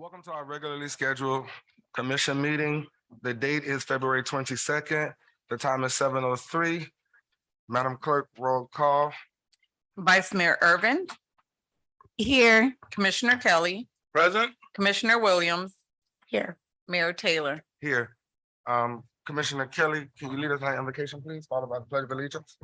Welcome to our regularly scheduled commission meeting. The date is February 22nd. The time is 7:03. Madam Clerk, roll call. Vice Mayor Irvin. Here. Commissioner Kelly, Present. Commissioner Williams, Here. Mayor Taylor. Here. Commissioner Kelly, can you lead us in our invocation, please, followed by the pledge of allegiance?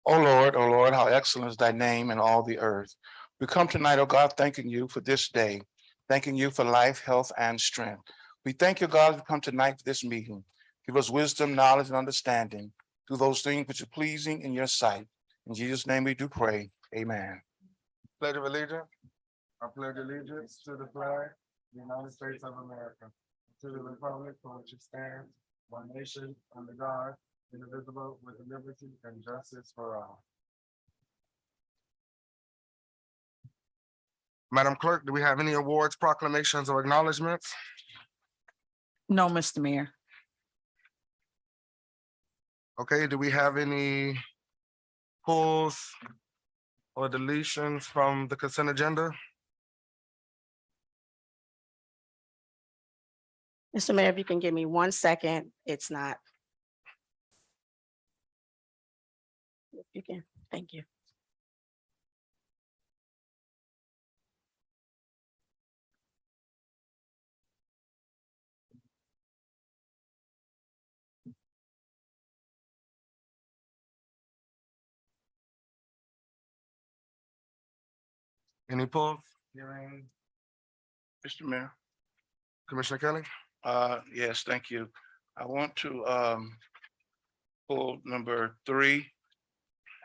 O Lord, how excellent is thy name in all the earth. We come tonight, oh God, thanking you for this day, thanking you for life, health, and strength. We thank you, God, we come tonight for this meeting. Give us wisdom, knowledge, and understanding. Do those things which are pleasing in your sight. In Jesus' name we do pray. Amen. Pledge of allegiance. I pledge allegiance to the flag of the United States of America, to the republic for which it stands, one nation, under God, indivisible, with liberty and justice for all. Madam Clerk, do we have any awards, proclamations, or acknowledgements? No, Mr. Mayor. Okay, do we have any pulls or deletions from the consent agenda? Mr. Mayor, if you can give me 1 second, it's not. If you can, thank you. Any pulls? Hearing Mr. Mayor. Commissioner Kelly? Yes, thank you. I want to pull number 3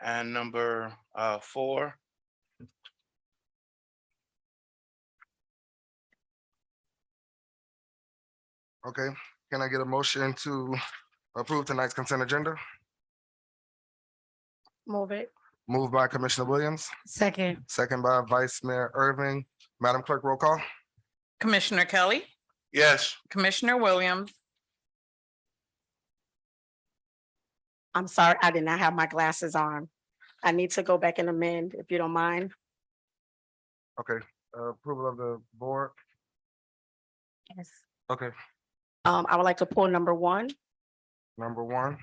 and number 4. Okay, can I get a motion to approve tonight's consent agenda? Move it. Moved by Commissioner Williams, Second. second by Vice Mayor Irving. Madam Clerk, roll call. Commissioner Kelly, Yes. Commissioner Williams, I'm sorry, I did not have my glasses on. I need to go back and amend, if you don't mind. Okay, approval of the board. Yes. Okay, I would like to pull number 1. number 1.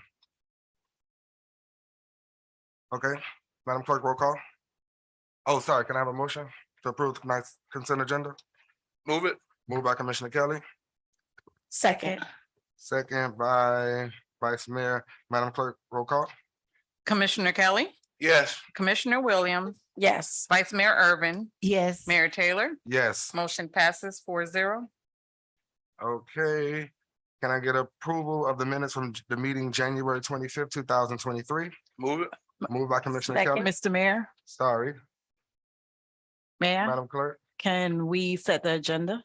Okay, Madam Clerk, roll call. Oh, sorry, can I have a motion to approve tonight's consent agenda? Move it. Moved by Commissioner Kelly, Second. second by Vice Mayor. Madam Clerk, roll call. Commissioner Kelly, Yes. Commissioner Williams, Yes. Vice Mayor Irvin, Yes. Mayor Taylor. Yes, Motion passes 4-0. okay. Can I get approval of the minutes from the meeting January 25th, 2023? Move it. Moved by Commissioner Second. Kelly, Mr. Mayor, sorry, Mayor, Madam Clerk. can we set the agenda?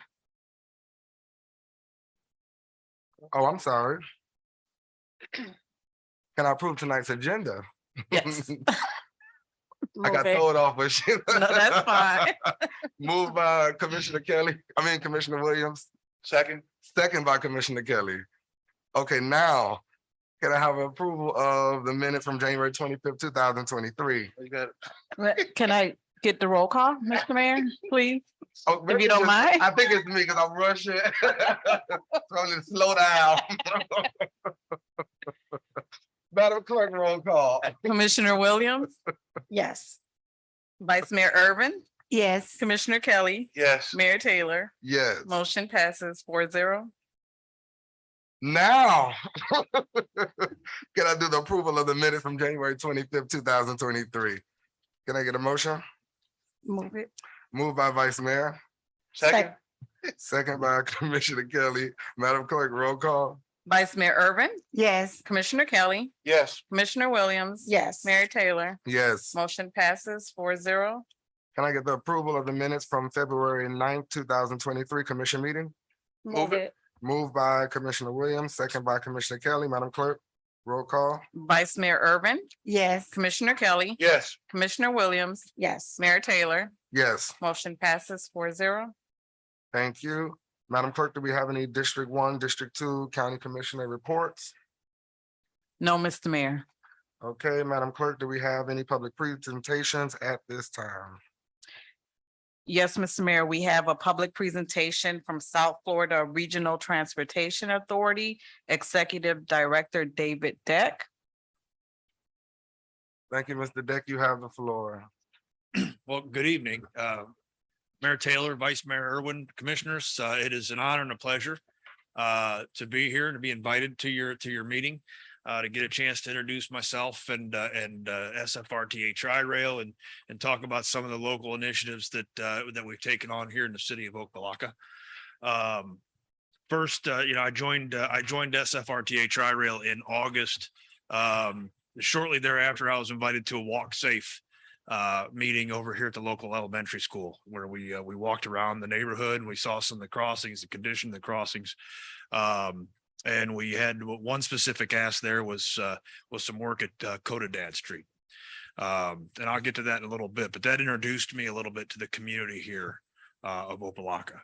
Oh, I'm sorry. Can I approve tonight's agenda? Yes. I Move got it. thrown off with shit. No, that's fine. Moved by Commissioner Williams, Second. second by Commissioner Kelly. Okay, now, can I have approval of the minutes from January 25th, 2023? You got it. Can I get the roll call, Mr. Mayor, please? Oh, If you don't mind. I think it's me because I'm rushing. So I'm gonna slow down. Madam Clerk, roll call. Commissioner Williams, Yes. Vice Mayor Irvin, Yes. Commissioner Kelly, Yes. Mayor Taylor. Yes, Motion passes 4-0. now. Can I do the approval of the minutes from January 25th, 2023? Can I get a motion? Move it. Moved by Vice Mayor, Second. second by Commissioner Kelly. Madam Clerk, roll call. Vice Mayor Irvin, Yes. Commissioner Kelly, Yes. Commissioner Williams. Yes. Mayor Taylor. Yes. Motion passes 4-0. Can I get the approval of the minutes from February 9th, 2023 commission meeting? Move it. Moved by Commissioner Williams, second by Commissioner Kelly. Madam Clerk, roll call. Vice Mayor Irvin, Yes. Commissioner Kelly, Yes. Commissioner Williams, Yes. Mayor Taylor. Yes, Motion passes 4-0. thank you. Madam Clerk, do we have any District 1, District 2 County Commissioner reports? No, Mr. Mayor. Okay, Madam Clerk, do we have any public presentations at this time? Yes, Mr. Mayor, we have a public presentation from South Florida Regional Transportation Authority, Executive Director David Deck. Thank you, Mr. Deck. You have the floor. Well, good evening, Mayor Taylor, Vice Mayor Irwin, Commissioners. It is an honor and a pleasure to be here and to be invited to your meeting, to get a chance to introduce myself and SFRTA Tri-Rail and talk about some of the local initiatives that we've taken on here in the city of Opa-locka. First, I joined SFRTA Tri-Rail in August. Shortly thereafter, I was invited to a Walk Safe meeting over here at the local elementary school, where we walked around the neighborhood and we saw some of the crossings, the condition of the crossings. And we had one specific ask there was some work at Cotadad Street. And I'll get to that in a little bit, but that introduced me a little bit to the community here of Opa-locka.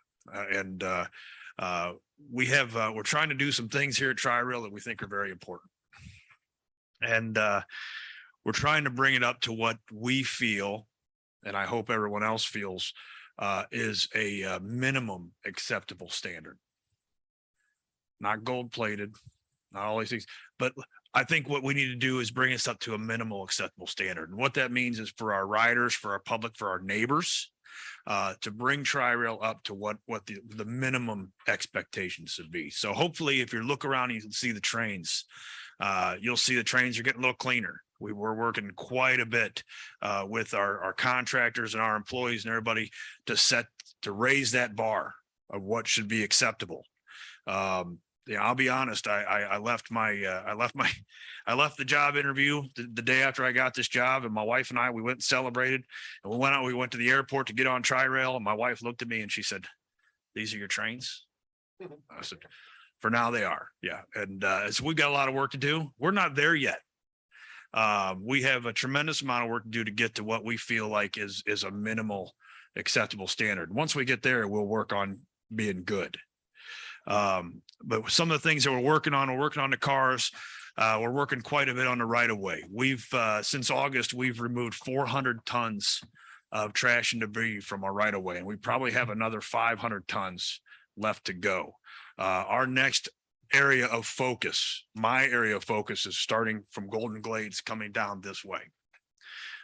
We're trying to do some things here at Tri-Rail that we think are very important. And we're trying to bring it up to what we feel, and I hope everyone else feels, is a minimum acceptable standard. Not gold plated, not all these things, but I think what we need to do is bring us up to a minimal acceptable standard. And what that means is for our riders, for our public, for our neighbors, to bring Tri-Rail up to what the minimum expectations should be. So hopefully if you look around, you can see the trains. You'll see the trains are getting a little cleaner. We're working quite a bit with our contractors and our employees and everybody to raise that bar of what should be acceptable. I'll be honest. I left the job interview the day after I got this job, and my wife and I, we went and celebrated, and we went to the airport to get on Tri-Rail, and my wife looked at me and she said, "These are your trains?" I said, "For now they are." Yeah. And so we've got a lot of work to do. We're not there yet. We have a tremendous amount of work to do to get to what we feel like is a minimal acceptable standard. Once we get there, we'll work on being good. But some of the things that we're working on the cars. We're working quite a bit on the right of way. We've since August, we've removed 400 tons of trash and debris from our right of way, and we probably have another 500 tons left to go. Our next area of focus, my area of focus, is starting from Golden Glades coming down this way.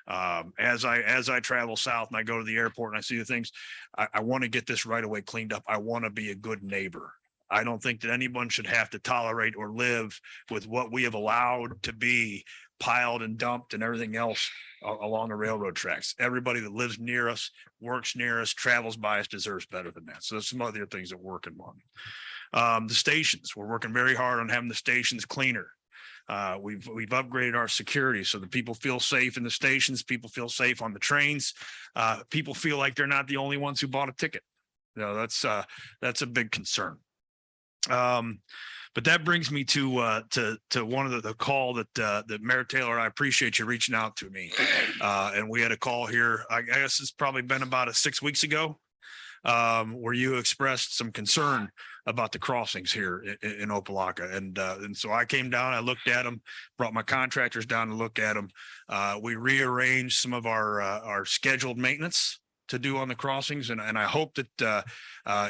As I travel south and I go to the airport and I see the things, I want to get this right away cleaned up. I want to be a good neighbor. I don't think that anyone should have to tolerate or live with what we have allowed to be piled and dumped and everything else along the railroad tracks. Everybody that lives near us, works near us, travels by us deserves better than that. So there's some other things that we're working on. The stations, we're working very hard on having the stations cleaner. We've upgraded our security so that people feel safe in the stations, people feel safe on the trains. People feel like they're not the only ones who bought a ticket. That's a big concern. But that brings me to one of the call that Mayor Taylor, I appreciate you reaching out to me. And we had a call here, I guess it's probably been about 6 weeks ago, where you expressed some concern about the crossings here in Opa-locka. And so I came down, I looked at them, brought my contractors down to look at them. We rearranged some of our scheduled maintenance to do on the crossings. And I hope that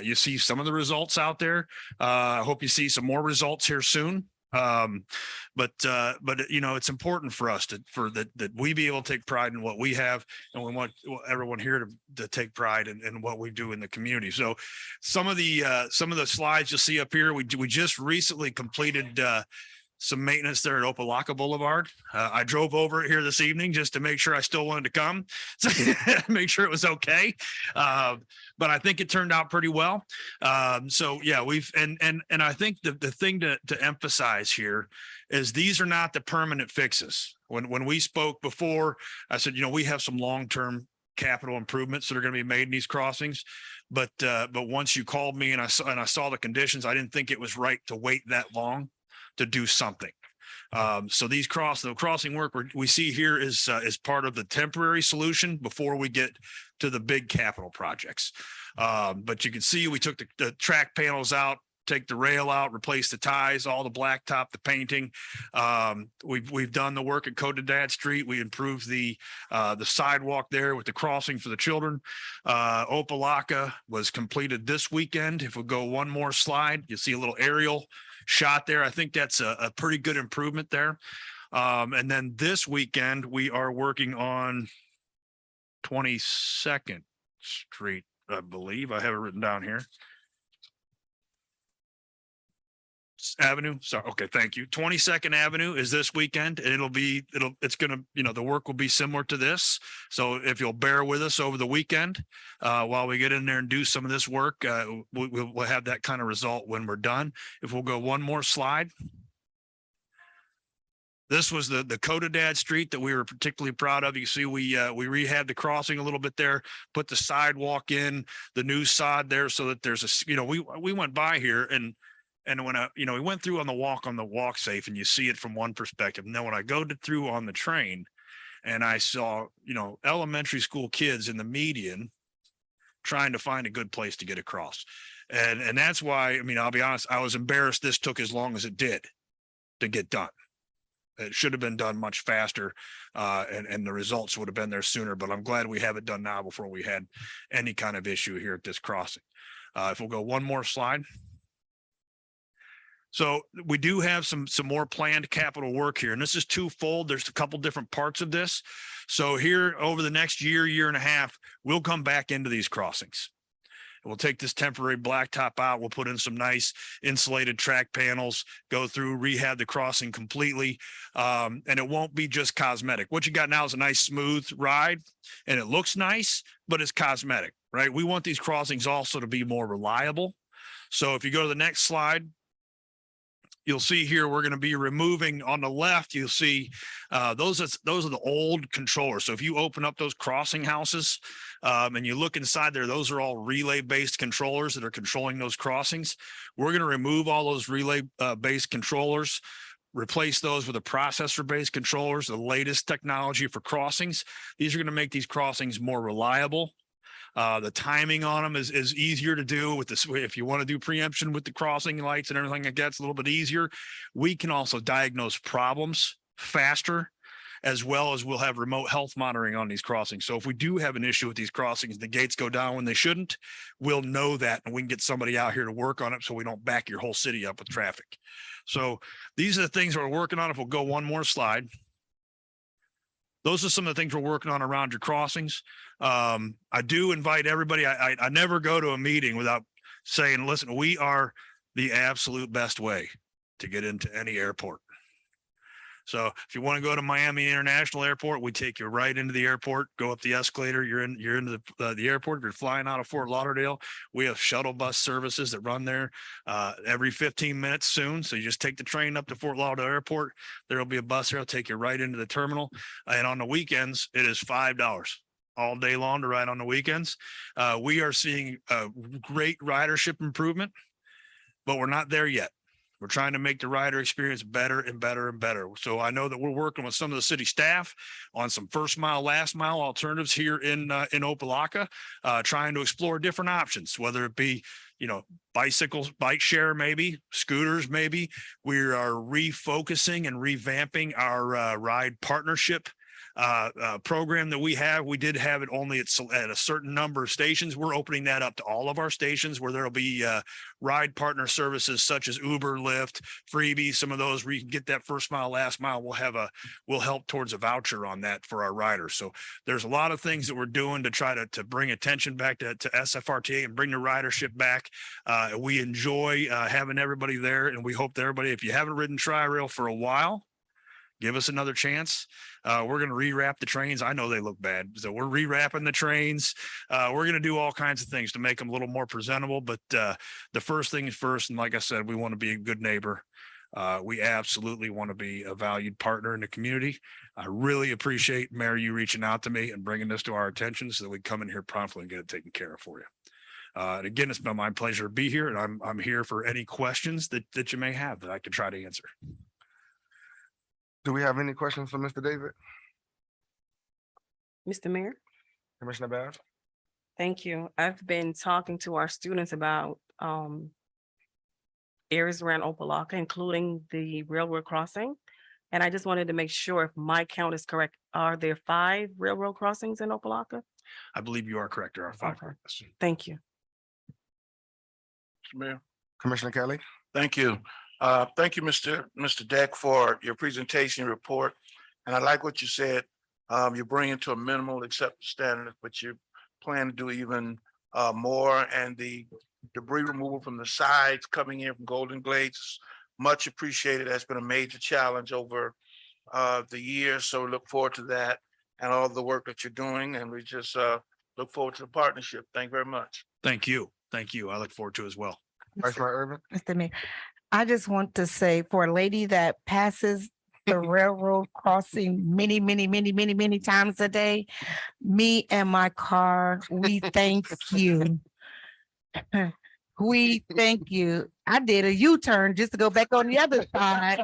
you see some of the results out there. I hope you see some more results here soon. But it's important for us that we be able to take pride in what we have, and we want everyone here to take pride in what we do in the community. So some of the slides you'll see up here, we just recently completed some maintenance there at Opa-locka Boulevard. I drove over it here this evening just to make sure I still wanted to come, so make sure it was okay. But I think it turned out pretty well. So yeah, and I think the thing to emphasize here is these are not the permanent fixes. When we spoke before, I said, we have some long-term capital improvements that are going to be made in these crossings. But once you called me and I saw the conditions, I didn't think it was right to wait that long to do something. So the crossing work we see here is part of the temporary solution before we get to the big capital projects. But you can see we took the track panels out, take the rail out, replace the ties, all the blacktop, the painting. We've done the work at Codadad Street. We improved the sidewalk there with the crossing for the children. Opa-locka was completed this weekend. If we go one more slide, you'll see a little aerial shot there. I think that's a pretty good improvement there. And then this weekend, we are working on 22nd Street, I believe. I have it written down here. Avenue. Sorry. Okay. Thank you. 22nd Avenue is this weekend, and it's going to, the work will be similar to this. So if you'll bear with us over the weekend, while we get in there and do some of this work, we'll have that kind of result when we're done. If we'll go one more slide. This was the Codadad Street that we were particularly proud of. You see, we rehabbed the crossing a little bit there, put the sidewalk in, the new sod there, so that there's we went by here and when we went through on the walk safe, and you see it from one perspective. And then when I go through on the train, and I saw, elementary school kids in the median trying to find a good place to get across. And that's why, I'll be honest, I was embarrassed this took as long as it did to get done. It should have been done much faster, and the results would have been there sooner, but I'm glad we have it done now before we had any kind of issue here at this crossing. If we'll go one more slide. So we do have some more planned capital work here, and this is twofold. There's a couple different parts of this. So here over the next year and a half, we'll come back into these crossings. We'll take this temporary blacktop out. We'll put in some nice insulated track panels, go through, rehab the crossing completely. And it won't be just cosmetic. What you got now is a nice smooth ride, and it looks nice, but it's cosmetic, right? We want these crossings also to be more reliable. So if you go to the next slide, you'll see here, we're going to be removing on the left. You'll see those are the old controllers. So if you open up those crossing houses and you look inside there, those are all relay based controllers that are controlling those crossings. We're going to remove all those relay based controllers, replace those with a processor based controllers, the latest technology for crossings. These are going to make these crossings more reliable. The timing on them is easier to do with this. If you want to do preemption with the crossing lights and everything like that, it's a little bit easier. We can also diagnose problems faster, as well as we'll have remote health monitoring on these crossings. So if we do have an issue with these crossings, the gates go down when they shouldn't, we'll know that, and we can get somebody out here to work on it so we don't back your whole city up with traffic. So these are the things we're working on. If we'll go one more slide. Those are some of the things we're working on around your crossings. I do invite everybody. I never go to a meeting without saying, listen, we are the absolute best way to get into any airport. So if you want to go to Miami International Airport, we take you right into the airport, go up the escalator. You're into the airport. If you're flying out of Fort Lauderdale, we have shuttle bus services that run there every 15 minutes soon. So you just take the train up to Fort Lauderdale Airport. There'll be a bus there. It'll take you right into the terminal. And on the weekends, it is $5 all day long to ride on the weekends. We are seeing a great ridership improvement, but we're not there yet. We're trying to make the rider experience better and better and better. So I know that we're working with some of the city staff on some first mile, last mile alternatives here in Opa-locka, trying to explore different options, whether it be, bicycles, bike share, maybe scooters, maybe. We are refocusing and revamping our ride partnership program that we have. We did have it only at a certain number of stations. We're opening that up to all of our stations, where there'll be ride partner services such as Uber, Lyft, Freebie, some of those where you can get that first mile, last mile. We'll help towards a voucher on that for our riders. So there's a lot of things that we're doing to try to bring attention back to SFRTA and bring the ridership back. We enjoy having everybody there, and we hope that everybody, if you haven't ridden Tri-Rail for a while, give us another chance. We're going to rewrap the trains. I know they look bad, so we're rewrapping the trains. We're going to do all kinds of things to make them a little more presentable. But the first thing is first, and like I said, we want to be a good neighbor. We absolutely want to be a valued partner in the community. I really appreciate, Mayor, you reaching out to me and bringing this to our attention so that we can come in here promptly and get it taken care of for you. And again, it's been my pleasure to be here, and I'm here for any questions that you may have that I can try to answer. Do we have any questions for Mr. David? Mr. Mayor? Commissioner Bass? Thank you. I've been talking to our students about areas around Opa-locka, including the railroad crossing. And I just wanted to make sure if my count is correct, are there 5 railroad crossings in Opa-locka? I believe you are correct. There are 5. Okay. Thank you. Mr. Mayor. Commissioner Kelly. Thank you. Thank you, Mr. Deck, for your presentation report. And I like what you said. You're bringing to a minimal acceptable standard, but you plan to do even more. And the debris removal from the sides coming in from Golden Glades, much appreciated. That's been a major challenge over the years. So we look forward to that and all the work that you're doing. And we just look forward to the partnership. Thank you very much. Thank you. Thank you. I look forward to it as well. Vice Mayor Irvin. Mr. Mayor, I just want to say for a lady that passes the railroad crossing many times a day, me and my car, we thank you. We thank you. I did a U-turn just to go back on the other side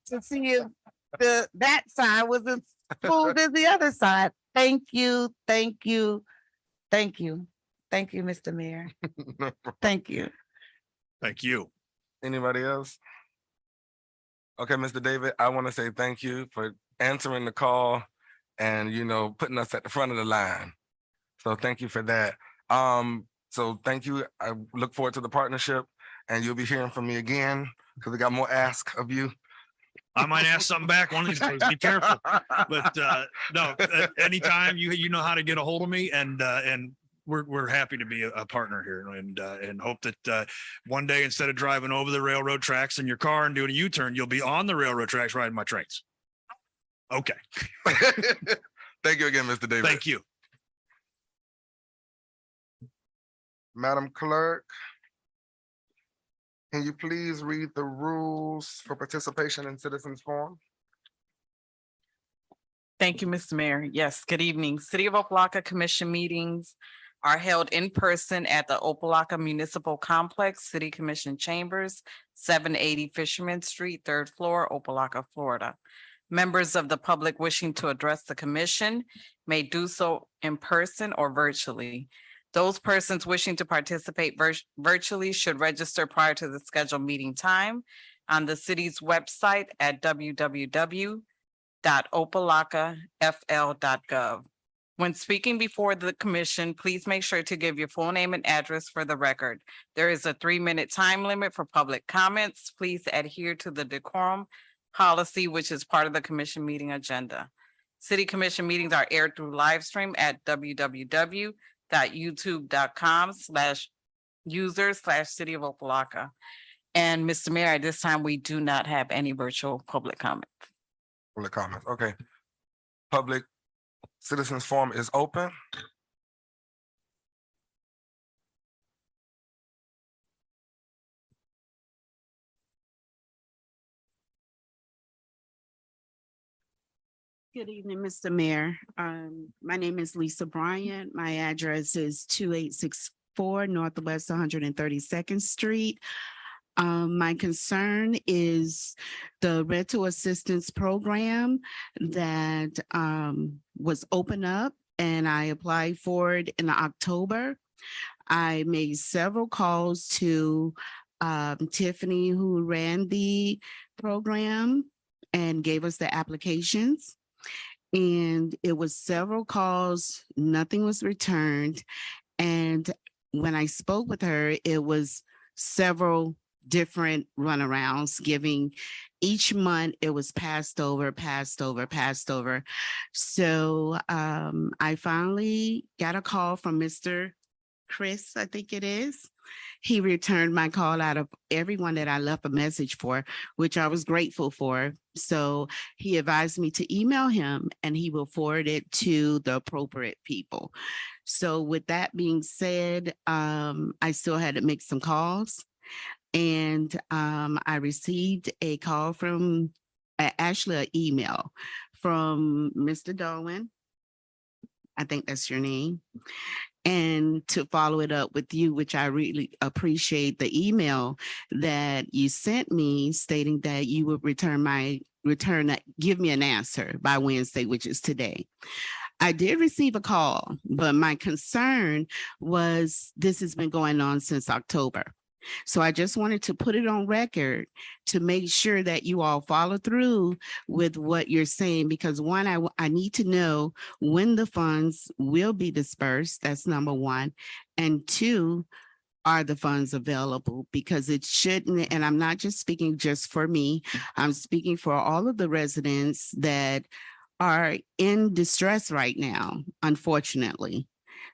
to see if that side was as smooth as the other side. Thank you, thank you, thank you. Thank you, Mr. Mayor. Thank you. Thank you. Anybody else? Okay, Mr. David, I want to say thank you for answering the call and, putting us at the front of the line. So thank you for that. So thank you. I look forward to the partnership and you'll be hearing from me again because we got more ask of you. I might ask something back one of these days. Be careful. But no, anytime you know how to get a hold of me, and we're happy to be a partner here, and hope that one day instead of driving over the railroad tracks in your car and doing a U-turn, you'll be on the railroad tracks riding my trains. Okay. Thank you again, Mr. David. Thank you. Madam Clerk, can you please read the rules for participation in citizens forum? Thank you, Mr. Mayor. Yes, good evening. City of Opa-locka Commission meetings are held in person at the Opa-locka Municipal Complex, City Commission Chambers, 780 Fisherman Street, 3rd floor, Opa-locka, Florida. Members of the public wishing to address the commission may do so in person or virtually. Those persons wishing to participate virtually should register prior to the scheduled meeting time on the city's website at www.opalockafl.gov. When speaking before the commission, please make sure to give your full name and address for the record. There is a 3-minute time limit for public comments. Please adhere to the decorum policy, which is part of the commission meeting agenda. City commission meetings are aired through live stream at www.youtube.com/user/City of Opa-locka. And Mr. Mayor, at this time, we do not have any virtual public comments. Public comments, okay. Public citizens forum is open. Good evening, Mr. Mayor. My name is Lisa Bryant. My address is 2864 Northwest 132nd Street. My concern is the rental assistance program that was opened up and I applied for it in October. I made several calls to Tiffany, who ran the program and gave us the applications. And it was several calls, nothing was returned. And when I spoke with her, it was several different runarounds, giving each month it was passed over. So I finally got a call from Mr. Chris, I think it is. He returned my call out of everyone that I left a message for, which I was grateful for. So he advised me to email him and he will forward it to the appropriate people. So with that being said, I still had to make some calls. And I received a call from, actually an email from Mr. Darwin. I think that's your name. And to follow it up with you, which I really appreciate the email that you sent me stating that you would give me an answer by Wednesday, which is today. I did receive a call, but my concern was this has been going on since October. So I just wanted to put it on record to make sure that you all follow through with what you're saying, because one, I need to know when the funds will be dispersed. That's number one. And two, are the funds available? Because it shouldn't, and I'm not just speaking just for me, I'm speaking for all of the residents that are in distress right now, unfortunately.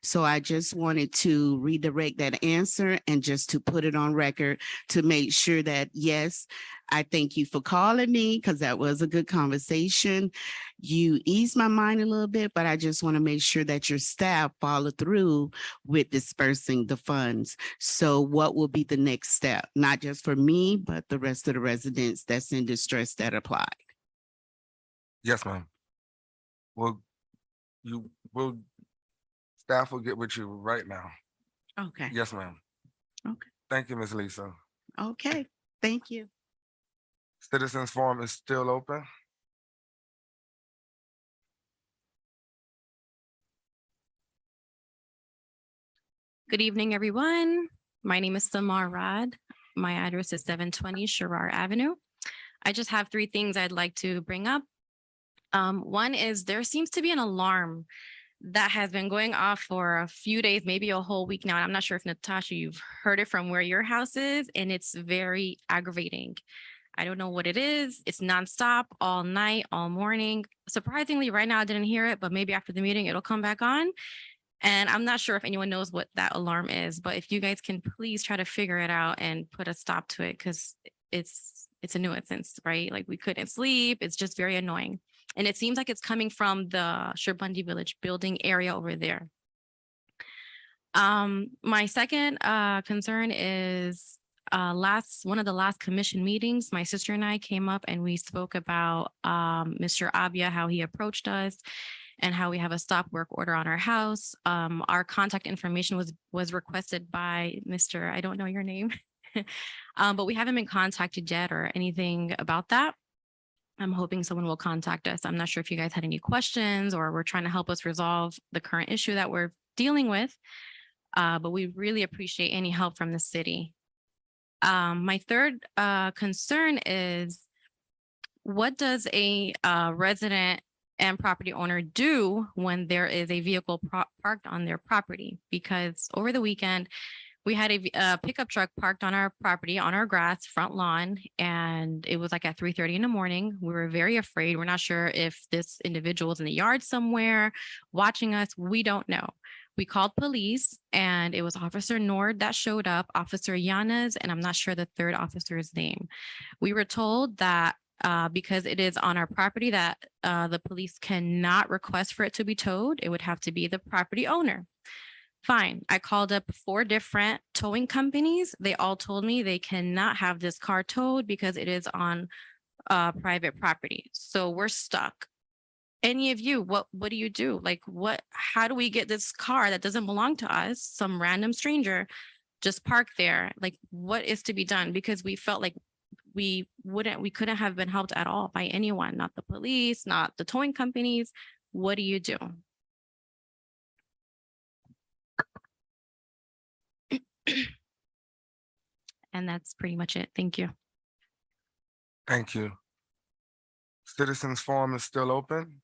So I just wanted to redirect that answer and just to put it on record to make sure that, yes, I thank you for calling me because that was a good conversation. You eased my mind a little bit, but I just want to make sure that your staff follow through with dispersing the funds. So what will be the next step? Not just for me, but the rest of the residents that's in distress that applied. Yes, ma'am. Well, staff will get with you right now. Okay. Yes, ma'am. Okay. Thank you, Ms. Lisa. Okay. Thank you. Citizens Forum is still open. Good evening, everyone. My name is Samar Rad. My address is 720 Sherrar Avenue. I just have three things I'd like to bring up. One is there seems to be an alarm that has been going off for a few days, maybe a whole week now. And I'm not sure if Natasha, you've heard it from where your house is, and it's very aggravating. I don't know what it is. It's nonstop, all night, all morning. Surprisingly, right now I didn't hear it, but maybe after the meeting it'll come back on. And I'm not sure if anyone knows what that alarm is, but if you guys can please try to figure it out and put a stop to it, because it's a nuisance, right? Like we couldn't sleep. It's just very annoying. And it seems like it's coming from the Sherbundi Village building area over there. My second concern is one of the last commission meetings, my sister and I came up and we spoke about Mr. Abia, how he approached us and how we have a stop work order on our house. Our contact information was requested by Mr. I don't know your name, but we haven't been contacted yet or anything about that. I'm hoping someone will contact us. I'm not sure if you guys had any questions or were trying to help us resolve the current issue that we're dealing with, but we really appreciate any help from the city. My third concern is, what does a resident and property owner do when there is a vehicle parked on their property? Because over the weekend, we had a pickup truck parked on our property, on our grass front lawn, and it was like at 3:30 in the morning. We were very afraid. We're not sure if this individual is in the yard somewhere watching us. We don't know. We called police and it was Officer Nord that showed up, Officer Yanez, and I'm not sure the third officer's name. We were told that because it is on our property that the police cannot request for it to be towed. It would have to be the property owner. Fine. I called up 4 different towing companies. They all told me they cannot have this car towed because it is on private property. So we're stuck. Any of you, what do you do? Like how do we get this car that doesn't belong to us, some random stranger, just parked there? Like what is to be done? Because we felt like we couldn't have been helped at all by anyone, not the police, not the towing companies. What do you do? And that's pretty much it. Thank you. Thank you. Citizens Forum is still open.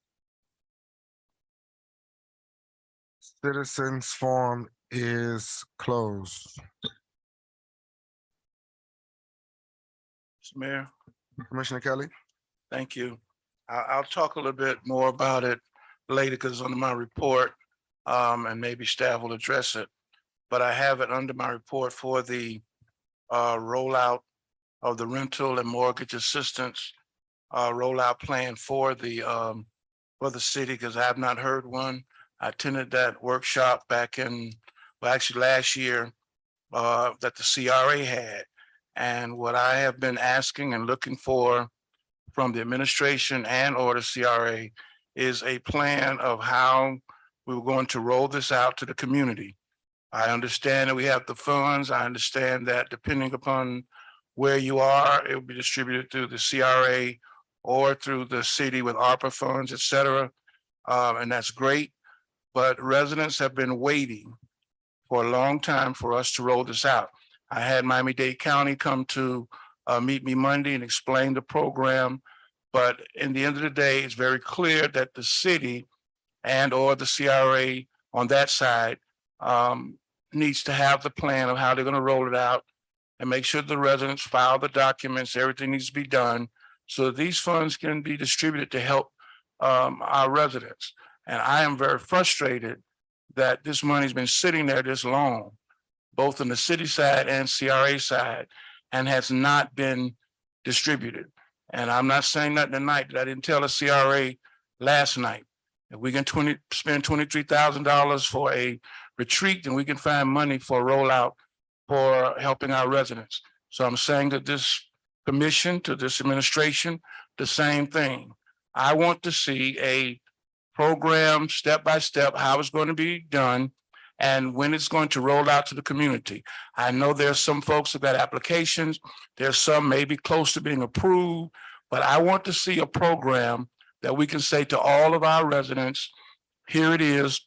Citizens Forum is closed. Mr. Mayor, Commissioner Kelly? thank you. I'll talk a little bit more about it later because it's under my report, and maybe staff will address it. But I have it under my report for the rollout of the rental and mortgage assistance rollout plan for the city, because I have not heard one. I attended that workshop back in, well, actually last year, that the CRA had. And what I have been asking and looking for from the administration and or the CRA is a plan of how we were going to roll this out to the community. I understand that we have the funds. I understand that depending upon where you are, it will be distributed through the CRA or through the city with ARPA funds, et cetera. And that's great. But residents have been waiting for a long time for us to roll this out. I had Miami-Dade County come to meet me Monday and explain the program. But in the end of the day, it's very clear that the city and or the CRA on that side needs to have the plan of how they're going to roll it out and make sure the residents file the documents, everything needs to be done so that these funds can be distributed to help our residents. And I am very frustrated that this money's been sitting there this long, both on the city side and CRA side, and has not been distributed. And I'm not saying that tonight that I didn't tell the CRA last night. If we can spend $23,000 for a retreat, then we can find money for a rollout for helping our residents. So I'm saying that this commission, to this administration, the same thing. I want to see a program step by step, how it's going to be done and when it's going to roll out to the community. I know there's some folks that got applications. There's some maybe close to being approved, but I want to see a program that we can say to all of our residents, here it is,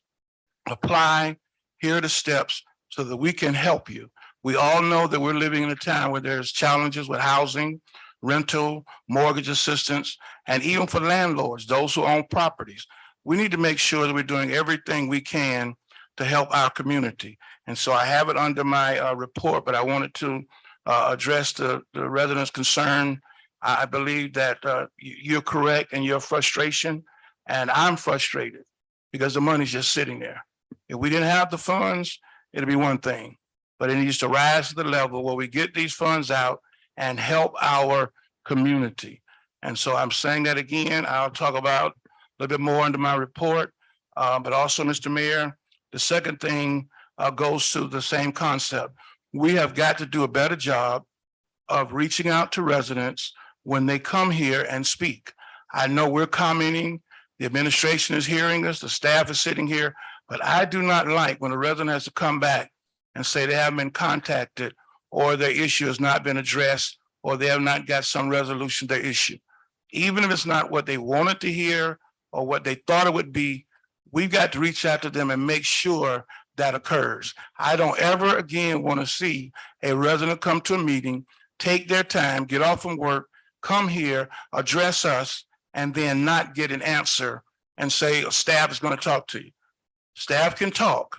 apply, here are the steps so that we can help you. We all know that we're living in a time where there's challenges with housing, rental, mortgage assistance, and even for landlords, those who own properties. We need to make sure that we're doing everything we can to help our community. And so I have it under my report, but I wanted to address the residents' concern. I believe that you're correct in your frustration, and I'm frustrated because the money's just sitting there. If we didn't have the funds, it'd be one thing, but it needs to rise to the level where we get these funds out and help our community. And so I'm saying that again. I'll talk about a little bit more under my report, but also, Mr. Mayor, the second thing goes to the same concept. We have got to do a better job of reaching out to residents when they come here and speak. I know we're commenting, the administration is hearing us, the staff is sitting here, but I do not like when a resident has to come back and say they haven't been contacted or their issue has not been addressed or they have not got some resolution to their issue. Even if it's not what they wanted to hear or what they thought it would be, we've got to reach out to them and make sure that occurs. I don't ever again want to see a resident come to a meeting, take their time, get off from work, come here, address us, and then not get an answer and say staff is going to talk to you. Staff can talk,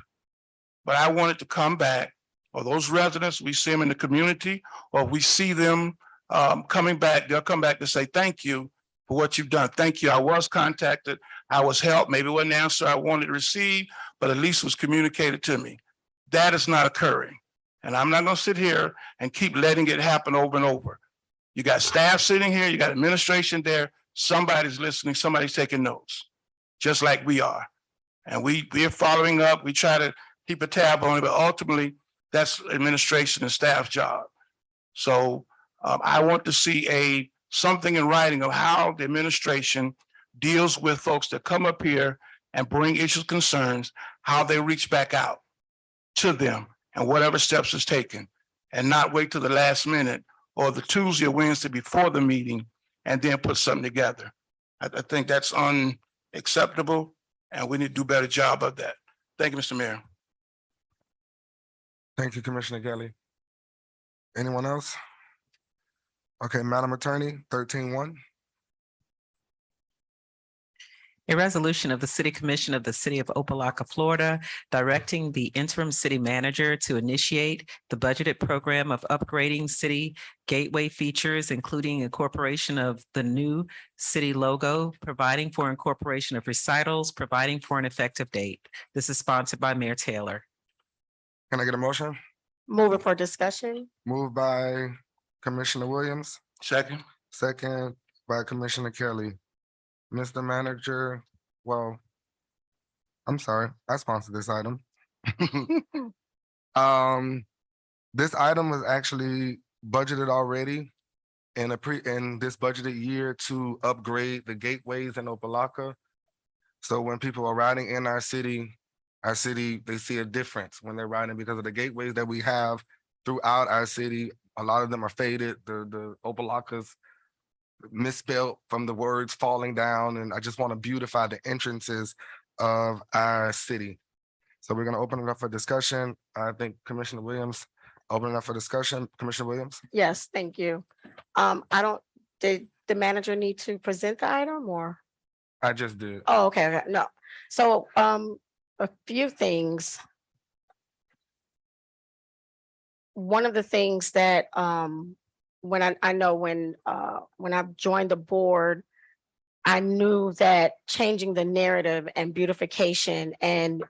but I want it to come back, or those residents, we see them in the community, or we see them coming back, they'll come back to say, thank you for what you've done. Thank you. I was contacted. I was helped. Maybe it wasn't the answer I wanted to receive, but at least it was communicated to me. That is not occurring. And I'm not going to sit here and keep letting it happen over and over. You got staff sitting here, you got administration there, somebody's listening, somebody's taking notes, just like we are. And we're following up, we try to keep a tab on it, but ultimately that's administration and staff job. So I want to see something in writing of how the administration deals with folks that come up here and bring issues, concerns, how they reach back out to them and whatever steps is taken, and not wait till the last minute or the Tuesday or Wednesday before the meeting and then put something together. I think that's unacceptable and we need to do a better job of that. Thank you, Mr. Mayor. Thank you, Commissioner Kelly. Anyone else? Okay, Madam Attorney, 13-1. A resolution of the City Commission of the City of Opa-locka, Florida, directing the interim city manager to initiate the budgeted program of upgrading city gateway features, including incorporation of the new city logo, providing for incorporation of recitals, providing for an effective date. This is sponsored by Mayor Taylor. Can I get a motion? Move it for discussion. Moved by Commissioner Williams, Second. second by Commissioner Kelly. Mr. Manager, well, I'm sorry, I sponsored this item. This item was actually budgeted already in this budgeted year to upgrade the gateways in Opa-locka. So when people are riding in our city, they see a difference when they're riding because of the gateways that we have throughout our city. A lot of them are faded. The Opa-lockas misspelled from the words falling down, and I just want to beautify the entrances of our city. So we're going to open it up for discussion. I think Commissioner Williams Open up for discussion, Commissioner Williams. Yes, thank you. Did the manager need to present the item or? I just did. Oh, okay, no. So, a few things. One of the things that, when I know when I've joined the board, I knew that changing the narrative and beautification and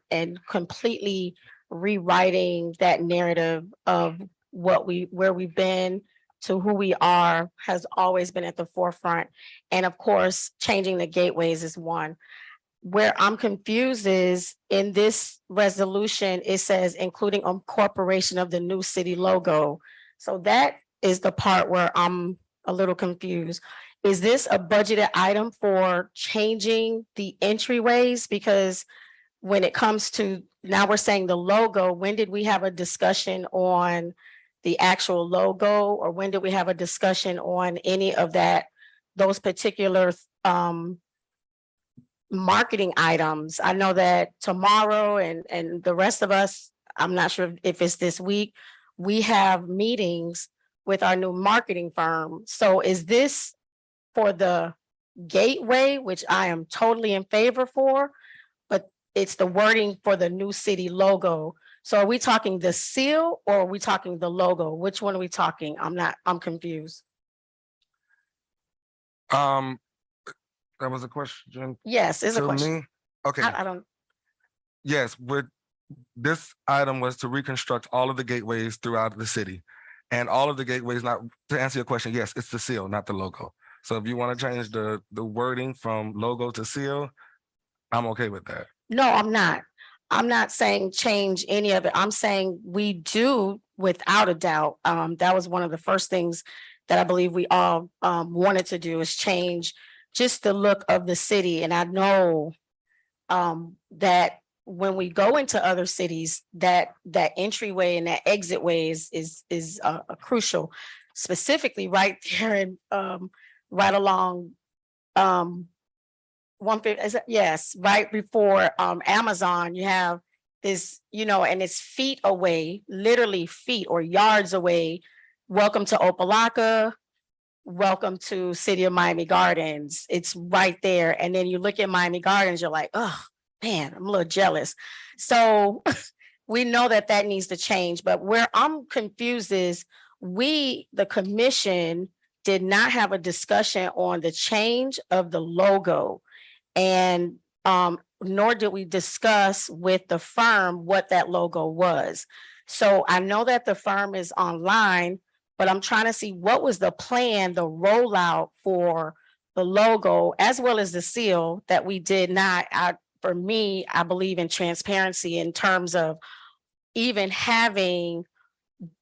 completely rewriting that narrative of where we've been to who we are has always been at the forefront. And of course, changing the gateways is one. Where I'm confused is in this resolution, it says including incorporation of the new city logo. So that is the part where I'm a little confused. Is this a budgeted item for changing the entryways? Because when it comes to, now we're saying the logo, when did we have a discussion on the actual logo? Or when did we have a discussion on any of that, those particular marketing items? I know that tomorrow and the rest of us, I'm not sure if it's this week, we have meetings with our new marketing firm. So is this for the gateway, which I am totally in favor for, but it's the wording for the new city logo. So are we talking the seal or are we talking the logo? Which one are we talking? I'm confused. That was a question Yes, it's a to question. me. Okay, I don't, yes, with this item was to reconstruct all of the gateways throughout the city. And all of the gateways, not to answer your question, yes, it's the seal, not the logo. So if you want to change the wording from logo to seal, I'm okay with that. no, I'm not. I'm not saying change any of it. I'm saying we do without a doubt. That was one of the first things that I believe we all wanted to do is change just the look of the city. And I know that when we go into other cities, that entryway and that exit way is a crucial, specifically right there and right along 150, yes, right before Amazon, you have this, and it's feet away, literally feet or yards away. Welcome to Opa-locka. Welcome to City of Miami Gardens. It's right there. And then you look at Miami Gardens, you're like, oh, man, I'm a little jealous. So we know that needs to change. But where I'm confused is the commission did not have a discussion on the change of the logo. And nor did we discuss with the firm what that logo was. So I know that the firm is online, but I'm trying to see what was the plan, the rollout for the logo as well as the seal that we did not. For me, I believe in transparency in terms of even having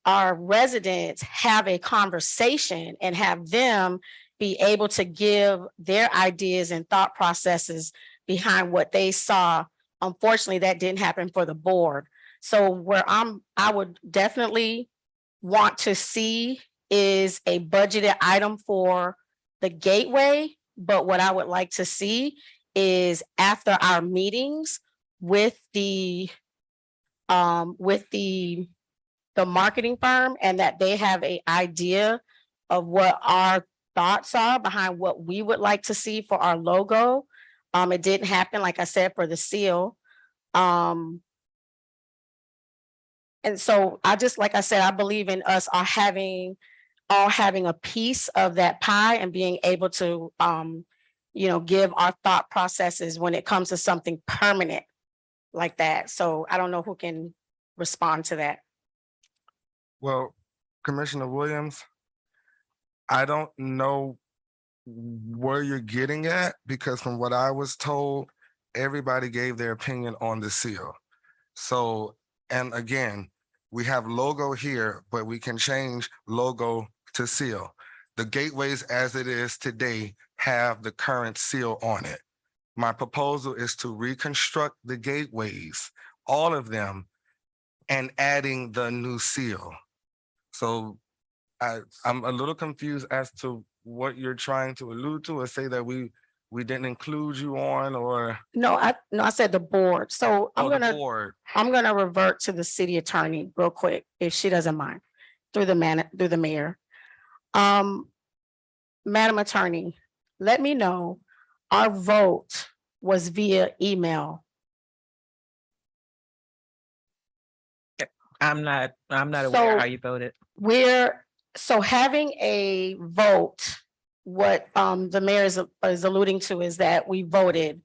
our residents have a conversation and have them be able to give their ideas and thought processes behind what they saw. Unfortunately, that didn't happen for the board. So where I would definitely want to see is a budgeted item for the gateway. But what I would like to see is after our meetings with the marketing firm, and that they have an idea of what our thoughts are behind what we would like to see for our logo. It didn't happen, like I said, for the seal. And so like I said, I believe in us all having a piece of that pie and being able to, give our thought processes when it comes to something permanent like that. So I don't know who can respond to that. Well, Commissioner Williams, I don't know where you're getting at, because from what I was told, everybody gave their opinion on the seal. So, and again, we have logo here, but we can change logo to seal. The gateways as it is today have the current seal on it. My proposal is to reconstruct the gateways, all of them, and adding the new seal. So I'm a little confused as to what you're trying to allude to, or say that we didn't include you on, or. No, I said the board. So I'm the gonna board. revert to the city attorney real quick, if she doesn't mind. through the mayor. Madam Attorney, let me know, our vote was via email. I'm not aware So- how you voted. So having a vote, what the mayor is alluding to is that we voted,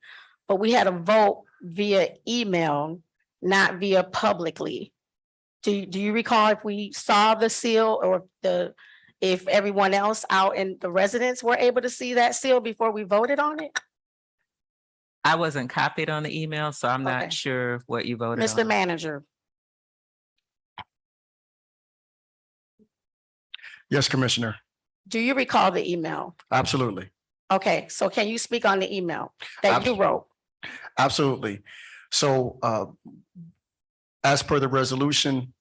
but we had a vote via email, not via publicly. Do you recall if we saw the seal or if everyone else out in the residents were able to see that seal before we voted on it? I wasn't copied on the email, so I'm Okay. not sure what you voted Mr. on. Manager, Yes, Commissioner, do you recall the email? absolutely, Okay, so can you speak on the email that you wrote? absolutely. So as per the resolution,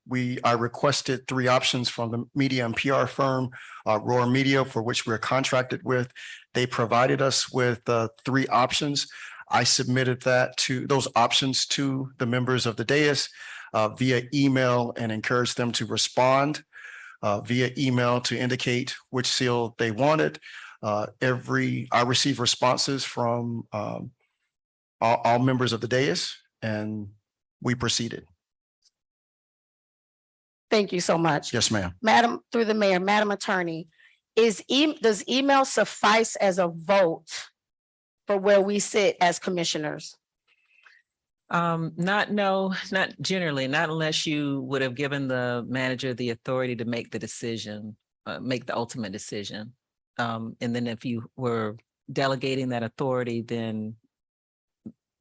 I requested 3 options from the media and PR firm, Roar Media, for which we're contracted with. They provided us with 3 options. I submitted those options to the members of the dais via email and encouraged them to respond via email to indicate which seal they wanted. I received responses from all members of the dais, and we proceeded. Thank you so much. Yes, ma'am. Madam, through the mayor, Madam Attorney, does email suffice as a vote for where we sit as commissioners? Not generally, not unless you would have given the manager the authority to make the decision, make the ultimate decision. And then if you were delegating that authority, then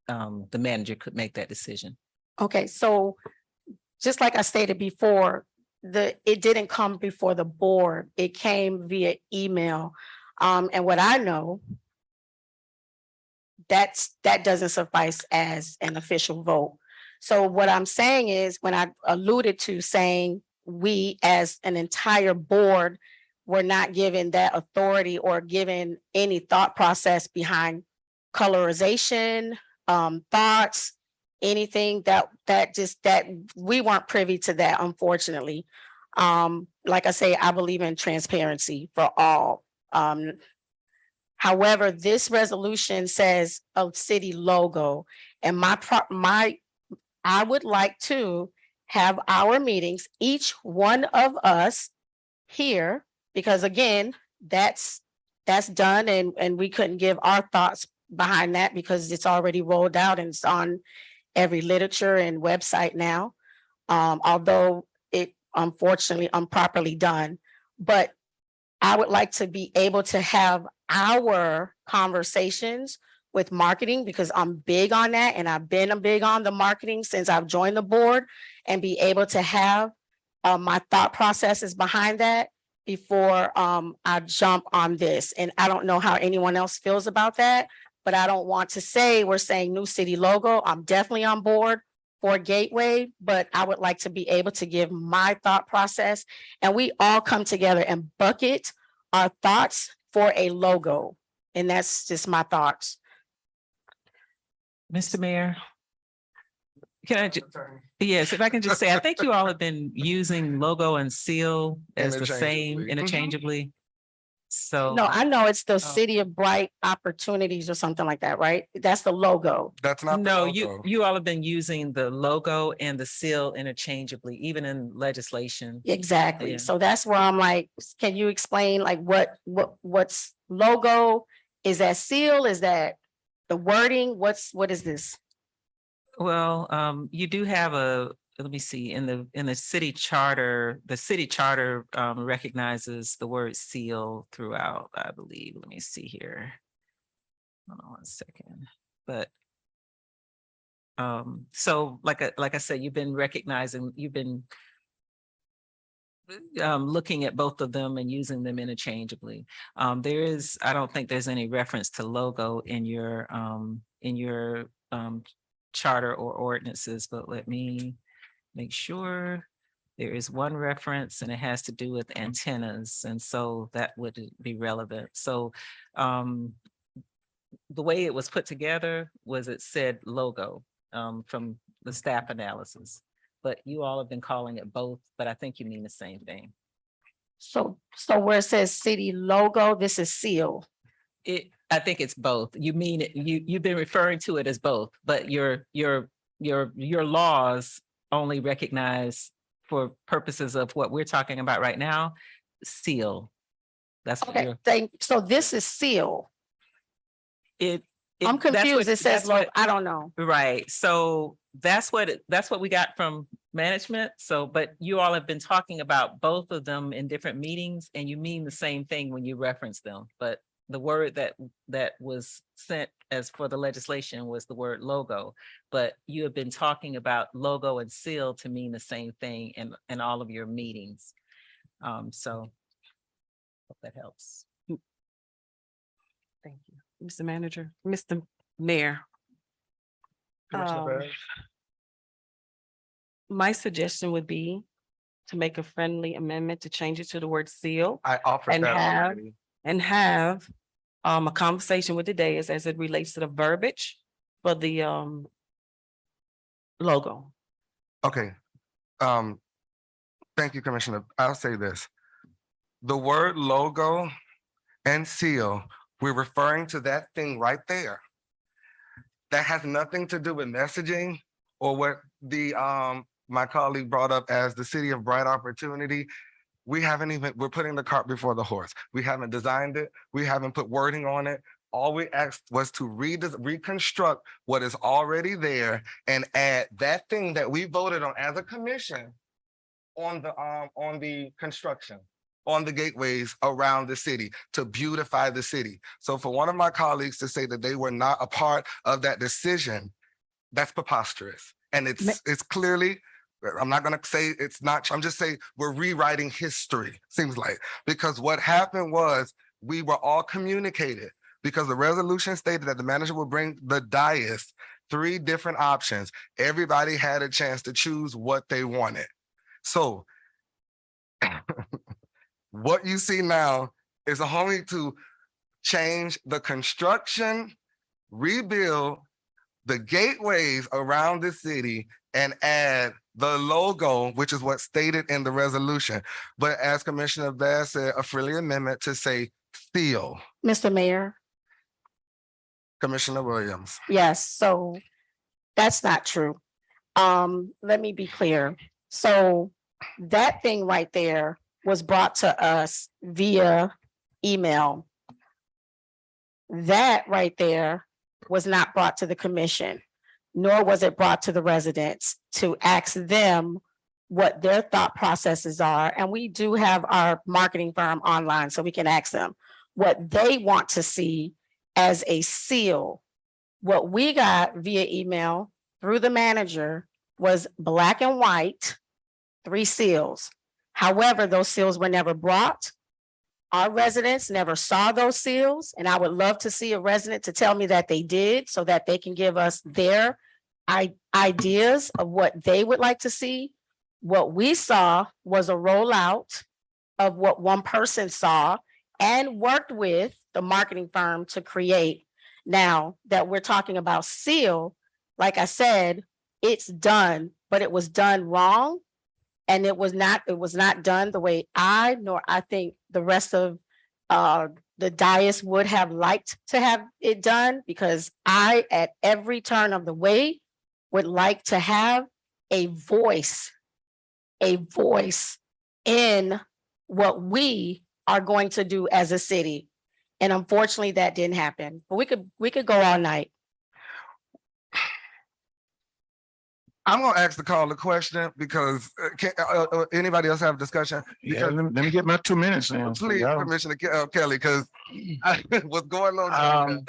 the manager could make that decision. Okay, so just like I stated before, it didn't come before the board. It came via email. And what I know, that doesn't suffice as an official vote. So what I'm saying is, when I alluded to saying we as an entire board were not given that authority or given any thought process behind colorization, thoughts, anything that we weren't privy to that, unfortunately. Like I say, I believe in transparency for all. However, this resolution says a city logo, and I would like to have our meetings, each one of us here, because again, that's done, and we couldn't give our thoughts behind that because it's already rolled out and it's on every literature and website now. Although it unfortunately improperly done, but I would like to be able to have our conversations with marketing, because I'm big on that, and I've been big on the marketing since I've joined the board, and be able to have my thought processes behind that before I jump on this. And I don't know how anyone else feels about that, but I don't want to say we're saying new city logo. I'm definitely on board for Gateway, but I would like to be able to give my thought process, and we all come together and bucket our thoughts for a logo. And that's just my thoughts. Mr. Mayor, yes, if I can just say, I think you all have been using logo and seal as the same Interchangeably. interchangeably. So. No, I know it's the City of Bright Opportunities or something like that, right? That's the logo. That's not. the No, logo. you all have been using the logo and the seal interchangeably, even in legislation. Exactly. Yeah. So that's where I'm like, can you explain like what's logo? Is that seal? Is that the wording? What is this? Well, you do have let me see, in the city charter, recognizes the word seal throughout, I believe. Let me see here. Hold on one second. But so like I said, you've been looking at both of them and using them interchangeably. I don't think there's any reference to logo in your charter or ordinances, but let me make sure. There is one reference, and it has to do with antennas, and so that would be relevant. So the way it was put together was it said logo from the staff analysis, but you all have been calling it both, but I think you mean the same thing. So where it says city logo, this is seal. I think it's both. You mean it, you've been referring to it as both, but your laws only recognize for purposes of what we're talking about right now, seal. That's what Okay, so this is seal. it. I'm that's confused. what- It says that's what- logo. I don't know. Right, so that's what we got from management. So, but you all have been talking about both of them in different meetings and you mean the same thing when you reference them. But the word that was sent as for the legislation was the word logo. But you have been talking about logo and seal to mean the same thing in all of your meetings. So hope that helps. Thank you. Mr. Manager, Mr. Mayor. Commissioner Um, Barry? My suggestion would be to make a friendly amendment to change it to the word seal I offered and that have- already. and have a conversation with the dais as it relates to the verbiage for the logo. Okay. Thank you, Commissioner. I'll say this. The word logo and seal, we're referring to that thing right there. That has nothing to do with messaging or what the my colleague brought up as the city of bright opportunity. We're putting the cart before the horse. We haven't designed it. We haven't put wording on it. All we asked was to reconstruct what is already there and add that thing that we voted on as a commission on the construction, on the gateways around the city to beautify the city. So for one of my colleagues to say that they were not a part of that decision, that's preposterous. And it's clearly, I'm not gonna say it's not, I'm just saying we're rewriting history, seems like, because what happened was we were all communicated because the resolution stated that the manager will bring the dais 3 different options. Everybody had a chance to choose what they wanted. So what you see now is a homie to change the construction, rebuild the gateways around the city and add the logo, which is what's stated in the resolution. But as Commissioner Bass said, a friendly amendment to say seal. Mr. Mayor, Commissioner Williams. yes, so that's not true. Let me be clear. So that thing right there was brought to us via email. That right there was not brought to the commission, nor was it brought to the residents to ask them what their thought processes are. And we do have our marketing firm online, so we can ask them what they want to see as a seal. What we got via email through the manager was black and white, 3 seals. However, those seals were never brought. Our residents never saw those seals, and I would love to see a resident to tell me that they did so that they can give us their ideas of what they would like to see. What we saw was a rollout of what one person saw and worked with the marketing firm to create. Now that we're talking about seal, like I said, it's done, but it was done wrong. And it was not done the way I think the rest of the dais would have liked to have it done, because I, at every turn of the way, would like to have a voice in what we are going to do as a city. And unfortunately, that didn't happen. But we could go all night. I'm gonna ask the call the question because anybody else have a discussion? Yeah, Because let me get my 2 minutes in. please, Yeah. Commissioner Kelly, because what's going on?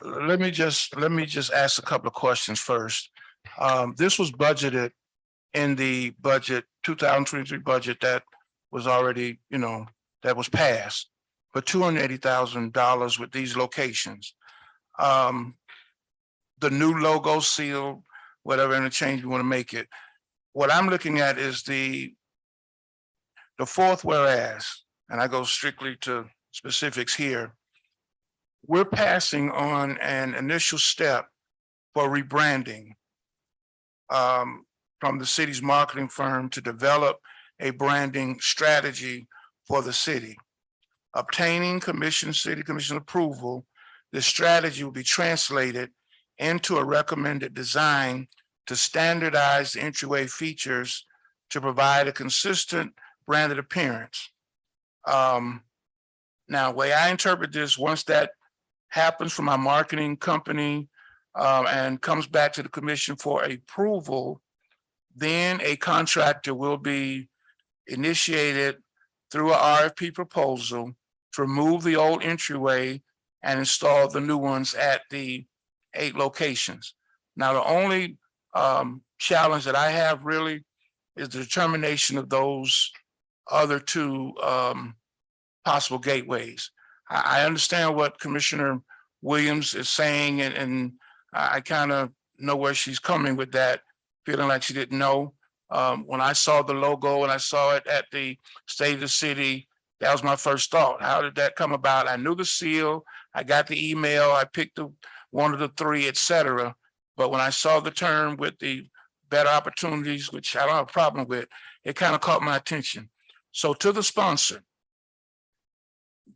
Let me just ask a couple of questions first. This was budgeted in the budget, 2023 budget that was already, that was passed for $280,000 with these locations. The new logo seal, whatever interchange you want to make it. What I'm looking at is the 4th whereas, and I go strictly to specifics here. We're passing on an initial step for rebranding from the city's marketing firm to develop a branding strategy for the city. Obtaining city commission approval, the strategy will be translated into a recommended design to standardize the entryway features to provide a consistent branded appearance. Now, the way I interpret this, once that happens from our marketing company and comes back to the commission for approval, then a contractor will be initiated through an RFP proposal to remove the old entryway and install the new ones at the 8 locations. Now, the only challenge that I have really is the determination of those other 2 possible gateways. I understand what Commissioner Williams is saying, and I kind of know where she's coming with that, feeling like she didn't know. When I saw the logo and I saw it at the State of the City, that was my first thought. How did that come about? I knew the seal, I got the email, I picked one of the 3, et cetera. But when I saw the term with the better opportunities, which I don't have a problem with, it kind of caught my attention. So to the sponsor,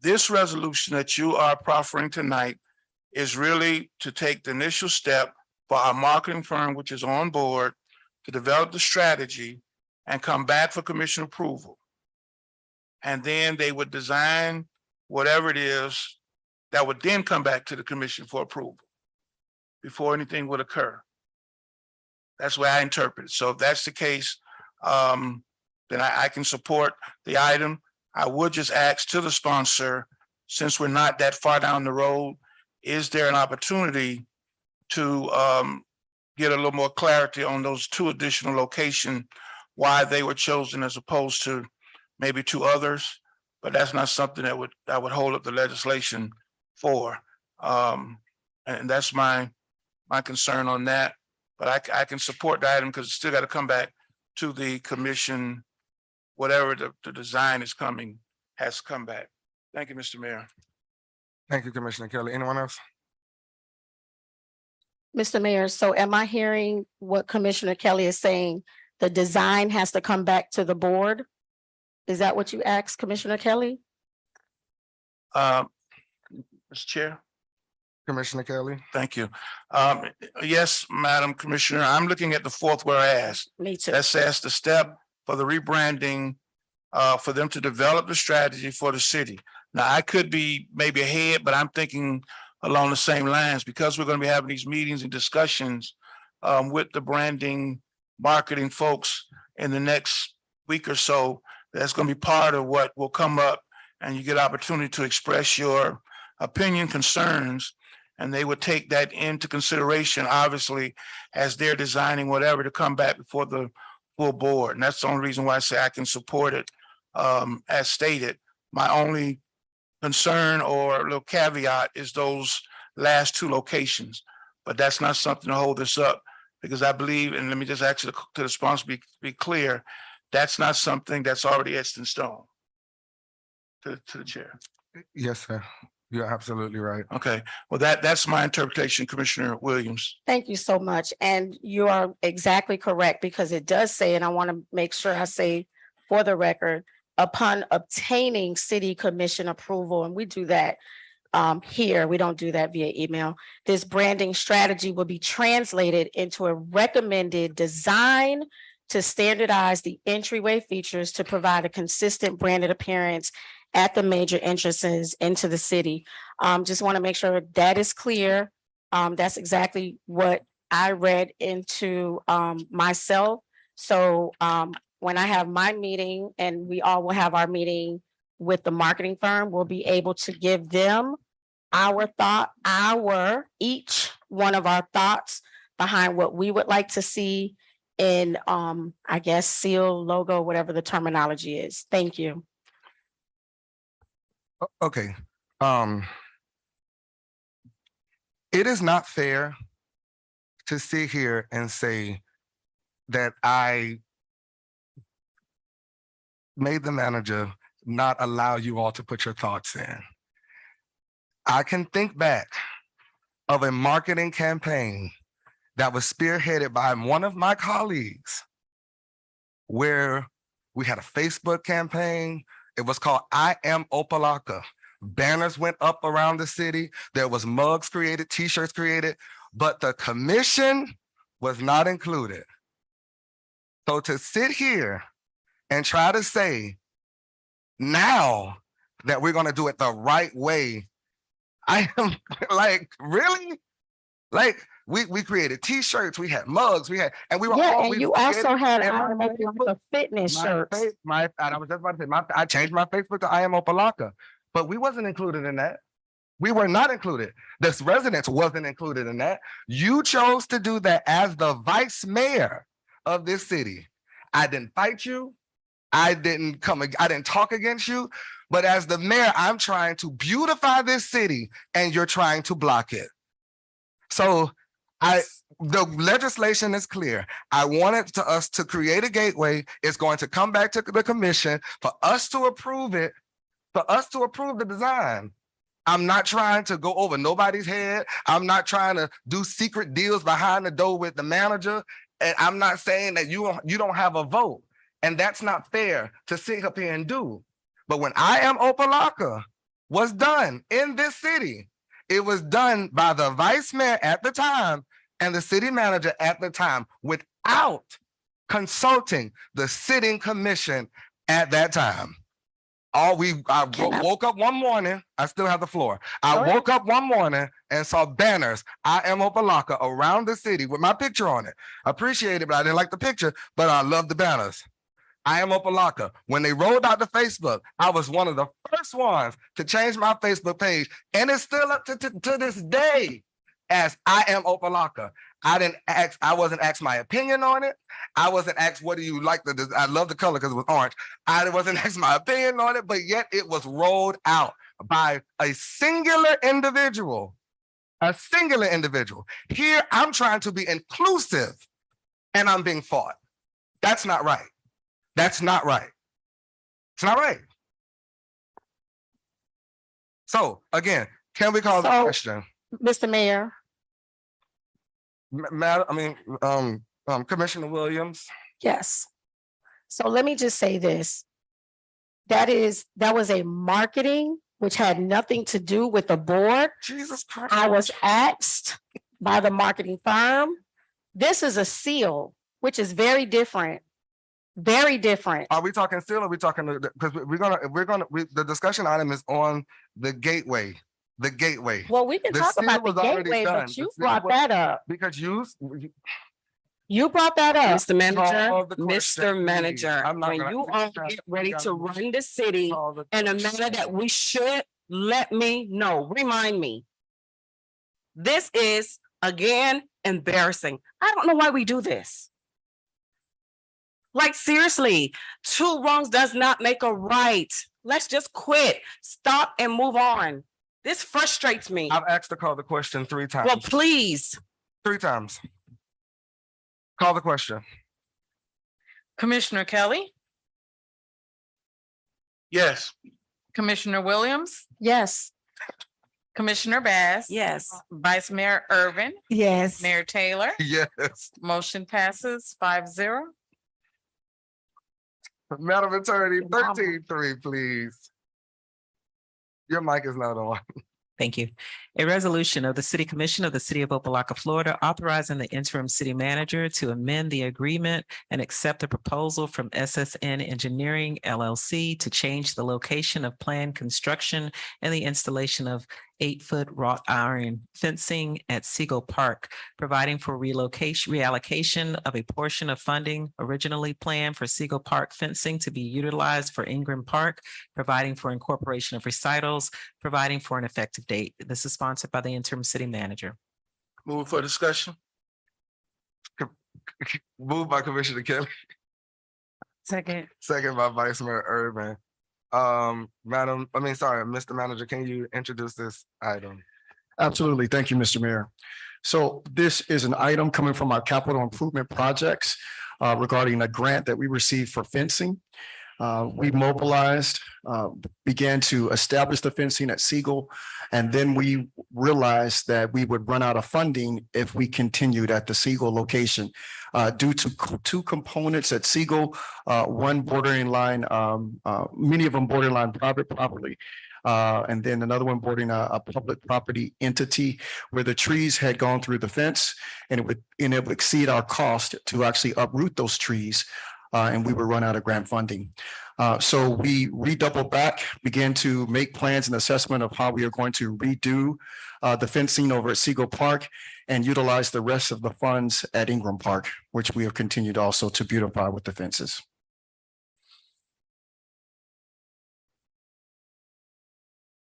this resolution that you are proffering tonight is really to take the initial step for our marketing firm, which is on board, to develop the strategy and come back for commission approval. And then they would design whatever it is that would then come back to the commission for approval before anything would occur. That's the way I interpret it. So if that's the case, then I can support the item. I would just ask to the sponsor, since we're not that far down the road, is there an opportunity to get a little more clarity on those 2 additional locations, why they were chosen as opposed to maybe 2 others? But that's not something that I would hold up the legislation for. And that's my concern on that. But I can support the item because it's still got to come back to the commission. Whatever the design is coming has come back. Thank you, Mr. Mayor. Thank you, Commissioner Kelly. Anyone else? Mr. Mayor, so am I hearing what Commissioner Kelly is saying? The design has to come back to the board? Is that what you asked, Commissioner Kelly? Mr. Chair. Commissioner Kelly? Thank you. Yes, Madam Commissioner, I'm looking at the 4th whereas. Me too. That says the step for the rebranding, for them to develop the strategy for the city. Now, I could be maybe ahead, but I'm thinking along the same lines, because we're going to be having these meetings and discussions with the branding, marketing folks in the next week or so. That's going to be part of what will come up, and you get opportunity to express your opinion, concerns, and they would take that into consideration, obviously, as they're designing whatever to come back before the full board. And that's the only reason why I say I can support it as stated. My only concern or little caveat is those last 2 locations, but that's not something to hold this up, because I believe, and let me just ask to the sponsor, be clear, that's not something that's already etched in stone. To the chair. Yes, sir. You're absolutely right. Okay, well, that's my interpretation, Commissioner Williams. Thank you so much. And you are exactly correct, because it does say, and I want to make sure I say for the record, upon obtaining city commission approval, and we do that here, we don't do that via email. This branding strategy will be translated into a recommended design to standardize the entryway features to provide a consistent branded appearance at the major entrances into the city. Just want to make sure that is clear. That's exactly what I read into myself. So when I have my meeting, and we all will have our meeting with the marketing firm, we'll be able to give them each one of our thoughts behind what we would like to see in I guess seal, logo, whatever the terminology is. Thank you. Okay. It is not fair to sit here and say that I made the manager not allow you all to put your thoughts in. I can think back of a marketing campaign that was spearheaded by one of my colleagues, where We had a Facebook campaign. It was called I Am Opa-locka. Banners went up around the city. There was mugs created, t-shirts created, but the commission was not included. So to sit here and try to say now that we're gonna do it the right way, I am like, really? Like, we created t-shirts, we had mugs, and we were Yeah, all. and we you also created- had and I Am my Opa-locka Facebook- fitness my shirts. face- my, and I was just about to say, I changed my Facebook to I Am Opa-locka, but we wasn't included in that. We were not included. This residence wasn't included in that. You chose to do that as the vice mayor of this city. I didn't fight you. I didn't talk against you, but as the mayor, I'm trying to beautify this city and you're trying to block it. So the legislation is clear. I wanted us to create a gateway. It's going to come back to the commission for us to approve it, for us to approve the design. I'm not trying to go over nobody's head. I'm not trying to do secret deals behind the door with the manager. And I'm not saying that you don't have a vote. And that's not fair to sit up here and do. But when I Am Opa-locka was done in this city, it was done by the vice mayor at the time and the city manager at the time without consulting the sitting commission at that time. I woke up one morning, I still have the floor. I woke up one morning and saw banners, I Am Opa-locka around the city with my picture on it. I appreciate it, but I didn't like the picture, but I love the banners. I Am Opa-locka. When they rolled out to Facebook, I was one of the first ones to change my Facebook page, and it's still up to this day as I Am Opa-locka. I wasn't asked my opinion on it. I wasn't asked, what do you like? I love the color because it was orange. I wasn't asked my opinion on it, but yet it was rolled out by a singular individual. A singular individual. Here, I'm trying to be inclusive and I'm being fought. That's not right. That's not right. It's not right. So again, can we call the question? Mr. Mayor, Commissioner Williams. yes. So let me just say this. That was a marketing which had nothing to do with the board. Jesus Christ. I was asked by the marketing firm. This is a seal, which is very different. Very different. Are we talking still? Or are we talking, because the discussion item is on the gateway. The gateway. Well, we can The talk seal about the was already gateway, done. but you The seal brought was- that up. Because You brought that up. Mr. Manager, Call the question, Mr. please. Manager, I'm not when gonna- you all get ready to run the city Call the in a manner that we should, let me know, remind me. This is, again, embarrassing. I don't know why we do this. Like, seriously, 2 wrongs does not make a right. Let's just quit, stop and move on. This frustrates me. I've asked to call the question 3 times. Well, please. 3 times. Call the question. Commissioner Kelly, Yes. Commissioner Williams, Yes. Commissioner Bass. Yes. Vice Mayor Irvin, Yes. Mayor Taylor, Yes. motion passes 5-0. Madam Attorney, 13-3, please. Your mic is not on. Thank you. A resolution of the City Commission of the City of Opa-locka, Florida, authorizing the interim city manager to amend the agreement and accept the proposal from SSN Engineering LLC to change the location of planned construction and the installation of 8-foot wrought iron fencing at Seagull Park, providing for reallocation of a portion of funding originally planned for Seagull Park fencing to be utilized for Ingram Park, providing for incorporation of recitals, providing for an effective date. This is sponsored by the interim city manager. Move for discussion. Moved by Commissioner Kelly, Second. second by Vice Mayor Urban. Mr. Manager, can you introduce this item? Absolutely. Thank you, Mr. Mayor. So this is an item coming from our capital improvement projects regarding a grant that we received for fencing. We mobilized, began to establish the fencing at Siegel. And then we realized that we would run out of funding if we continued at the Siegel location. Due to two components at Siegel, one bordering line, many of them borderline private property. And then another one bordering a public property entity where the trees had gone through the fence and it would exceed our cost to actually uproot those trees. And we would run out of grant funding. So we redoubled back, began to make plans and assessment of how we are going to redo the fencing over at Siegel Park and utilize the rest of the funds at Ingram Park, which we have continued also to beautify with the fences.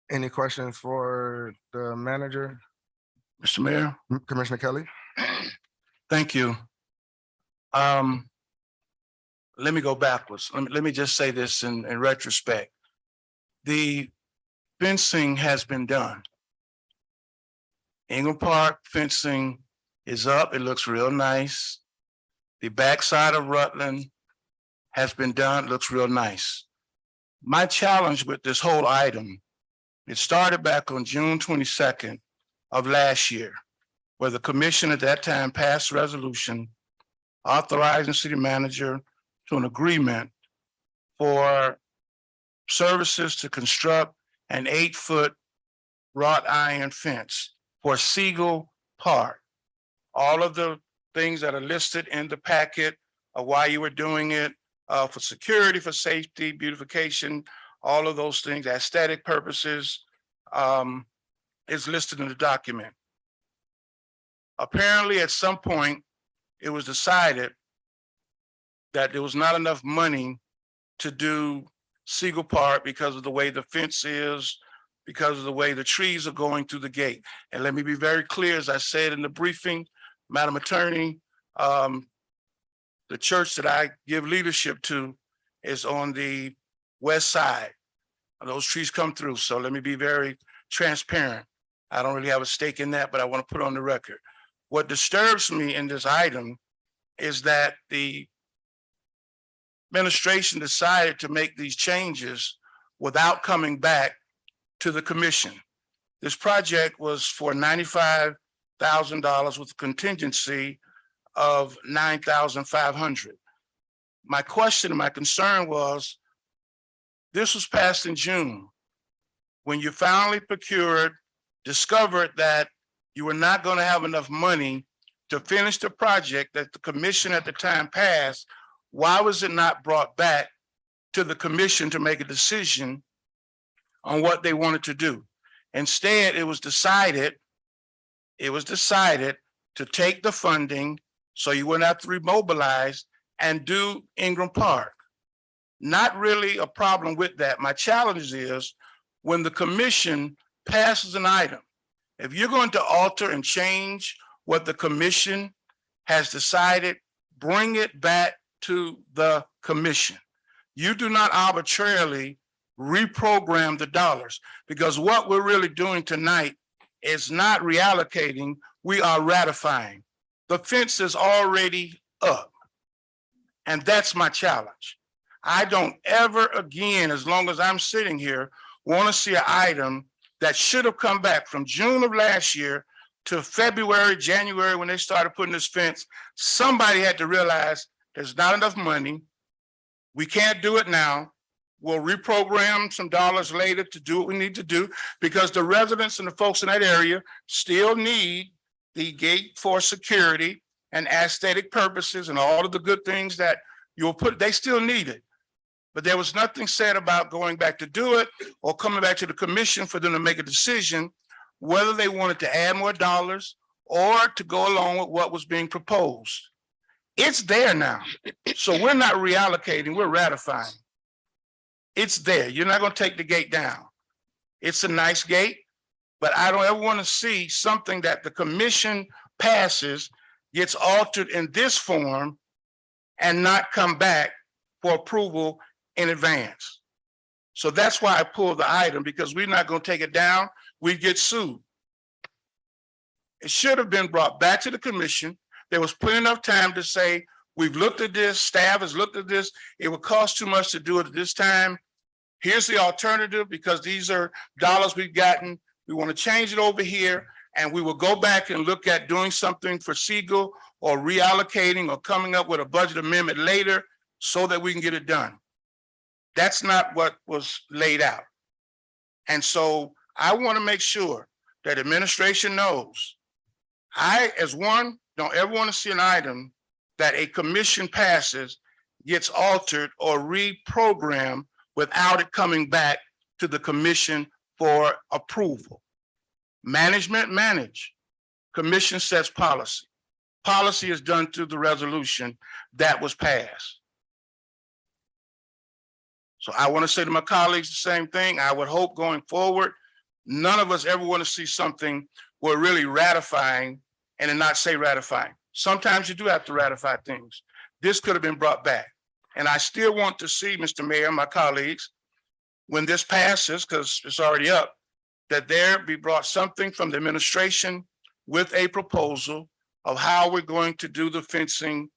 Any questions for the manager, Mr. Mayor, Commissioner Kelly? thank you. Let me go backwards. Let me just say this in retrospect. The fencing has been done. Ingram Park fencing is up. It looks real nice. The backside of Rutland has been done, looks real nice. My challenge with this whole item, it started back on June 22nd of last year, where the commission at that time passed a resolution authorizing city manager to an agreement for services to construct an 8-foot wrought iron fence for Siegel Park. All of the things that are listed in the packet of why you were doing it, for security, for safety, beautification, all of those things, aesthetic purposes, is listed in the document. Apparently, at some point, it was decided that there was not enough money to do Siegel Park because of the way the fence is, because of the way the trees are going through the gate. And let me be very clear, as I said in the briefing, Madam Attorney, the church that I give leadership to is on the west side. Those trees come through. So let me be very transparent. I don't really have a stake in that, but I want to put on the record. What disturbs me in this item is that the administration decided to make these changes without coming back to the commission. This project was for $95,000 with a contingency of $9,500. My question and my concern was, this was passed in June. When you finally discovered that you were not going to have enough money to finish the project that the commission at the time passed, why was it not brought back to the commission to make a decision on what they wanted to do? Instead, it was decided to take the funding so you wouldn't have to remobilize and do Ingram Park. Not really a problem with that. My challenge is when the commission passes an item, if you're going to alter and change what the commission has decided, bring it back to the commission. You do not arbitrarily reprogram the dollars, because what we're really doing tonight is not reallocating, we are ratifying. The fence is already up. And that's my challenge. I don't ever again, as long as I'm sitting here, want to see an item that should have come back from June of last year to February, January, when they started putting this fence. Somebody had to realize there's not enough money. We can't do it now. We'll reprogram some dollars later to do what we need to do, because the residents and the folks in that area still need the gate for security and aesthetic purposes and all of the good things that you'll put, they still need it. But there was nothing said about going back to do it or coming back to the commission for them to make a decision whether they wanted to add more dollars or to go along with what was being proposed. It's there now. So we're not reallocating, we're ratifying. It's there. You're not going to take the gate down. It's a nice gate, but I don't ever want to see something that the commission passes gets altered in this form and not come back for approval in advance. So that's why I pulled the item, because we're not going to take it down. We get sued. It should have been brought back to the commission. There was plenty enough time to say, We've looked at this, staff has looked at this. It would cost too much to do it at this time. Here's the alternative, because these are dollars we've gotten. We want to change it over here, and we will go back and look at doing something for Siegel or reallocating or coming up with a budget amendment later so that we can get it done. That's not what was laid out. And so I want to make sure that administration knows. I, as one, don't ever want to see an item that a commission passes, gets altered or reprogrammed without it coming back to the commission for approval. Management manage. Commission sets policy. Policy is done through the resolution that was passed. So I want to say to my colleagues the same thing. I would hope going forward, none of us ever want to see something we're really ratifying and then not say ratifying. Sometimes you do have to ratify things. This could have been brought back. And I still want to see, Mr. Mayor, my colleagues, when this passes, because it's already up, that there be brought something from the administration with a proposal of how we're going to do the fencing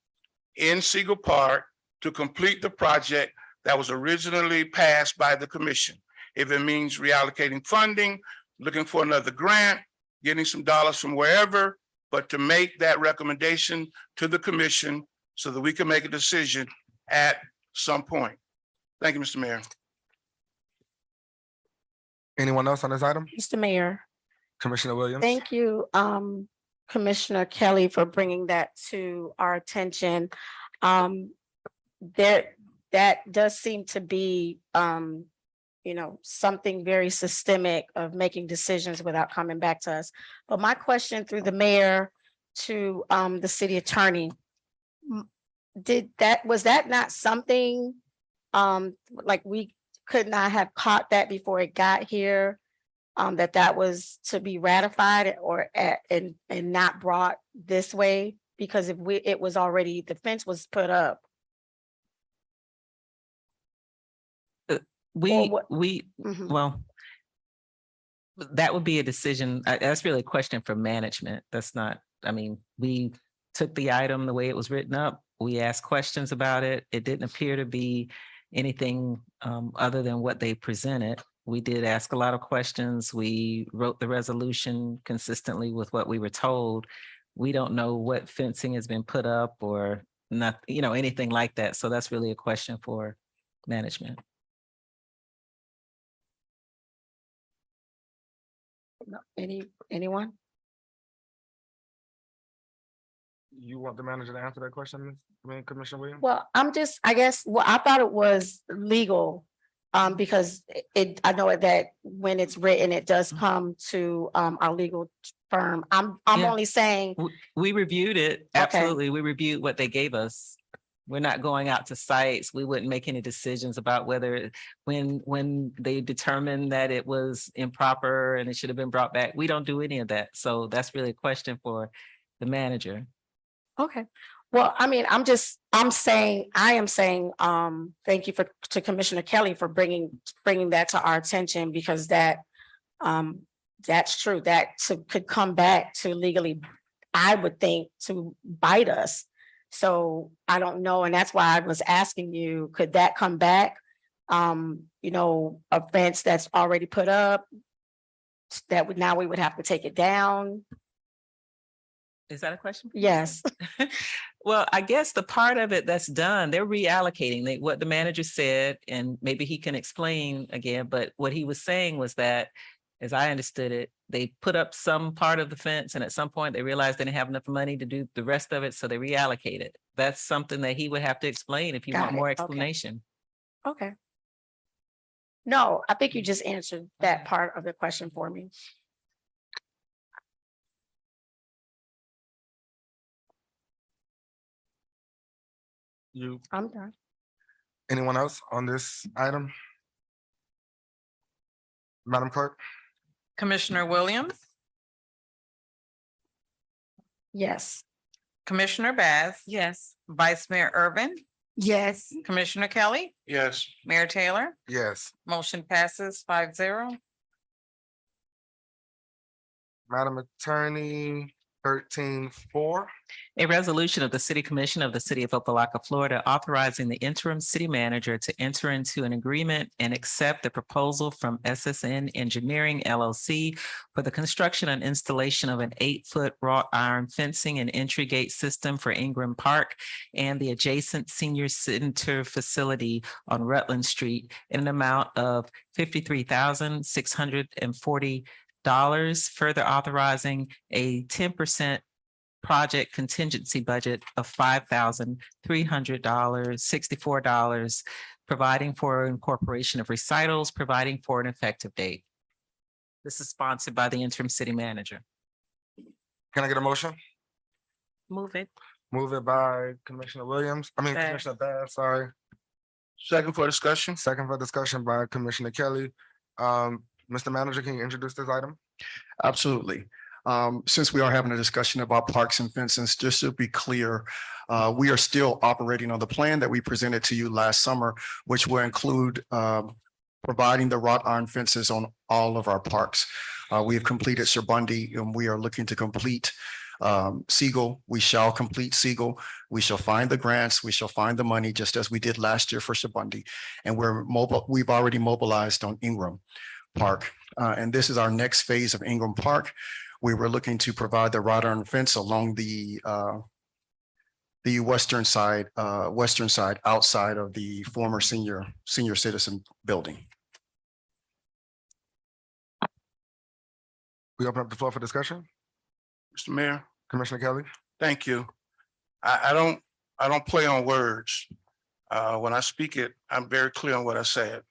in Siegel Park to complete the project that was originally passed by the commission. If it means reallocating funding, looking for another grant, getting some dollars from wherever, but to make that recommendation to the commission so that we can make a decision at some point. Thank you, Mr. Mayor. Anyone else on this item? Mr. Mayor, Commissioner Williams? thank you, Commissioner Kelly, for bringing that to our attention. That does seem to be, something very systemic of making decisions without coming back to us. But my question through the mayor to the city attorney, was that not something like we could not have caught that before it got here? That was to be ratified and not brought this way? Because if it was already, the fence was put up. Mhm. Well, that would be a decision. That's really a question for management. That's not, we took the item the way it was written up. We asked questions about it. It didn't appear to be anything other than what they presented. We did ask a lot of questions. We wrote the resolution consistently with what we were told. We don't know what fencing has been put up or not, anything like that. So that's really a question for management. No, anyone? You want the manager to answer that question, Commissioner Williams? Well, I guess, I thought it was legal. Because I know that when it's written, it does come to our legal firm. I'm Yeah. only saying, We reviewed it. Absolutely. We reviewed what they gave us. We're not going out to sites. We wouldn't make any decisions about whether when they determined that it was improper and it should have been brought back. We don't do any of that. So that's really a question for the manager. okay. Well, I am saying, thank you to Commissioner Kelly for bringing that to our attention, because that's true. That could come back to legally, I would think, to bite us. So I don't know. And that's why I was asking you, could that come back? A fence that's already put up, now we would have to take it down. Is that a question? Yes. Well, I guess the part of it that's done, they're reallocating what the manager said, and maybe he can explain again, but what he was saying was that, as I understood it, they put up some part of the fence and at some point they realized they didn't have enough money to do the rest of it, so they reallocated. That's something that he would have to explain if you Got want it. more Okay. explanation. Okay. No, I think you just answered that part of the question for me. I'm done. Anyone else on this item? Madam Clerk? Commissioner Williams, Yes. Commissioner Bass, Yes. Vice Mayor Irvin, Yes. Commissioner Kelly, Yes. Mayor Taylor, Yes. motion passes 5-0. Madam Attorney, 13-4. A resolution of the City Commission of the City of Opa-locka, Florida, authorizing the interim city manager to enter into an agreement and accept the proposal from SSN Engineering LLC for the construction and installation of an 8-foot wrought iron fencing and entry gate system for Ingram Park and the adjacent senior center facility on Rutland Street in an amount of $53,640, further authorizing a 10% project contingency budget of $5,300, providing for incorporation of recitals, providing for an effective date. This is sponsored by the interim city manager. Can I get a motion? Move it. Move it by Commissioner Williams, Bass. Commissioner Bass, sorry. Second for discussion. Second for discussion by Commissioner Kelly. Mr. Manager, can you introduce this item? Absolutely. Since we are having a discussion about parks and fences, just to be clear, we are still operating on the plan that we presented to you last summer, which will include providing the wrought iron fences on all of our parks. We have completed Surbundy and we are looking to complete Siegel. We shall complete Siegel. We shall find the grants. We shall find the money, just as we did last year for Surbundy. And we've already mobilized on Ingram Park. And this is our next phase of Ingram Park. We were looking to provide the wrought iron fence along the western side outside of the former senior citizen building. We open up the floor for discussion. Mr. Mayor, Commissioner Kelly. thank you. I don't play on words. When I speak it, I'm very clear on what I said.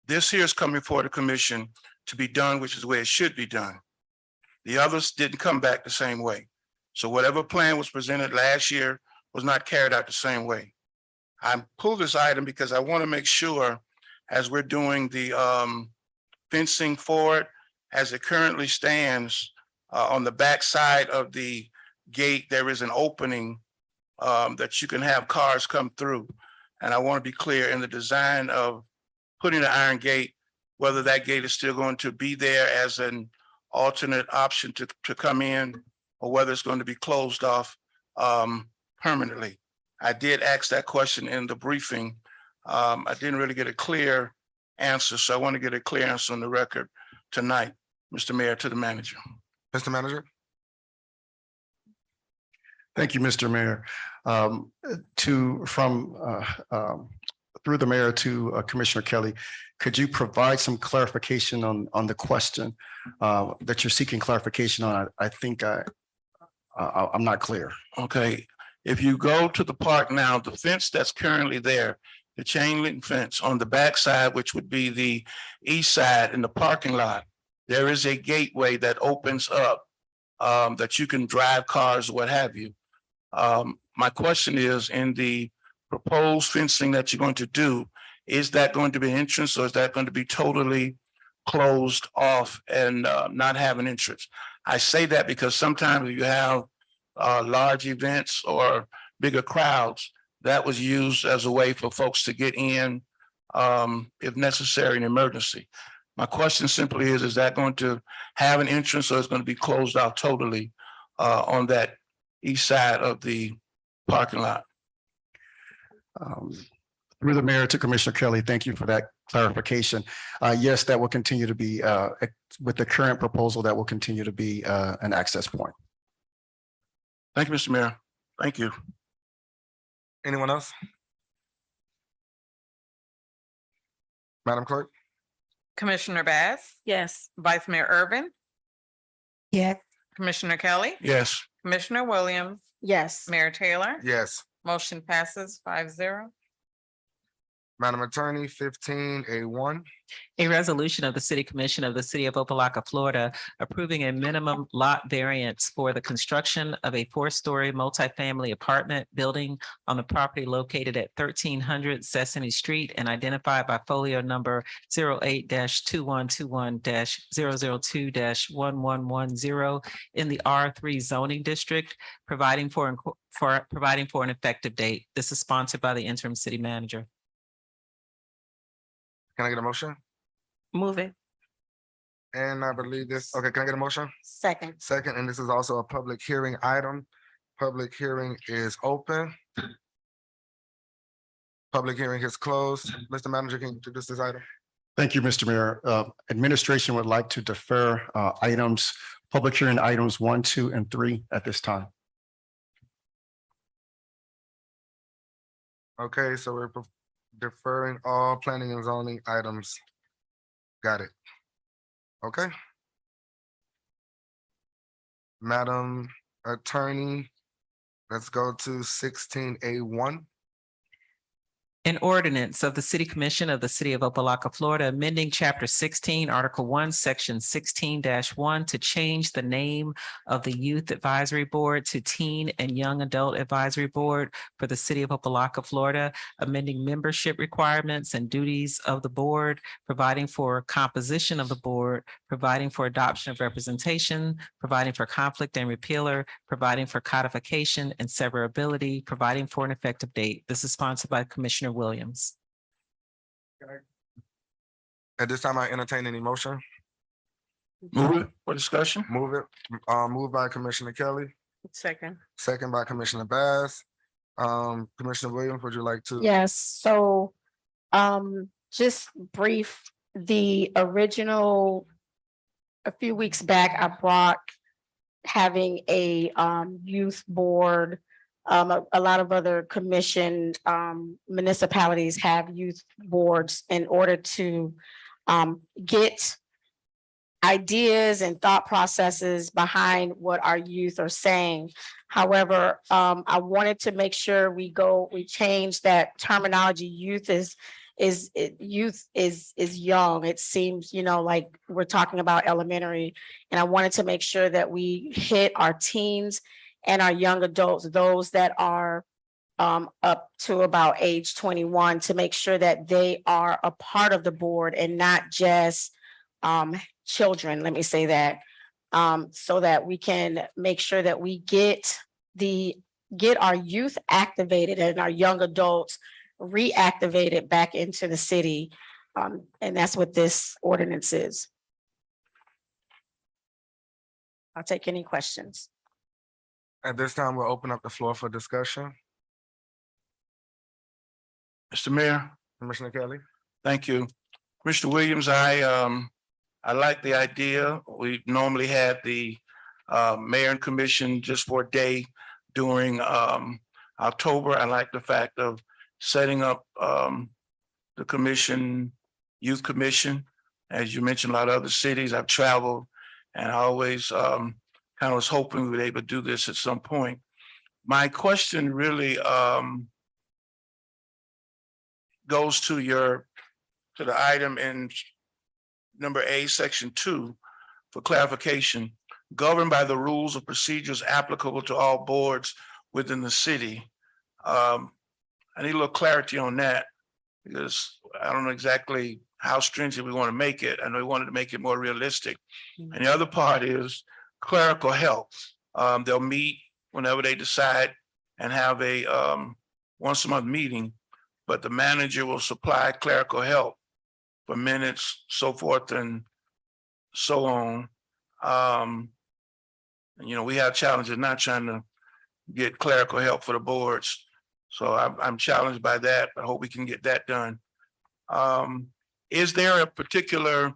This here is coming for the commission to be done, which is the way it should be done. The others didn't come back the same way. So whatever plan was presented last year was not carried out the same way. I pulled this item because I want to make sure, as we're doing the fencing for it, as it currently stands, on the back side of the gate, there is an opening that you can have cars come through. And I want to be clear in the design of putting the iron gate, whether that gate is still going to be there as an alternate option to come in, or whether it's going to be closed off permanently. I did ask that question in the briefing. I didn't really get a clear answer, so I want to get a clear answer on the record tonight, Mr. Mayor, to the manager. Mr. Manager. Thank you, Mr. Mayor. Through the mayor to Commissioner Kelly, could you provide some clarification on the question that you're seeking clarification on? I think I'm not clear. Okay, if you go to the park now, the fence that's currently there, the chain link fence on the back side, which would be the east side in the parking lot, there is a gateway that opens up that you can drive cars, what have you. My question is, in the proposed fencing that you're going to do, is that going to be an entrance, or is that going to be totally closed off and not have an entrance? I say that because sometimes you have large events or bigger crowds, that was used as a way for folks to get in if necessary in emergency. My question simply is that going to have an entrance, or is going to be closed out totally on that east side of the parking lot? Through the mayor to Commissioner Kelly, thank you for that clarification. Yes, that will continue to be, with the current proposal, that will continue to be an access point. Thank you, Mr. Mayor. Thank you. Anyone else? Madam Clerk. Commissioner Bass, Yes. Vice Mayor Irvin, Yes. Commissioner Kelly, Yes, Commissioner Williams, Yes. Mayor Taylor. Yes. Motion passes 5-0. Madam Attorney, 15-1. A resolution of the City Commission of the City of Opa-locka, Florida, approving a minimum lot variance for the construction of a 4-story multifamily apartment building on the property located at 1300 Sesame Street and identified by folio number 08-2121-002-1110 in the R3 zoning district, providing for an effective date. This is sponsored by the interim city manager. Can I get a motion? Move it. And I believe this, okay, can I get a motion? Second. Second, and this is also a public hearing item. Public hearing is open. Public hearing is closed. Mr. Manager, can you introduce this item? Thank you, Mr. Mayor. Administration would like to defer public hearing items 1, 2, and 3 at this time. Okay, so we're deferring all planning and zoning items. Got it. Okay. Madam Attorney, let's go to 16A1. An ordinance of the City Commission of the City of Opa-locka, Florida, amending Chapter 16, Article 1, Section 16-1 to change the name of the Youth Advisory Board to Teen and Young Adult Advisory Board for the City of Opa-locka, Florida, amending membership requirements and duties of the board, providing for composition of the board, providing for adoption of representation, providing for conflict and repealer, providing for codification and severability, providing for an effective date. This is sponsored by Commissioner Williams. At this time, I entertain any motion. Move it for discussion. Move it, moved by Commissioner Kelly, Second. second by Commissioner Bass. Commissioner Williams, would you like to? Yes, so just brief, the original, a few weeks back, I brought having a youth board. A lot of other commission municipalities have youth boards in order to get ideas and thought processes behind what our youth are saying. However, I wanted to make sure we change that terminology. Youth is young. It seems, like we're talking about elementary. And I wanted to make sure that we hit our teens and our young adults, those that are up to about age 21, to make sure that they are a part of the board and not just children, let me say that, so that we can make sure that we get our youth activated and our young adults reactivated back into the city. And that's what this ordinance is. I'll take any questions. At this time, we'll open up the floor for discussion. Mr. Mayor, Commissioner Kelly. thank you. Mr. Williams, I like the idea. We normally had the mayor and commission just for a day during October. I like the fact of setting up the commission, youth commission. As you mentioned, a lot of other cities I've traveled, and I always kind of was hoping we would be able to do this at some point. My question really goes to the item in number A, section 2, for clarification, governed by the rules of procedures applicable to all boards within the city. I need a little clarity on that, because I don't know exactly how stringent we want to make it. I know we wanted to make it more realistic. And the other part is clerical help. They'll meet whenever they decide and have a once a month meeting, but the manager will supply clerical help for minutes, so forth and so on. We have challenges not trying to get clerical help for the boards. So I'm challenged by that. I hope we can get that done. Is there a particular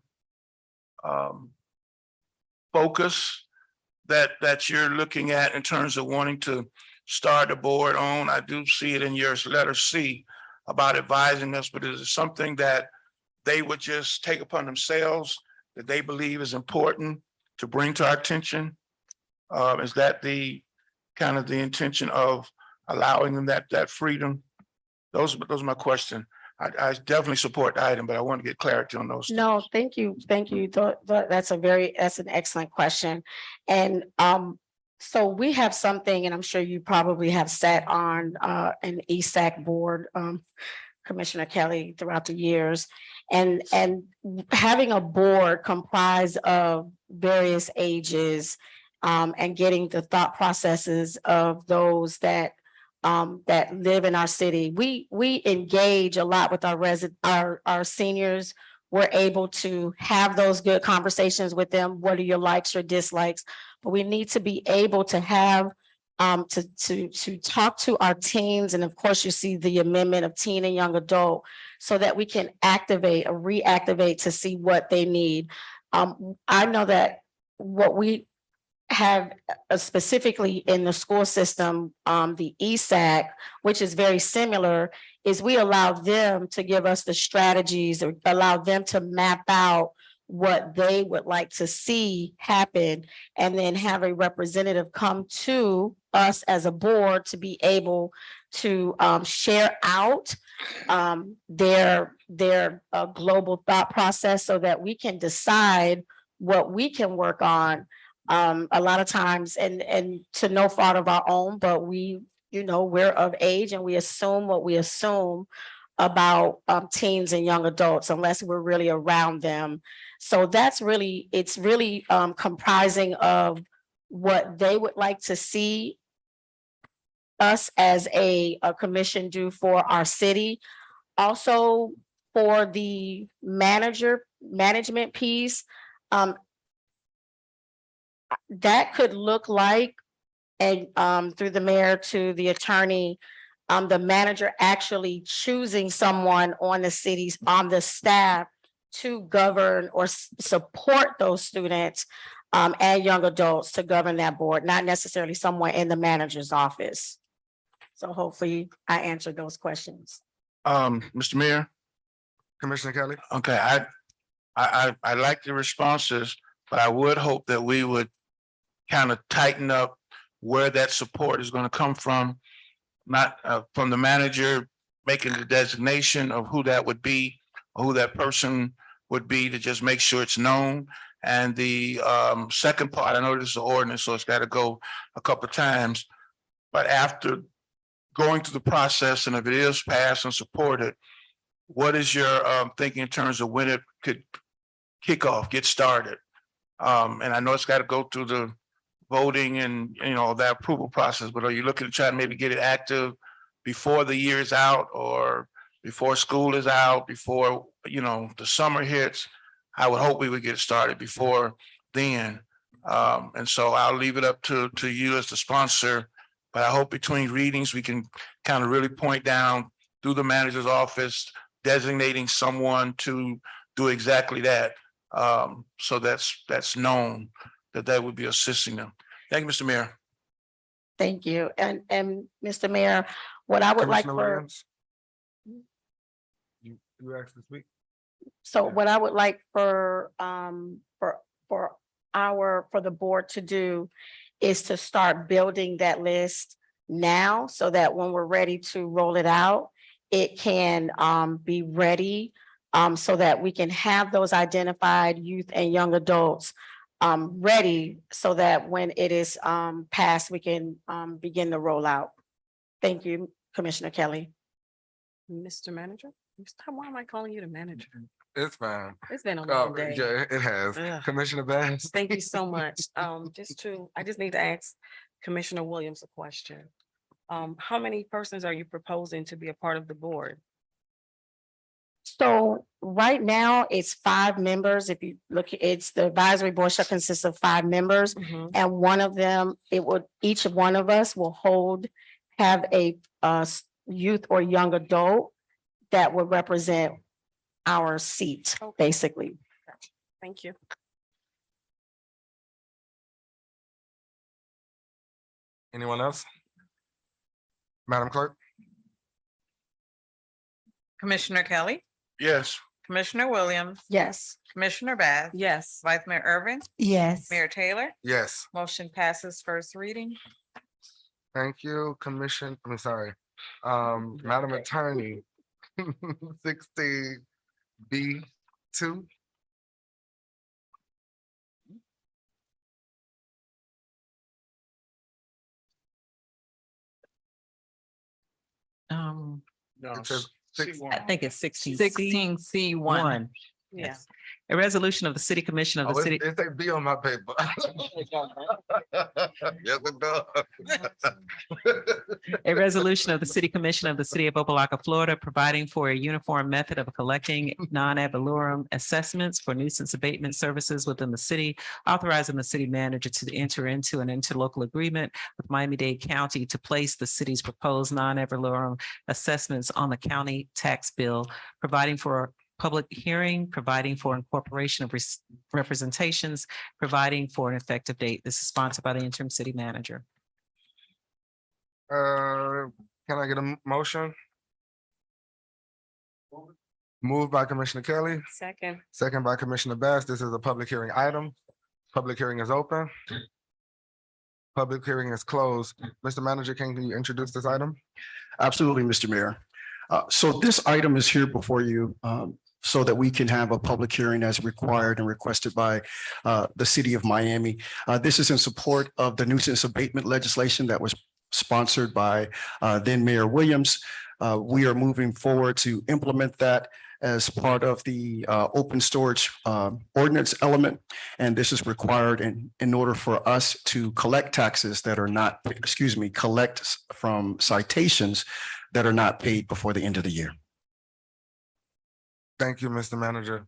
focus that you're looking at in terms of wanting to start a board on? I do see it in your letter C about advising us, but is it something that they would just take upon themselves that they believe is important to bring to our attention? Is that the kind of the intention of allowing them that freedom? Those are my question. I definitely support the item, but I want to get clarity on those. No, thank you. Thank you. That's an excellent question. And so we have something, and I'm sure you probably have sat on an ESAC board, Commissioner Kelly, throughout the years. And having a board comprised of various ages and getting the thought processes of those that live in our city. We engage a lot with our seniors we're able to have those good conversations with them. What are your likes or dislikes? But we need to be able to have to talk to our teens, and of course, you see the amendment of teen and young adult, so that we can activate or reactivate to see what they need. I know that what we have specifically in the school system, the ESAC, which is very similar, is we allow them to give us the strategies or allow them to map out what they would like to see happen, and then have a representative come to us as a board to be able to share out their global thought process, so that we can decide what we can work on. A lot of times, and to no fault of our own, but we, we're of age and we assume what we assume about teens and young adults unless we're really around them. So it's really comprising of what they would like to see us as a commission do for our city. Also, for the management piece, that could look like, and through the mayor to the attorney, the manager actually choosing someone on the staff to govern or support those students and young adults to govern that board, not necessarily someone in the manager's office. So hopefully I answered those questions. Mr. Mayor, Commissioner Kelly. okay, I like the responses, but I would hope that we would kind of tighten up where that support is going to come from, not from the manager making the designation of who that would be, or who that person would be, to just make sure it's known. And the second part, I know this is an ordinance, so it's got to go a couple of times, but after going through the process, and if it is passed and supported, what is your thinking in terms of when it could kick off, get started? And I know it's got to go through the voting and, that approval process, but are you looking to try to maybe get it active before the year is out, or before school is out, before, the summer hits? I would hope we would get started before then. And so I'll leave it up to you as the sponsor, but I hope between readings, we can kind of really point down through the manager's office, designating someone to do exactly that. So that's known that would be assisting them. Thank you, Mr. Mayor. Thank you. And Mr. Mayor, what I would like Commissioner for, Williams. You asked to speak. so what I would like for the board to do is to start building that list now, so that when we're ready to roll it out, it can be ready, so that we can have those identified youth and young adults ready, so that when it is passed, we can begin the rollout. Thank you, Commissioner Kelly. Mr. Manager, why am I calling you the manager? It's fine. It's been a long day. Yeah, it has. Ugh. Commissioner Bass. Thank you so much. I just need to ask Commissioner Williams a question. How many persons are you proposing to be a part of the board? So right now, it's 5 members. If you look, it's the advisory board shall consist of 5 members. And one of them, each one of us will have a youth or young adult that would represent our seat, basically. Thank you. Anyone else? Madam Clerk? Commissioner Kelly, Yes. Commissioner Williams, Yes. Commissioner Bath, Yes. Vice Mayor Irvin, Yes. Mayor Taylor, Yes. motion passes first reading. Thank you, Madam Attorney. 16B2. Um, No, It says C1. I think it's 16. 16C1. Yeah. A resolution of the City Commission of the Oh, City. it say B on my paper. Yes, it does. A resolution of the City Commission of the City of Opa-locka, Florida, providing for a uniform method of collecting non-ad valorem assessments for nuisance abatement services within the city, authorizing the city manager to enter into an interlocal agreement with Miami-Dade County to place the city's proposed non-ad valorem assessments on the county tax bill, providing for public hearing, providing for incorporation of representations, providing for an effective date. This is sponsored by the interim city manager. Can I get a motion? Moved by Commissioner Kelly, Second. second by Commissioner Bass. This is a public hearing item. Public hearing is open. Public hearing is closed. Mr. Manager, can you introduce this item? Absolutely, Mr. Mayor. So this item is here before you so that we can have a public hearing as required and requested by the city of Miami. This is in support of the nuisance abatement legislation that was sponsored by then Mayor Williams. We are moving forward to implement that as part of the open storage ordinance element. And this is required in order for us to collect taxes that are not, collect from citations that are not paid before the end of the year. Thank you, Mr. Manager.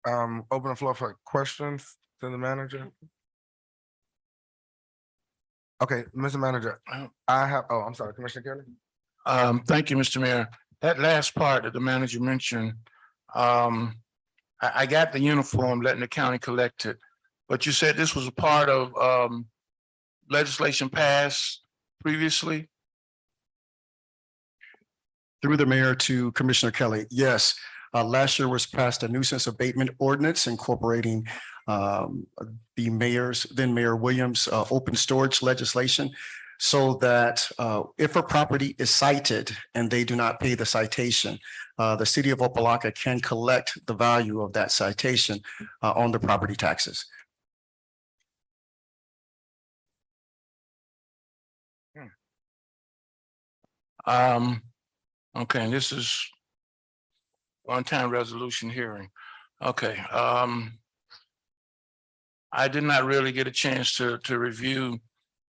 Open the floor for questions to the manager. Okay, Mr. Manager, I'm sorry, Commissioner Kelly. Thank you, Mr. Mayor. That last part that the manager mentioned, I got the uniform, letting the county collect it. But you said this was a part of legislation passed previously? Through the mayor to Commissioner Kelly, yes. Last year was passed a nuisance abatement ordinance incorporating the then Mayor Williams open storage legislation, so that if a property is cited and they do not pay the citation, the city of Opa-locka can collect the value of that citation on the property taxes. Okay, and this is one-time resolution hearing. Okay, I did not really get a chance to review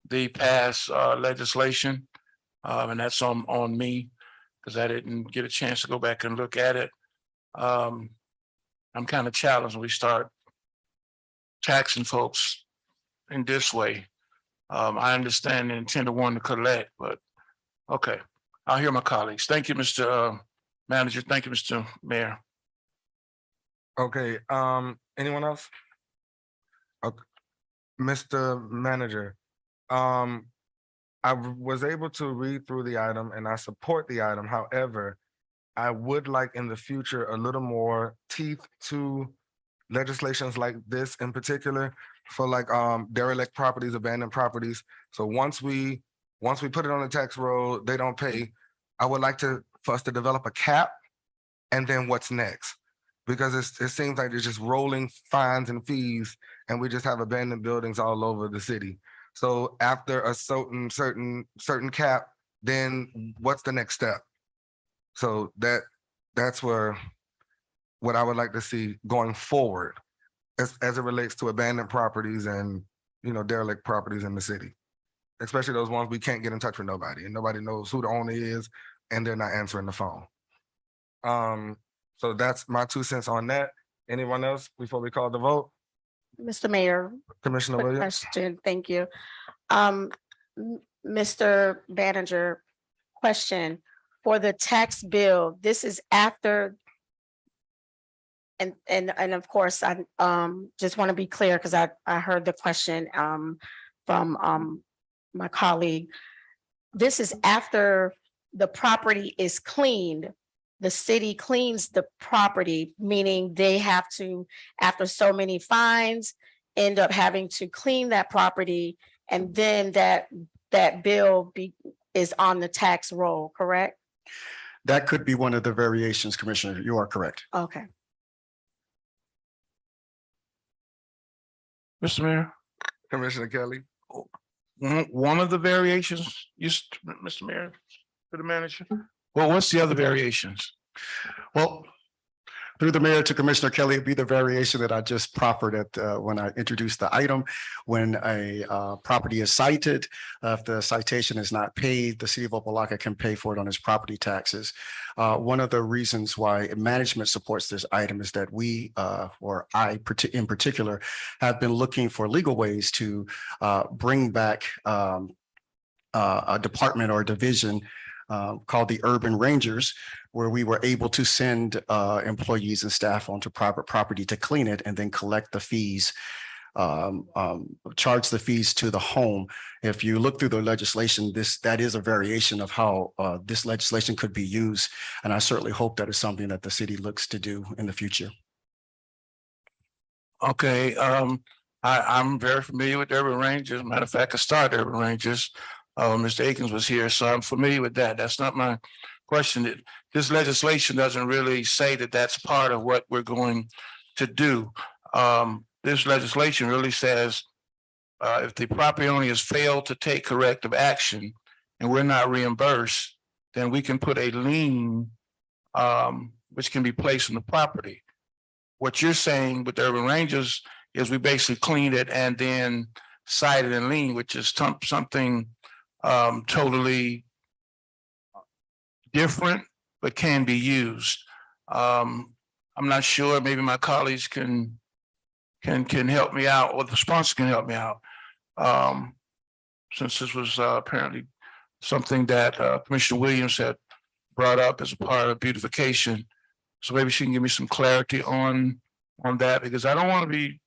the past legislation. And that's on me, because I didn't get a chance to go back and look at it. I'm kind of challenged when we start taxing folks in this way. I understand the intent of wanting to collect, but okay, I'll hear my colleagues. Thank you, Mr. Manager. Thank you, Mr. Mayor. Okay, anyone else? Okay. Mr. Manager, I was able to read through the item and I support the item. However, I would like in the future a little more teeth to legislations like this in particular for like derelict properties, abandoned properties. So once we put it on the tax roll, they don't pay. I would like for us to develop a cap, and then what's next? Because it seems like it's just rolling fines and fees, and we just have abandoned buildings all over the city. So after a certain cap, then what's the next step? So that's what I would like to see going forward as it relates to abandoned properties and, derelict properties in the city, especially those ones we can't get in touch with nobody and nobody knows who the owner is and they're not answering the phone. So that's my 2 cents on that. Anyone else before we call the vote? Mr. Mayor, Commissioner quick Williams? question, thank you. Mr. Manager, question, for the tax bill, this is after, and of course, I just want to be clear, because I heard the question from my colleague. This is after the property is cleaned. The city cleans the property, meaning they have to, after so many fines, end up having to clean that property, and then that bill is on the tax roll, correct? That could be one of the variations, Commissioner. You are correct. Okay. Mr. Mayor, Commissioner Kelly? one of the variations, Mr. Mayor, for the manager? Well, what's the other variations? Well, Through the mayor to Commissioner Kelly, it'd be the variation that I just proffered at when I introduced the item. When a property is cited, if the citation is not paid, the city of Opa-locka can pay for it on its property taxes. One of the reasons why management supports this item is that we, or I in particular, have been looking for legal ways to bring back a department or division called the Urban Rangers, where we were able to send employees and staff onto private property to clean it and then collect the fees, charge the fees to the home. If you look through the legislation, that is a variation of how this legislation could be used. And I certainly hope that is something that the city looks to do in the future. Okay, I'm very familiar with Urban Rangers. Matter of fact, I started Urban Rangers. Mr. Akins was here, so I'm familiar with that. That's not my question. This legislation doesn't really say that that's part of what we're going to do. This legislation really says if the property owner has failed to take corrective action and we're not reimbursed, then we can put a lien which can be placed on the property. What you're saying with the Urban Rangers is we basically cleaned it and then cited and lien, which is something totally different, but can be used. I'm not sure, maybe my colleagues can help me out, or the sponsor can help me out. Since this was apparently something that Commissioner Williams had brought up as a part of beautification. So maybe she can give me some clarity on that, because I don't want to be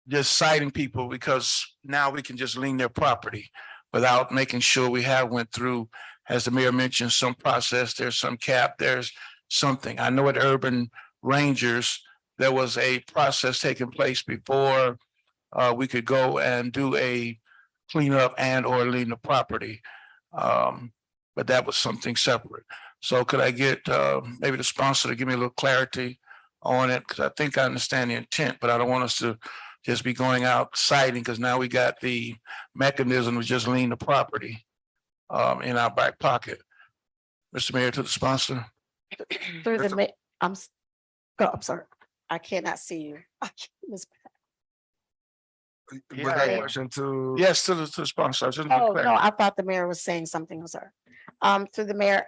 just citing people because now we can just lien their property without making sure we have went through, as the mayor mentioned, some process, there's some cap, there's something. I know at Urban Rangers, there was a process taking place before we could go and do a cleanup and or lien the property. But that was something separate. So could I get maybe the sponsor to give me a little clarity on it? Because I think I understand the intent, but I don't want us to just be going out citing, because now we got the mechanism to just lien the property in our back pocket. Mr. Mayor, to the sponsor. Through the, I'm sorry, I cannot see you. Was Yeah. that question to? Yes, to the sponsor. Just Oh, clear. no, I thought the mayor was saying something. I'm sorry. Through the mayor,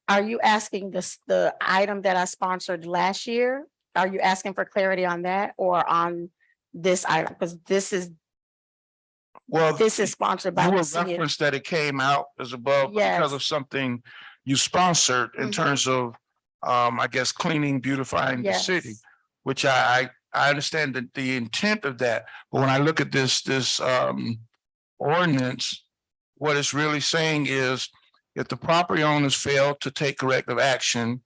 are you asking the item that I sponsored last year? Are you asking for clarity on that or on this item? Because this is sponsored by You the were city. referenced that it came out as above because of something you sponsored in terms of, I guess, cleaning, beautifying the city, Yes. which I understand the intent of that. But when I look at this ordinance, what it's really saying is if the property owners fail to take corrective action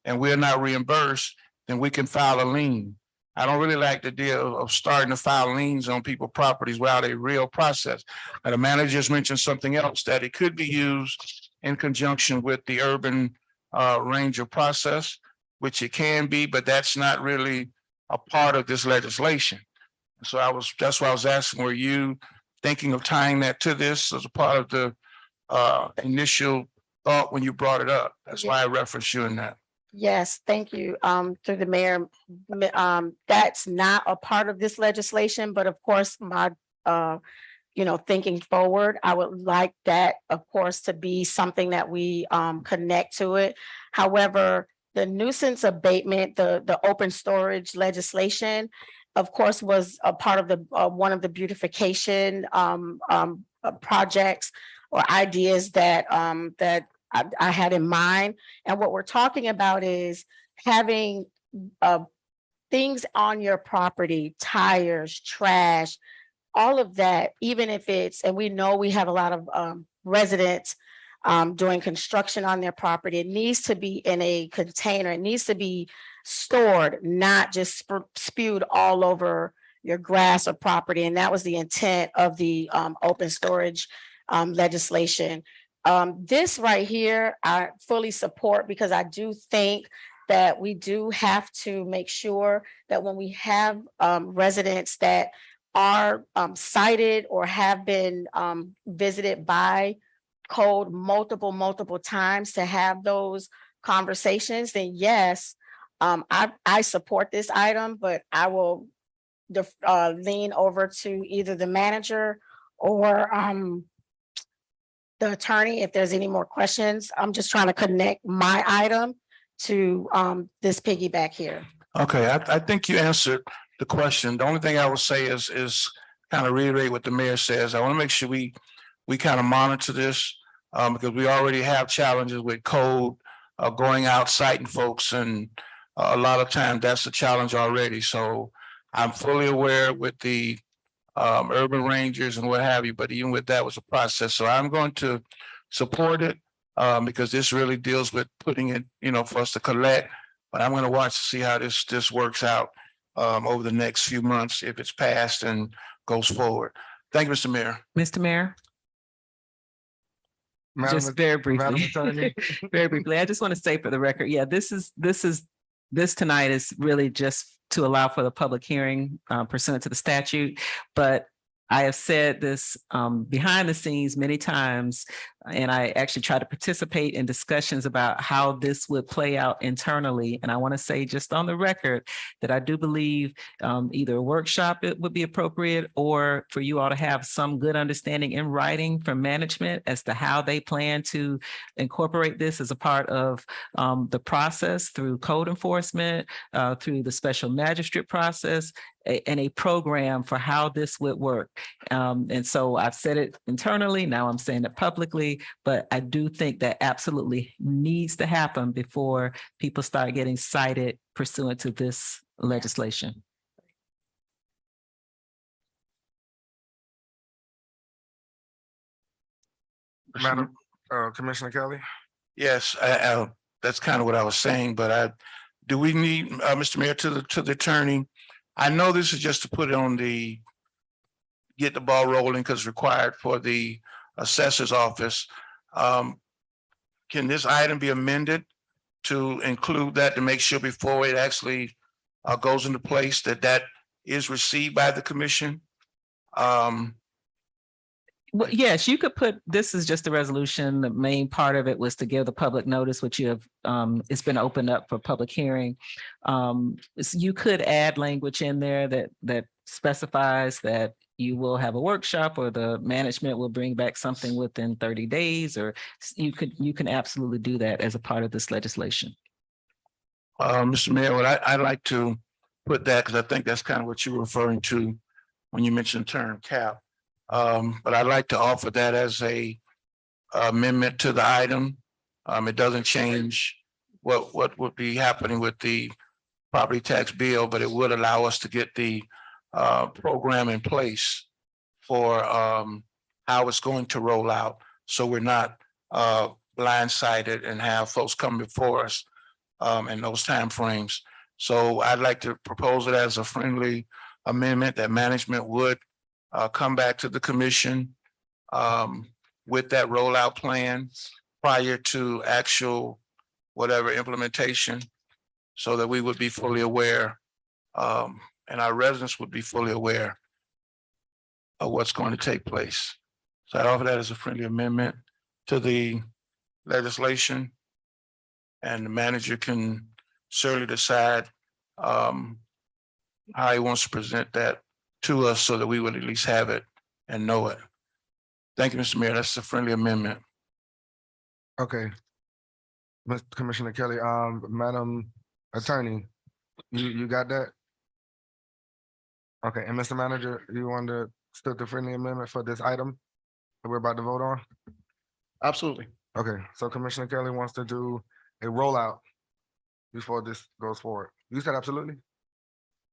and we're not reimbursed, then we can file a lien. I don't really like the deal of starting to file liens on people's properties without a real process. And the manager just mentioned something else, that it could be used in conjunction with the Urban Ranger process, which it can be, but that's not really a part of this legislation. So that's why I was asking, were you thinking of tying that to this as a part of the initial thought when you brought it up? That's why I referenced you in that. Yes, thank you. Through the mayor, that's not a part of this legislation, but of course, my, thinking forward, I would like that, of course, to be something that we, connect to it. However, the nuisance abatement, the open storage legislation, of course, was a part of the, one of the beautification, projects or ideas that, I had in mind. And what we're talking about is having things on your property, tires, trash, all of that, even if it's, and we know we have a lot of residents doing construction on their property, it needs to be in a container. It needs to be stored, not just spewed all over your grass or property. And that was the intent of the open storage legislation. This right here, I fully support, because I do think that we do have to make sure that when we have residents that are cited or have been visited by code multiple times, to have those conversations, then yes, I support this item, but I will lean over to either the manager or the attorney if there's any more questions. I'm just trying to connect my item to this piggyback here. Okay, I think you answered the question. The only thing I would say is kind of reiterate what the mayor says. I want to make sure we kind of monitor this because we already have challenges with code going out, citing folks, and a lot of times that's a challenge already. So I'm fully aware with the urban rangers and what have you, but even with that was a process. So I'm going to support it because this really deals with putting it, for us to collect. But I'm going to watch to see how this works out over the next few months if it's passed and goes forward. Thank you, Mr. Mayor. Mr. Mayor, Madam just very Madam briefly, Attorney. very briefly, I just want to say for the record, yeah, this tonight is really just to allow for the public hearing pursuant to the statute. But I have said this behind the scenes many times, and I actually try to participate in discussions about how this would play out internally. And I want to say just on the record that I do believe either a workshop it would be appropriate, or for you all to have some good understanding in writing from management as to how they plan to incorporate this as a part of the process through code enforcement, through the special magistrate process, and a program for how this would work. And so I've said it internally, now I'm saying it publicly, but I do think that absolutely needs to happen before people start getting cited pursuant to this legislation. Madam, Commissioner Kelly. Yes, that's kind of what I was saying, but do we need, Mr. Mayor, to the attorney? I know this is just to put it on get the ball rolling because it's required for the assessor's office. Can this item be amended to include that to make sure before it actually goes into place that is received by the commission? Well, yes, you could put, this is just a resolution. The main part of it was to give the public notice, which you have, it's been opened up for public hearing. So you could add language in there that specifies that you will have a workshop or the management will bring back something within 30 days, or you can absolutely do that as a part of this legislation. Mr. Mayor, I'd like to put that because I think that's kind of what you were referring to when you mentioned the term cap. But I'd like to offer that as a amendment to the item. It doesn't change what would be happening with the property tax bill, but it would allow us to get the program in place for how it's going to roll out. So we're not blindsided and have folks come before us in those timeframes. So I'd like to propose it as a friendly amendment that management would come back to the commission with that rollout plan prior to actual whatever implementation, so that we would be fully aware and our residents would be fully aware of what's going to take place. So I offer that as a friendly amendment to the legislation, and the manager can certainly decide how he wants to present that to us so that we would at least have it and know it. Thank you, Mr. Mayor. That's a friendly amendment. Okay. Mr. Commissioner Kelly, Madam Attorney, you got that? Okay, and Mr. Manager, you want to stick the friendly amendment for this item that we're about to vote on? Absolutely. Okay, so Commissioner Kelly wants to do a rollout before this goes forward. You said absolutely?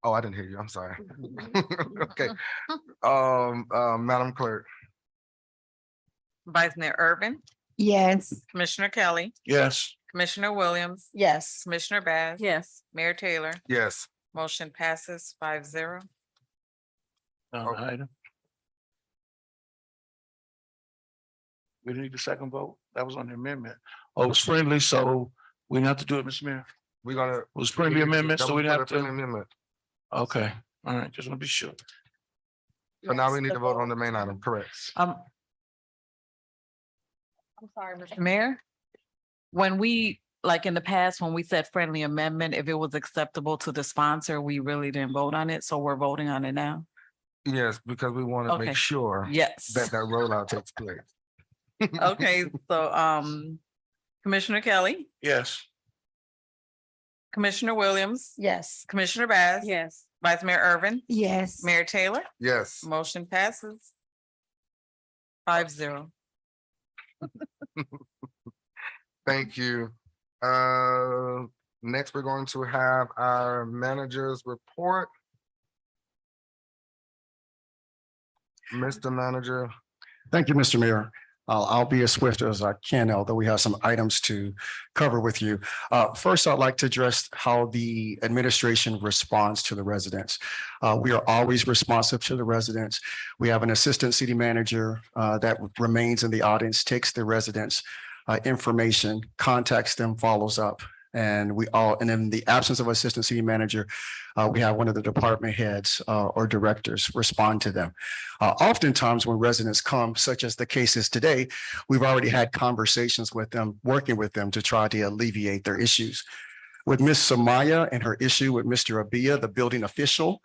Oh, I didn't hear you. I'm sorry. Okay. Madam Clerk. Vice Mayor Irvin, Yes. Commissioner Kelly, Yes. Commissioner Williams, Yes. Commissioner Bass. Yes. Mayor Taylor, Yes. motion passes 5-0. Item. We didn't need the second vote. That was on the amendment. Oh, it's friendly, so we don't have to do it, Mr. Mayor. We're gonna. It was friendly amendment, so we That don't have was for the friendly to. amendment. Okay, all right, just want to be sure. So now we need to vote on the main item, correct? I'm sorry, Mr. Mayor. When we like in the past, when we said friendly amendment, if it was acceptable to the sponsor, we really didn't vote on it. So we're voting on it now. Yes, because we want to Okay. make sure Yes. that rollout takes place. Okay, so Commissioner Kelly, Yes. Commissioner Williams, Yes. Commissioner Bass. Yes. Vice Mayor Irvin, Yes. Mayor Taylor, Yes. motion passes 5-0. Thank you. Next, we're going to have our manager's report. Mr. Manager. Thank you, Mr. Mayor. I'll be as swift as I can, although we have some items to cover with you. First, I'd like to address how the administration responds to the residents. We are always responsive to the residents. We have an assistant city manager that remains in the audience, takes the residents' information, contacts them, follows up. And in the absence of assistant city manager, we have one of the department heads or directors respond to them. Oftentimes when residents come, such as the case is today, we've already had conversations with them, working with them to try to alleviate their issues. With Ms. Samaya and her issue with Mr. Abia, the building official,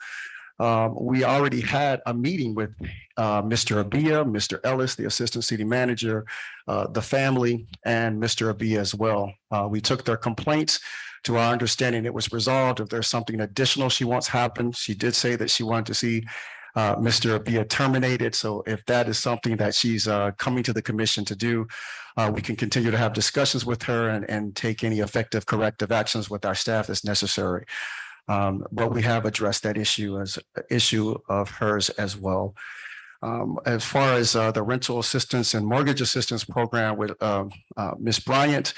we already had a meeting with Mr. Abia, Mr. Ellis, the assistant city manager, the family, and Mr. Abia as well. We took their complaints. To our understanding, it was resolved. If there's something additional she wants happen, she did say that she wanted to see Mr. Abia terminated. So if that is something that she's coming to the commission to do, we can continue to have discussions with her and take any effective corrective actions with our staff as necessary. But we have addressed that issue as an issue of hers as well. As far as the rental assistance and mortgage assistance program with Ms. Bryant,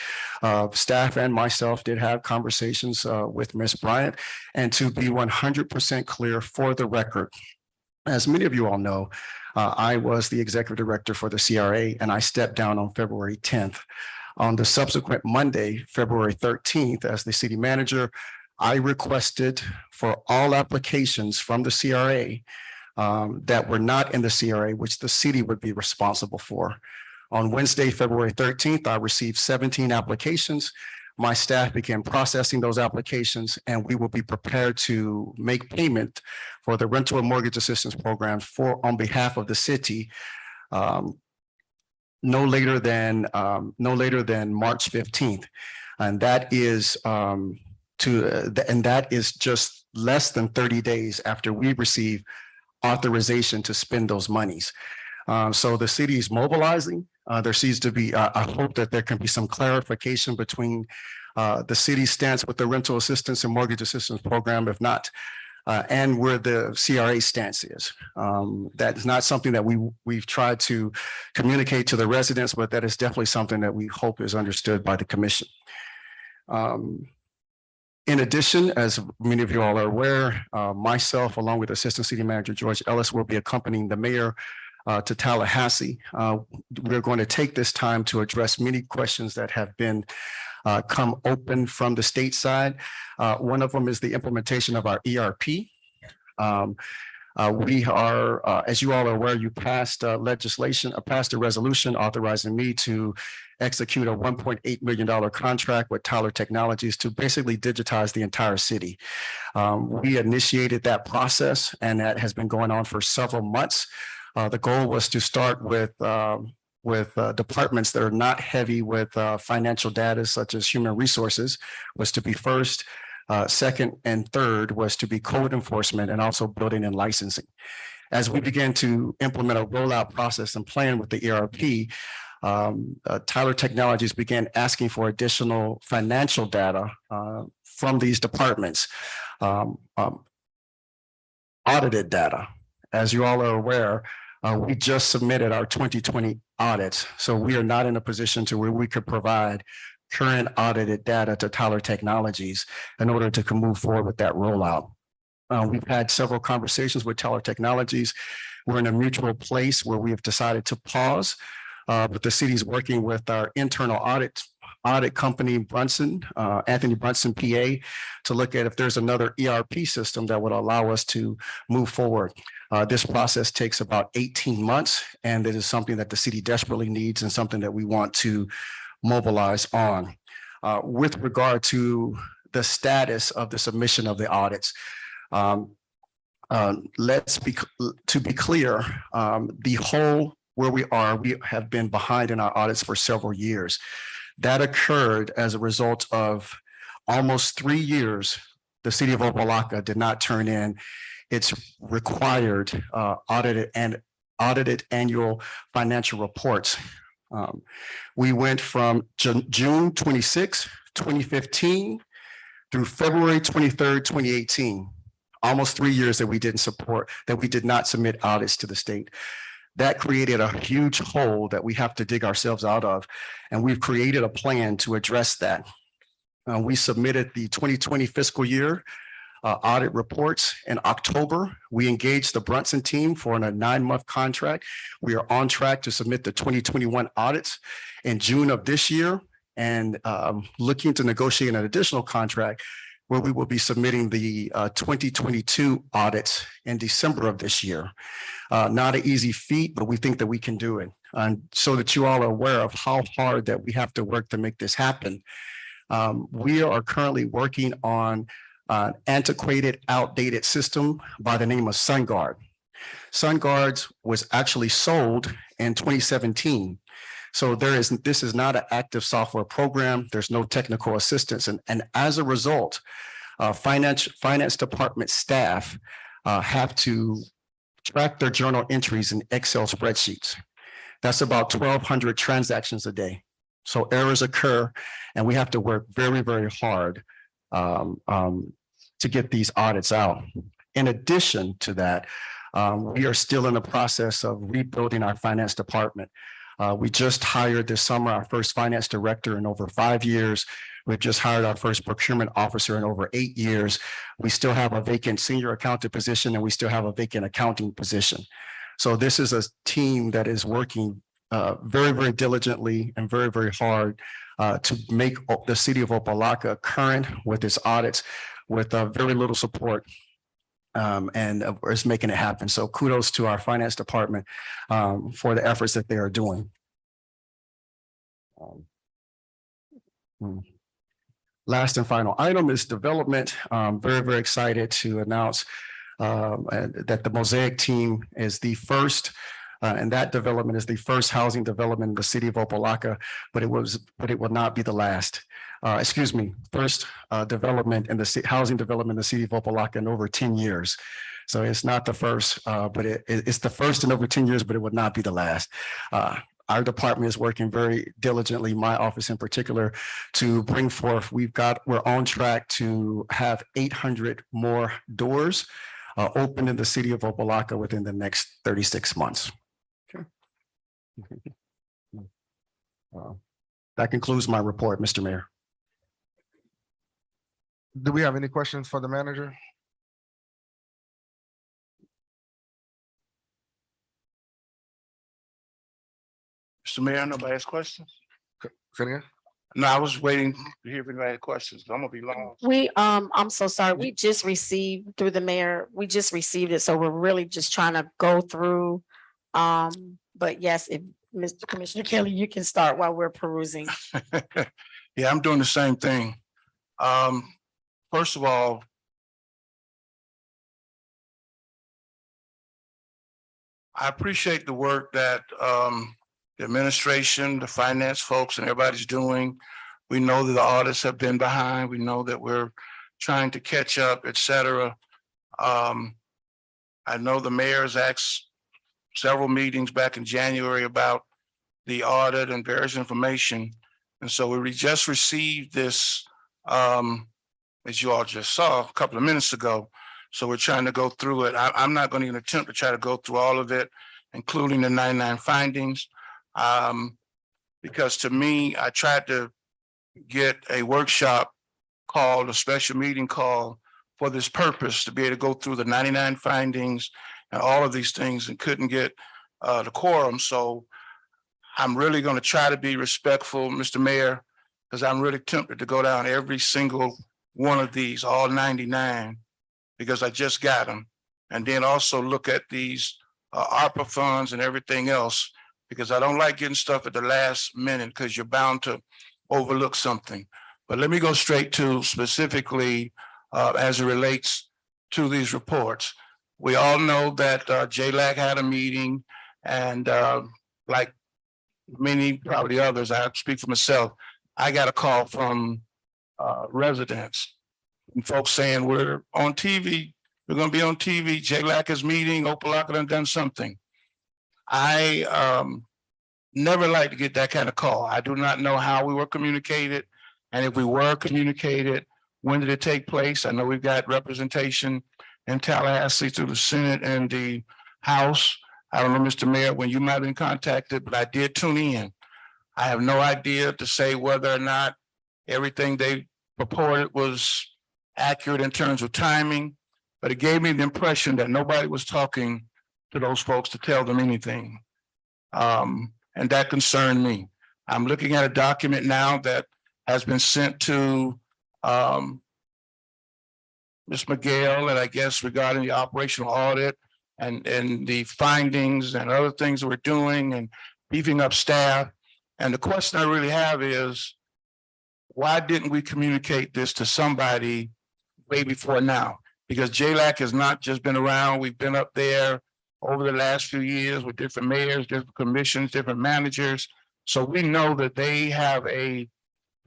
staff and myself did have conversations with Ms. Bryant. And to be 100% clear for the record, as many of you all know, I was the executive director for the CRA and I stepped down on February 10th. On the subsequent Monday, February 13th, as the city manager, I requested for all applications from the CRA that were not in the CRA, which the city would be responsible for. On Wednesday, February 13th, I received 17 applications. My staff began processing those applications and we will be prepared to make payment for the rental and mortgage assistance programs on behalf of the city no later than March 15th. And that is that is just less than 30 days after we receive authorization to spend those monies. So the city is mobilizing. There seems to be, I hope that there can be some clarification between the city's stance with the rental assistance and mortgage assistance program, if not, and where the CRA stance is. That is not something that we've tried to communicate to the residents, but that is definitely something that we hope is understood by the commission. In addition, as many of you all are aware, myself, along with Assistant City Manager George Ellis, will be accompanying the mayor to Tallahassee. We're going to take this time to address many questions that have been come open from the state side. One of them is the implementation of our ERP. We are, as you all are aware, you passed legislation, passed a resolution authorizing me to execute a $1.8 million contract with Tyler Technologies to basically digitize the entire city. We initiated that process and that has been going on for several months. The goal was to start with departments that are not heavy with financial data, such as human resources, was to be first. Second and third was to be code enforcement and also building and licensing. As we began to implement a rollout process and plan with the ERP, Tyler Technologies began asking for additional financial data from these departments, audited data. As you all are aware, we just submitted our 2020 audits, so we are not in a position to where we could provide current audited data to Tyler Technologies in order to move forward with that rollout. We've had several conversations with Tyler Technologies. We're in a mutual place where we have decided to pause, but the city's working with our internal audit company, Brunson, Anthony Brunson, PA, to look at if there's another ERP system that would allow us to move forward. This process takes about 18 months, and it is something that the city desperately needs and something that we want to mobilize on. with regard to the status of the submission of the audits. To be clear, the whole where we are, we have been behind in our audits for several years. That occurred as a result of almost 3 years. The city of Opa-locka did not turn in its required audited annual financial reports. We went from June 26, 2015 through February 23rd, 2018. Almost 3 years that we did not submit audits to the state. That created a huge hole that we have to dig ourselves out of. And we've created a plan to address that. We submitted the 2020 fiscal year audit reports in October. We engaged the Brunson team for a 9-month contract. We are on track to submit the 2021 audits in June of this year, and looking to negotiate an additional contract where we will be submitting the 2022 audits in December of this year. Not an easy feat, but we think that we can do it. And so that you all are aware of how hard that we have to work to make this happen. We are currently working on an antiquated, outdated system by the name of SunGuard. SunGuard was actually sold in 2017. So this is not an active software program. There's no technical assistance. And as a result, finance department staff have to track their journal entries in Excel spreadsheets. That's about 1,200 transactions a day. So errors occur, and we have to work very, very hard to get these audits out. In addition to that, we are still in the process of rebuilding our finance department. We just hired this summer our first finance director in over 5 years. We've just hired our first procurement officer in over 8 years. We still have a vacant senior accountant position, and we still have a vacant accounting position. So this is a team that is working very, very diligently and very, very hard to make the city of Opa-locka current with its audits with very little support. And it's making it happen. So kudos to our finance department for the efforts that they are doing. Last and final item is development. Very, very excited to announce that the Mosaic team is the first, and that development is the first housing development in the city of Opa-locka, but it will not be the last. First development in the housing development in the city of Opa-locka in over 10 years. So it's not the first, but it's the first in over 10 years, but it would not be the last. Our department is working very diligently, my office in particular, to bring forth. We're on track to have 800 more doors open in the city of Opa-locka within the next 36 months. Okay. That concludes my report, Mr. Mayor. Do we have any questions for the manager? Mr. Mayor, nobody has questions? Say it again? No, I was waiting to hear if anybody had questions. I'm gonna be long. I'm so sorry. We just received through the mayor, we just received it. So we're really just trying to go through. But yes, if Mr. Commissioner Kelly, you can start while we're perusing. Yeah, I'm doing the same thing. First of all, I appreciate the work that the administration, the finance folks, and everybody's doing. We know that the audits have been behind. We know that we're trying to catch up, et cetera. I know the mayor's asked several meetings back in January about the audit and various information. And so we just received this, as you all just saw a couple of minutes ago. So we're trying to go through it. I'm not going to even attempt to try to go through all of it, including the 99 findings. Because to me, I tried to get a workshop called, a special meeting call for this purpose, to be able to go through the 99 findings and all of these things, and couldn't get the quorum. So I'm really going to try to be respectful, Mr. Mayor, because I'm really tempted to go down every single one of these, all 99, because I just got them. And then also look at these ARPA funds and everything else, because I don't like getting stuff at the last minute, because you're bound to overlook something. But let me go straight to specifically as it relates to these reports. We all know that JLAC had a meeting, and like many, probably others, I speak for myself, I got a call from residents and folks saying, we're on TV, we're gonna be on TV, JLAC is meeting, Opa-locka done something. I never like to get that kind of call. I do not know how we were communicated. And if we were communicated, when did it take place? I know we've got representation in Tallahassee through the Senate and the House. I don't know, Mr. Mayor, when you might have been contacted, but I did tune in. I have no idea to say whether or not everything they purported was accurate in terms of timing, but it gave me the impression that nobody was talking to those folks to tell them anything. And that concerned me. I'm looking at a document now that has been sent to Ms. McGill, and I guess regarding the operational audit and the findings and other things that we're doing and beefing up staff. And the question I really have is, why didn't we communicate this to somebody way before now? Because JLAC has not just been around, we've been up there over the last few years with different mayors, different commissions, different managers. So we know that they have a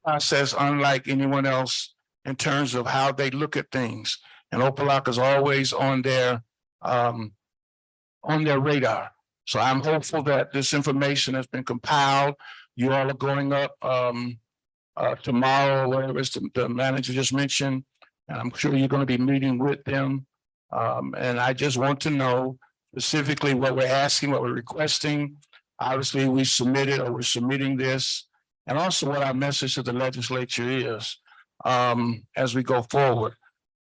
process unlike anyone else in terms of how they look at things. And Opa-locka is always on their radar. So I'm hopeful that this information has been compiled. You all are going up tomorrow, whatever the manager just mentioned, and I'm sure you're going to be meeting with them. And I just want to know specifically what we're asking, what we're requesting. Obviously, we submitted or we're submitting this, and also what our message to the legislature is as we go forward.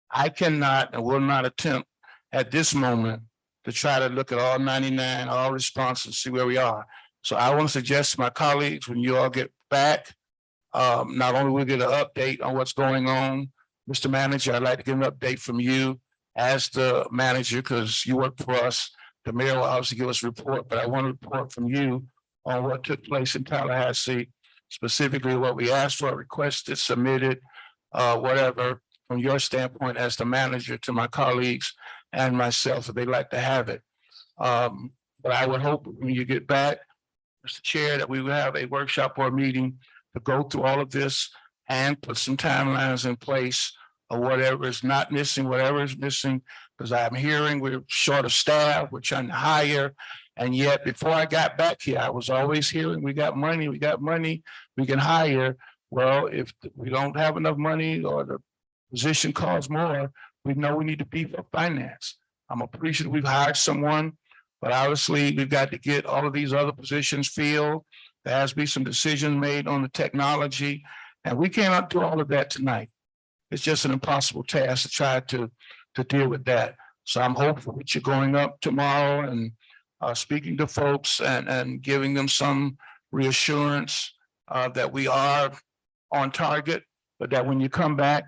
I cannot and will not attempt at this moment to try to look at all 99, all responses, see where we are. So I want to suggest to my colleagues, when you all get back, not only will we get an update on what's going on, Mr. Manager, I'd like to get an update from you as the manager, because you work for us. The mayor will obviously give us a report, but I want a report from you on what took place in Tallahassee, specifically what we asked for, requested, submitted, whatever, from your standpoint as the manager, to my colleagues and myself, if they'd like to have it. But I would hope when you get back, Mr. Chair, that we will have a workshop or a meeting to go through all of this and put some timelines in place of whatever is not missing, whatever is missing, because I'm hearing we're short of staff, we're trying to hire. And yet before I got back here, I was always hearing we got money, we can hire. Well, if we don't have enough money or the position costs more, we know we need to beef up finance. I'm appreciative we've hired someone, but obviously we've got to get all of these other positions filled. There has to be some decisions made on the technology, and we cannot do all of that tonight. It's just an impossible task to try to deal with that. So I'm hopeful that you're going up tomorrow and speaking to folks and giving them some reassurance that we are on target, but that when you come back,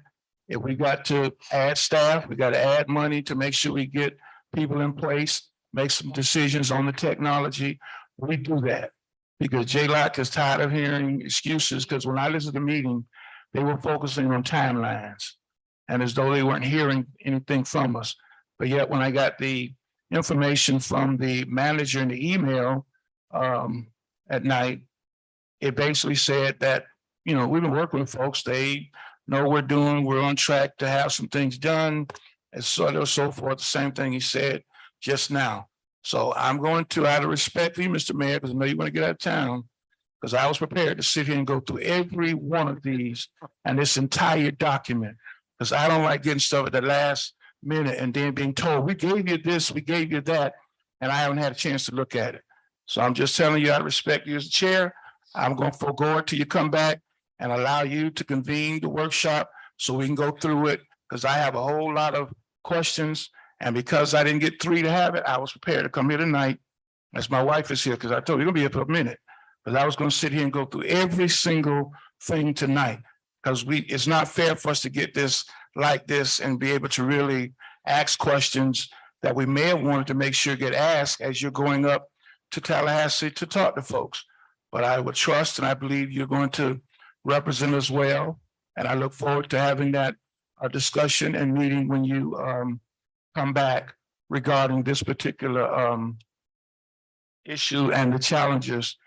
if we got to add staff, we got to add money to make sure we get people in place, make some decisions on the technology, we do that. Because JLAC is tired of hearing excuses, because when I listened to the meeting, they were focusing on timelines and as though they weren't hearing anything from us. But yet when I got the information from the manager in the email at night, it basically said that, you know, we've been working with folks, they know what we're doing, we're on track to have some things done, and so on and so forth. The same thing he said just now. So I'm going to, out of respect for you, Mr. Mayor, because I know you want to get out of town, because I was prepared to sit here and go through every one of these and this entire document, because I don't like getting stuff at the last minute and then being told, we gave you this, we gave you that, and I haven't had a chance to look at it. So I'm just telling you, out of respect you as the chair, I'm going to forego it till you come back and allow you to convene the workshop so we can go through it, because I have a whole lot of questions. And because I didn't get 3 to have it, I was prepared to come here tonight, as my wife is here, because I told you, you're gonna be here for a minute. Because I was gonna sit here and go through every single thing tonight, because it's not fair for us to get this like this and be able to really ask questions that we may have wanted to make sure get asked as you're going up to Tallahassee to talk to folks. But I would trust and I believe you're going to represent us well. And I look forward to having that discussion and meeting when you come back regarding this particular issue and the challenges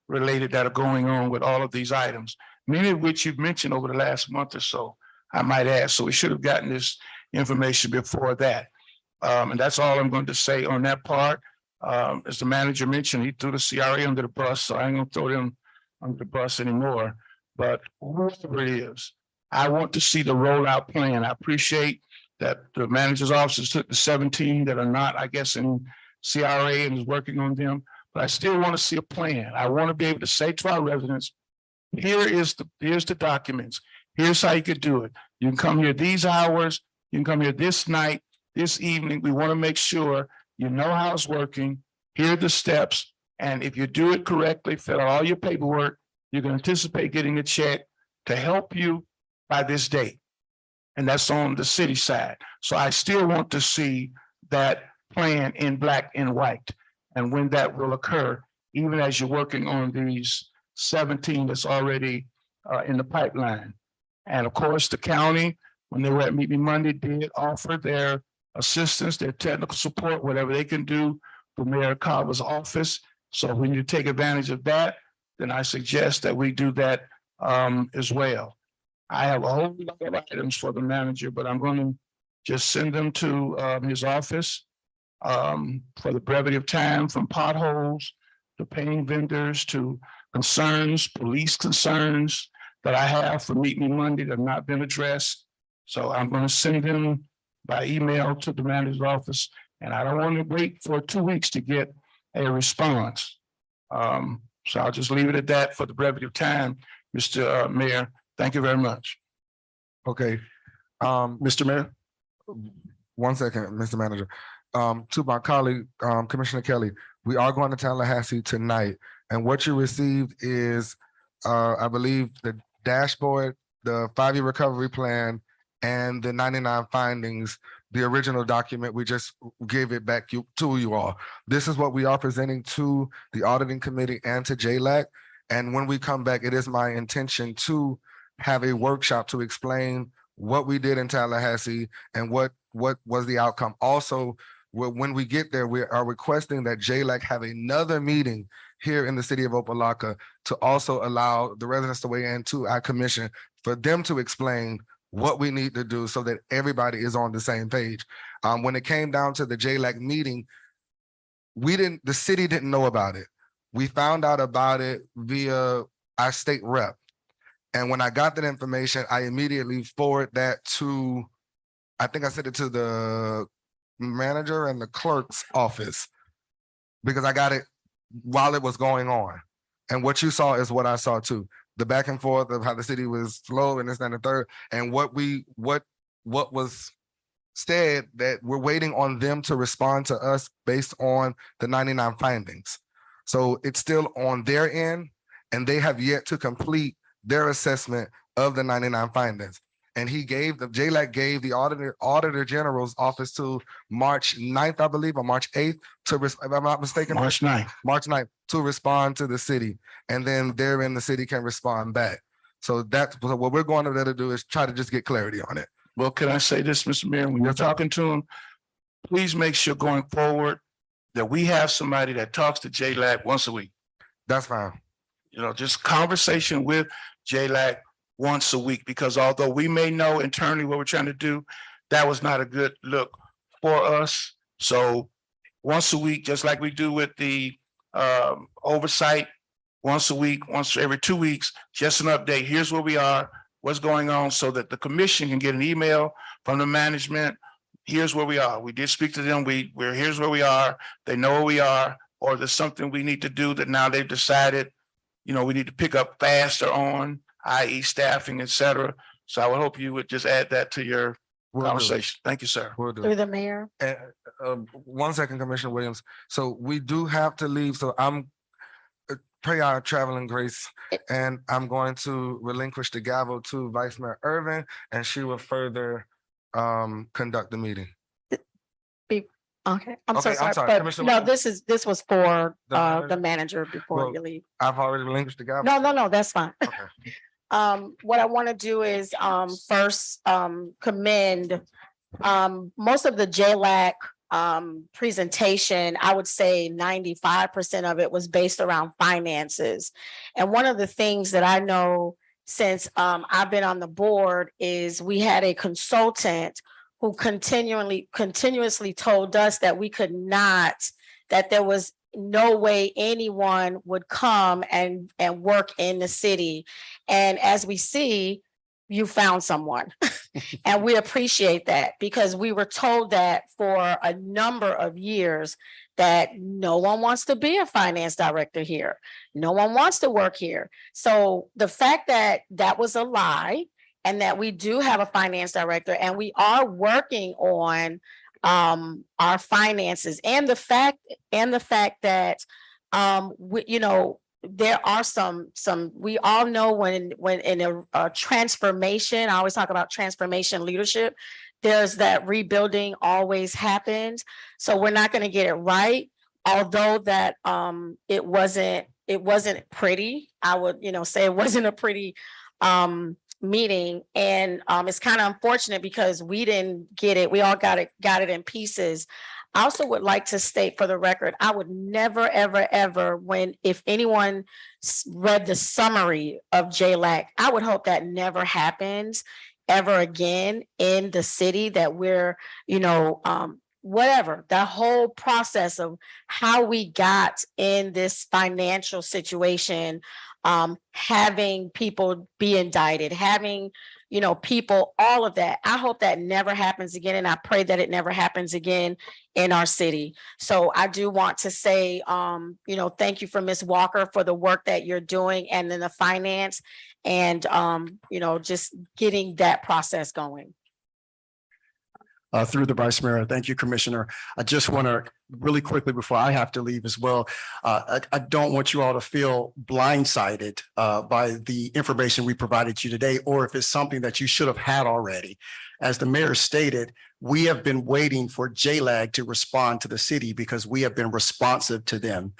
related that are going on with all of these items, many of which you've mentioned over the last month or so, I might add. So we should have gotten this information before that. And that's all I'm going to say on that part. As the manager mentioned, he threw the CRA under the bus, so I ain't gonna throw them under the bus anymore. But whoever it is, I want to see the rollout plan. I appreciate that the manager's office took the 17 that are not, I guess, in CRA and is working on them. But I still want to see a plan. I want to be able to say to our residents, here's the documents. Here's how you could do it. You can come here these hours. You can come here this night, this evening. We want to make sure you know how it's working. Here are the steps. And if you do it correctly, fill out all your paperwork, you can anticipate getting a check to help you by this date. And that's on the city side. So I still want to see that plan in black and white and when that will occur, even as you're working on these 17 that's already in the pipeline. And of course, the county, when they were at Meet Me Monday, did offer their assistance, their technical support, whatever they can do for Mayor Carver's office. So when you take advantage of that, then I suggest that we do that as well. I have a whole lot of items for the manager, but I'm going to just send them to his office for the brevity of time, from potholes to paying vendors to concerns, police concerns that I have for Meet Me Monday that have not been addressed. So I'm going to send them by email to the manager's office, and I don't want to wait for 2 weeks to get a response. So I'll just leave it at that for the brevity of time, Mr. Mayor. Thank you very much. Okay, Mr. Mayor? 1 second, Mr. Manager. To my colleague, Commissioner Kelly, we are going to Tallahassee tonight, and what you received is, I believe, the dashboard, the 5-year recovery plan, and the 99 findings, the original document. We just gave it back to you all. This is what we are presenting to the auditing committee and to JLAC. And when we come back, it is my intention to have a workshop to explain what we did in Tallahassee and what was the outcome. Also, when we get there, we are requesting that JLAC have another meeting here in the city of Opa-locka to also allow the residents to weigh in to our commission for them to explain what we need to do so that everybody is on the same page. When it came down to the JLAC meeting, the city didn't know about it. We found out about it via our state rep. And when I got that information, I immediately forwarded that to, I think I sent it to the manager and the clerk's office, because I got it while it was going on. And what you saw is what I saw too. The back and forth of how the city was slow and this and the third, and what was said, that we're waiting on them to respond to us based on the 99 findings. So it's still on their end, and they have yet to complete their assessment of the 99 findings. And JLAC gave the Auditor General's office to March 9th, I believe, or March 8th, if I'm not mistaken. March 9th. To respond to the city. And then therein the city can respond back. So that's what we're going to do, is try to just get clarity on it. Well, can I say this, Mr. Mayor? When you're talking to him, please make sure going forward that we have somebody that talks to JLAC once a week. That's fine. You know, just conversation with JLAC once a week, because although we may know internally what we're trying to do, that was not a good look for us. So once a week, just like we do with the oversight, once a week, once every 2 weeks, just an update. Here's where we are, what's going on, so that the commission can get an email from the management. Here's where we are. We did speak to them. Here's where we are. They know where we are, or there's something we need to do that now they've decided, you know, we need to pick up faster on, i.e. staffing, et cetera. So I would hope you would just add that to your conversation. Thank you, sir. Through the mayor. 1 second, Commissioner Williams. So we do have to leave. So I'm pray our traveling grace, and I'm going to relinquish the gavel to Vice Mayor Irvin, and she will further conduct the meeting. Okay, I'm so Okay, I'm sorry, sorry, but Commissioner no, Williams. this was for The manager? the manager before Well, you leave. I've already relinquished the gavel. No, that's fine. Okay. what I want to do is, first, commend, most of the JLAC, presentation. I would say 95% of it was based around finances. And one of the things that I know since, I've been on the board is we had a consultant who continuously told us that we could not, that there was no way anyone would come and work in the city. And as we see, you found someone. And we appreciate that because we were told that for a number of years that no one wants to be a finance director here. No one wants to work here. So the fact that that was a lie and that we do have a finance director and we are working on our finances and the fact that there are some, we all know when in a transformation, I always talk about transformation leadership, there's that rebuilding always happens. So we're not going to get it right. Although that it wasn't pretty. I would, say it wasn't a pretty meeting. And it's kind of unfortunate because we didn't get it. We all got it in pieces. I also would like to state for the record, I would never, ever, ever, if anyone read the summary of JLAC, I would hope that never happens ever again in the city, that we're, whatever, the whole process of how we got in this financial situation, having people be indicted, having, people, all of that. I hope that never happens again. And I pray that it never happens again in our city. So I do want to say, thank you for Ms. Walker for the work that you're doing and then the finance and, just getting that process going. Through the Vice Mayor. Thank you, Commissioner. I just want to really quickly before I have to leave as well. I don't want you all to feel blindsided by the information we provided you today, or if it's something that you should have had already. As the mayor stated, we have been waiting for JLAG to respond to the city because we have been responsive to them.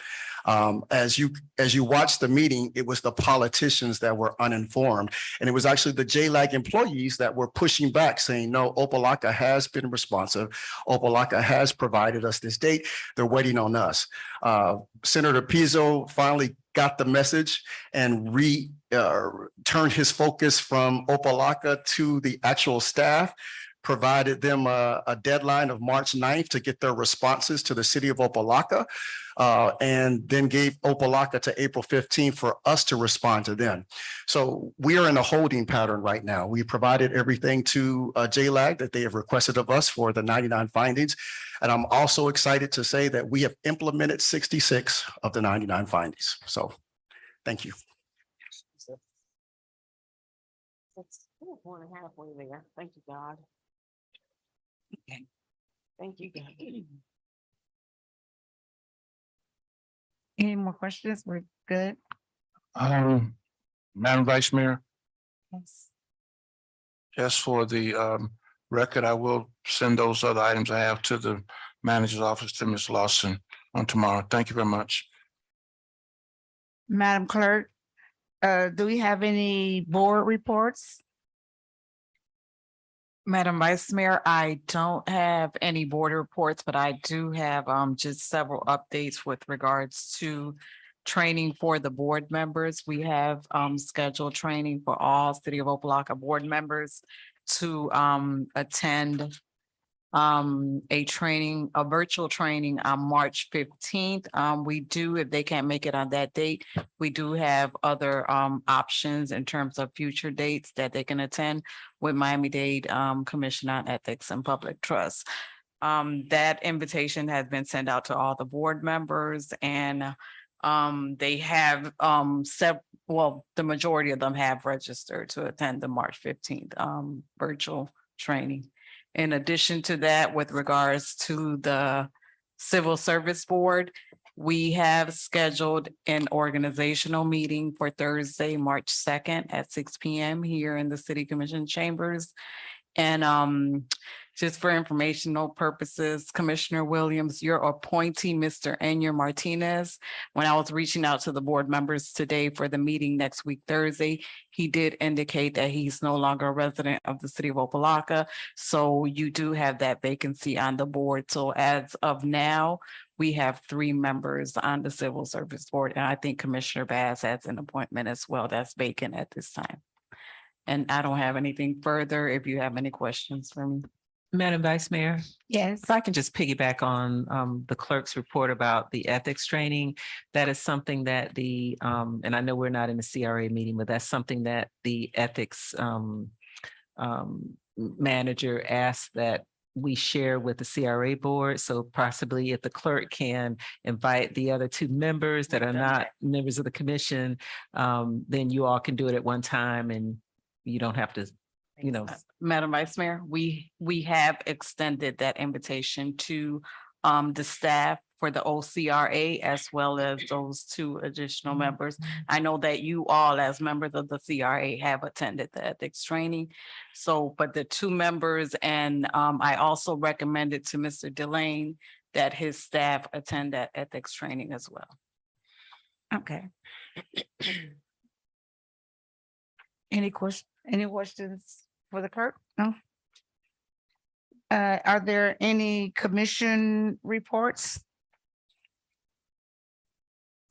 As you watch the meeting, it was the politicians that were uninformed. And it was actually the JLAG employees that were pushing back saying, no, Opa-locka has been responsive. Opa-locka has provided us this date. They're waiting on us. Senator Pizzo finally got the message and turned his focus from Opa-locka to the actual staff, provided them a deadline of March 9th to get their responses to the city of Opa-locka, and then gave Opa-locka to April 15th for us to respond to them. So we are in a holding pattern right now. We provided everything to JLAG that they have requested of us for the 99 findings. And I'm also excited to say that we have implemented 66 of the 99 findings. So thank you. It's more than halfway there. Thank you, God. Okay. Thank you, God. Any more questions? We're good. Madam Vice Mayor, Yes. just for the record, I will send those other items I have to the manager's office to Ms. Lawson on tomorrow. Thank you very much. Madam Clerk, do we have any board reports? Madam Vice Mayor, I don't have any board reports, but I do have just several updates with regards to training for the board members. We have scheduled training for all City of Opa-locka board members to attend a virtual training on March 15th. We do, if they can't make it on that date, we do have other options in terms of future dates that they can attend with Miami-Dade Commission on Ethics and Public Trust. That invitation has been sent out to all the board members, and they have the majority of them have registered to attend the March 15th virtual training. In addition to that, with regards to the Civil Service Board, we have scheduled an organizational meeting for Thursday, March 2nd at 6 p.m. here in the City Commission chambers. And Just for informational purposes, Commissioner Williams, your appointee, Mr. Enyer Martinez, when I was reaching out to the board members today for the meeting next week, Thursday, he did indicate that he's no longer a resident of the city of Opa-locka. So you do have that vacancy on the board. So as of now, we have 3 members on the Civil Service Board, and I think Commissioner Bass has an appointment as well that's vacant at this time. And I don't have anything further if you have any questions for me. Madam Vice Mayor, Yes. if I can just piggyback on the clerk's report about the ethics training, that is something that and I know we're not in the CRA meeting, but that's something that the ethics manager asked that we share with the CRA board. So possibly if the clerk can invite the other 2 members that are not members of the commission, then you all can do it at one time and you don't have to, Madam Vice Mayor, we have extended that invitation to the staff for the OCRA as well as those 2 additional members. I know that you all as members of the CRA have attended the ethics training. So, but the 2 members and I also recommended to Mr. Delane that his staff attend that ethics training as well. Okay. Any questions for the clerk? No? Are there any commission reports?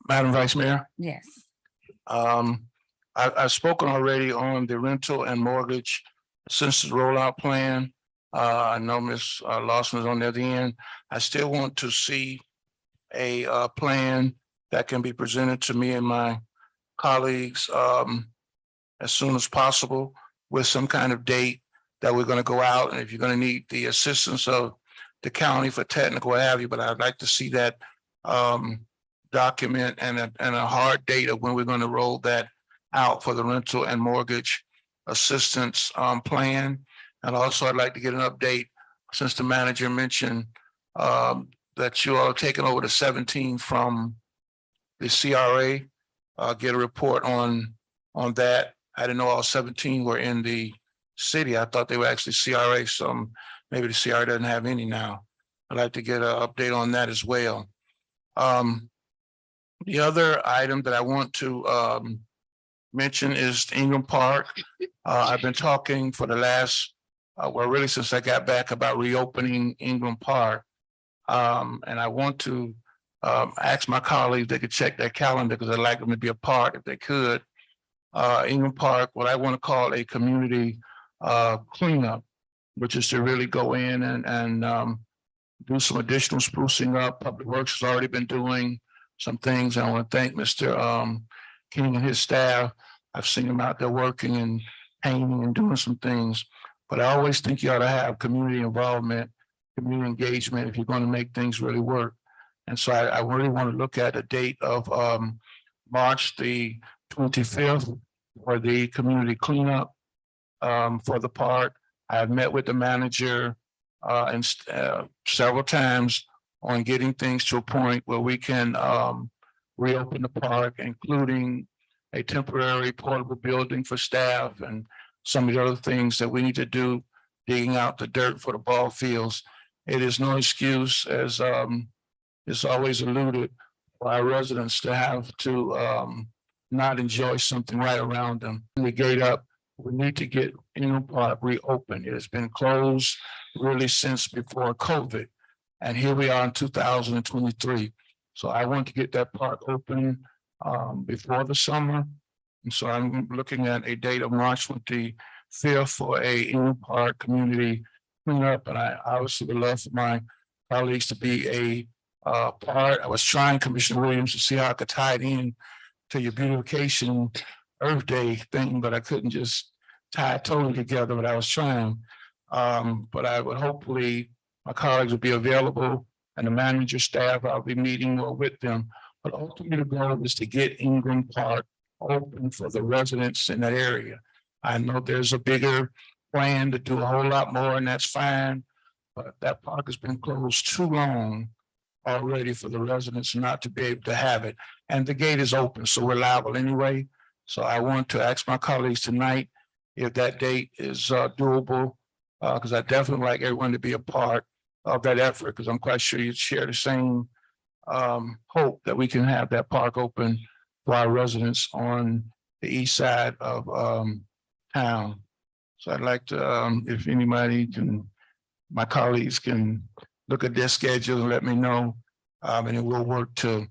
Madam Vice Mayor, Yes. I've spoken already on the rental and mortgage census rollout plan. I know Ms. Lawson is on the other end. I still want to see a plan that can be presented to me and my colleagues as soon as possible with some kind of date that we're going to go out. And if you're going to need the assistance of the county for technical, what have you, but I'd like to see that document and a hard date of when we're going to roll that out for the rental and mortgage assistance plan. And also I'd like to get an update, since the manager mentioned that you all are taking over the 17 from the CRA, get a report on that. I didn't know all 17 were in the city. I thought they were actually CRA. So maybe the CRA doesn't have any now. I'd like to get an update on that as well. The other item that I want to mention is Ingram Park. I've been talking for the last, well, really since I got back, about reopening Ingram Park. And I want to ask my colleagues, they could check their calendar because I'd like them to be a part if they could. Ingram Park, what I want to call a community cleanup, which is to really go in and do some additional sprucing up. Public Works has already been doing some things. I want to thank Mr. King and his staff. I've seen him out there working and painting and doing some things. But I always think you ought to have community involvement, community engagement if you're going to make things really work. And so I really want to look at a date of March the 25th for the community cleanup for the park. I have met with the manager several times on getting things to a point where we can reopen the park, including a temporary portable building for staff and some of the other things that we need to do, digging out the dirt for the ball fields. It is no excuse, as is always alluded, for our residents to have to not enjoy something right around them. The gate up, we need to get Ingram Park reopened. It has been closed really since before COVID. And here we are in 2023. So I want to get that park open before the summer. And so I'm looking at a date of March 25th for a Ingram Park community cleanup. And I obviously would love for my colleagues to be a part. I was trying, Commissioner Williams, to see how I could tie it in to your beautification Earth Day thing, but I couldn't just tie it totally together, but I was trying. But I would hopefully, my colleagues will be available and the manager staff, I'll be meeting with them. But ultimately the goal is to get Ingram Park open for the residents in that area. I know there's a bigger plan to do a whole lot more, and that's fine. But that park has been closed too long already for the residents not to be able to have it. And the gate is open, so we're liable anyway. So I want to ask my colleagues tonight if that date is doable because I definitely like everyone to be a part of that effort, because I'm quite sure you share the same hope that we can have that park open for our residents on the east side of town. So I'd like to, if anybody can, my colleagues can look at their schedule and let me know. And then we'll work to